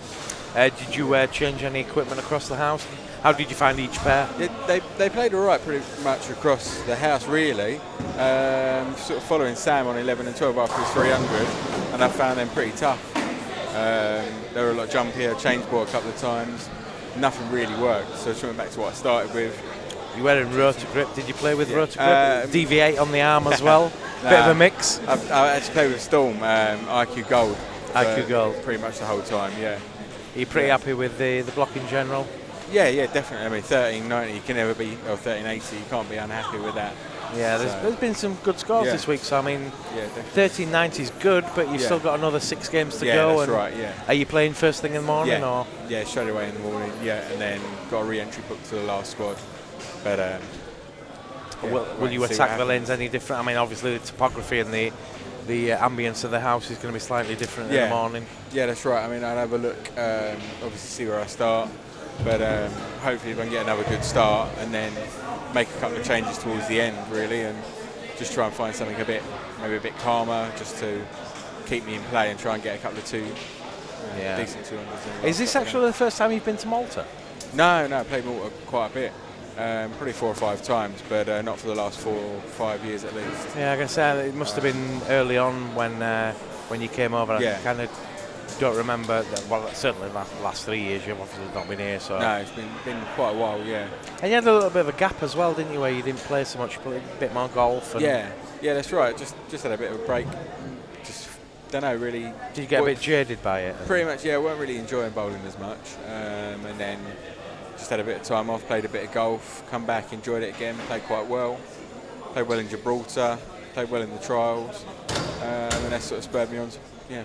Did you change any equipment across the house? How did you find each pair? They played all right pretty much across the house, really. Sort of following Sam on 11 and 12 after his 300, and I found them pretty tough. They were a lot jumpier, changed ball a couple of times. Nothing really worked, so I just went back to what I started with. You were in rotor grip. Did you play with rotor grip? Deviate on the arm as well? Bit of a mix? I actually played with Storm, IQ Gold. IQ Gold. Pretty much the whole time, yeah. Are you pretty happy with the block in general? Yeah, definitely. I mean, 1390, you can never be, or 1380, you can't be unhappy with that. Yeah, there's been some good scores this week, so I mean, 1390 is good, but you've still got another 6 games to go. Yeah, that's right, yeah. Are you playing first thing in the morning? Or? Yeah, straight away in the morning, and then got a re-entry booked for the last squad. But will you attack the lanes any different? I mean, obviously the topography and the ambience of the house is going to be slightly different in the morning. Yeah, that's right. I mean, I'd have a look, obviously see where I start, but hopefully if I can get another good start and then make a couple of changes towards the end, really, and just try and find something maybe a bit calmer, just to keep me in play and try and get a couple of decent 200s. Is this actually the first time you've been to Malta? No, I played Malta quite a bit. Probably 4 or 5 times, but not for the last 4 or 5 years at least. Yeah, I can say it must have been early on when you came over. I kind of don't remember that. Well, certainly the last 3 years you've obviously not been here. So no, it's been quite a while. Yeah. And you had a little bit of a gap as well, didn't you? Where you didn't play so much, you played a bit more golf. And yeah, that's right. Just had a bit of a break. Just don't know really. Did you get a bit jaded by it? Pretty much, yeah. I weren't really enjoying bowling as much, and then. Just had a bit of time off, played a bit of golf, come back, enjoyed it again, played quite well. Played well in Gibraltar, played well in the trials, and that sort of spurred me on to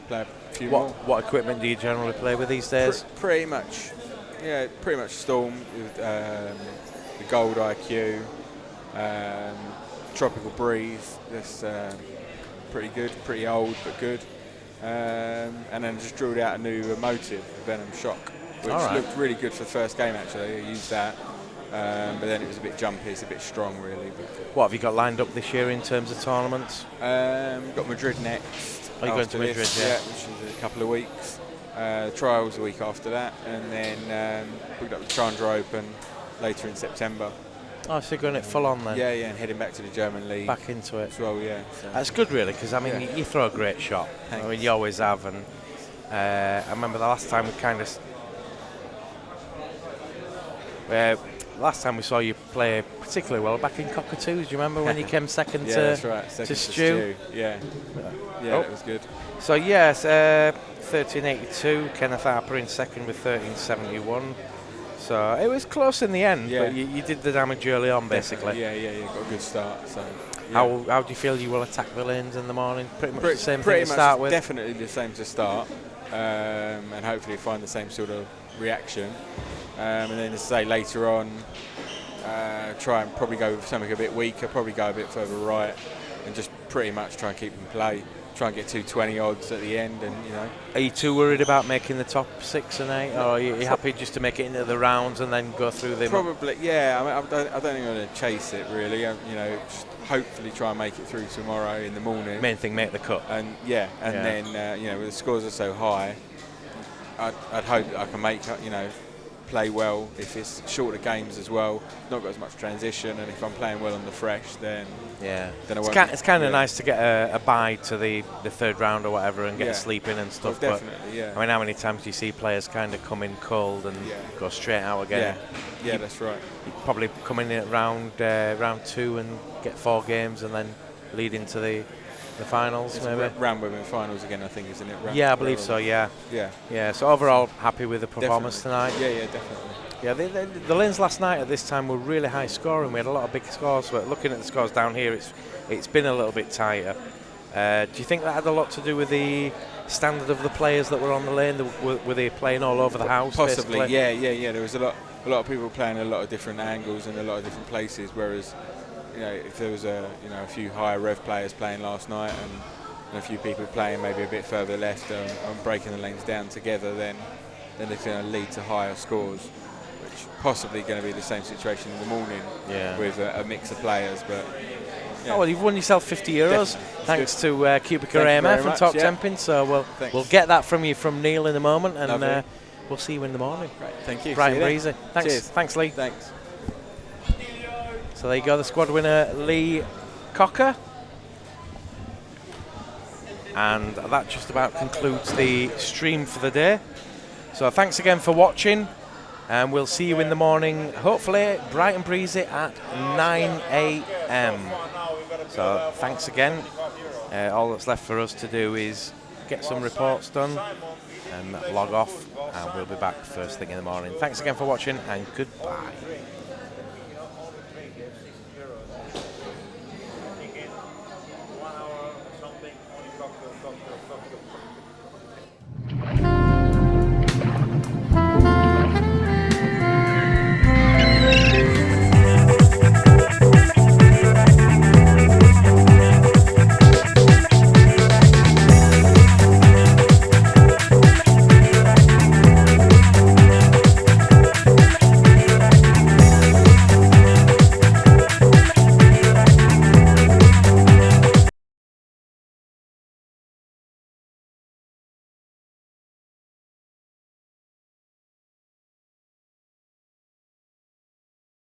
play a few more. What equipment do you generally play with these days? Pretty much Storm with the Gold IQ, Tropical Breeze, that's pretty good, pretty old but good. And then just drilled out a new Motive, Venom Shock. Which looked really good for the first game, actually. I used that. but then it was a bit jumpy, it's a bit strong really. But What have you got lined up this year in terms of tournaments? got Madrid next. Are you going to Madrid? Yeah, which is a couple of weeks. Trials a week after that, and then booked up the Chandra Open later in September. Oh, so you're going it full on then? Yeah, and heading back to the German league. Back into it. As well, yeah. So. That's good, really, because I mean, you throw a great shot. Thanks. I mean, you always have, and I remember the last time we kind of. Last time we saw you play particularly well back in Cockatoos. Do you remember when you came second yeah, to, that's right. Second to Stu? Yeah, that was good. So yes, 1382. Kenneth Harper in second with 1371. So it was close in the end, but you did the damage early on, basically. Yeah, got a good start. So yeah. How do you feel you will attack the lanes in the morning? Pretty much the same thing to start with. Definitely the same to start, and hopefully find the same sort of reaction. And then, as I say, later on, try and probably go with something a bit weaker, probably go a bit further right, and just pretty much try and keep them play. Try and get 220 odds at the end, and Are you too worried about making the top 6 and 8, or are you happy just to make it into the rounds and then go through them? Probably, yeah. I don't think I'm going to chase it really. Just hopefully try and make it through tomorrow in the morning. Main thing, make the cut. And then with the scores are so high, I'd hope that I can make play well if it's shorter games as well. Not got as much transition, and if I'm playing well on the fresh, then I won't. It's kind of nice to get a bye to the third round or whatever and get a sleep in and stuff. Well, definitely, I mean, how many times do you see players kind of come in cold and go straight out again? Yeah, that's right. You probably come in at round 2 and get 4 games and then lead into the finals, it's maybe. Round women finals again, I think, isn't it? I believe so. Yeah. So overall, happy with the performance tonight. Yeah, definitely. Yeah, the lanes last night at this time were really high scoring. We had a lot of big scores, but looking at the scores down here, it's been a little bit tighter. Do you think that had a lot to do with the standard of the players that were on the lane? Were they playing all over the house? Possibly, basically? yeah. There was a lot of people playing a lot of different angles and a lot of different places, whereas if there was a few higher rev players playing last night and a few people playing maybe a bit further left and breaking the lanes down together, then it's going to lead to higher scores, which possibly going to be the same situation in the morning with a mix of players. But oh, well, you've won yourself 50 euros Definitely. thanks to QubicaAMF and Top Temping. So we'll get that from you from Neil in a moment, and we'll see you in the morning. Right, thank you. Bright and breezy. Thanks. Cheers. Thanks, Lee. Thanks. So there you go, the squad winner, Lee Cocker. And that just about concludes the stream for the day. So thanks again for watching, and we'll see you in the morning, hopefully bright and breezy at 9 a.m. So thanks again. All that's left for us to do is get some reports done and log off, and we'll be back first thing in the morning. Thanks again for watching, and goodbye.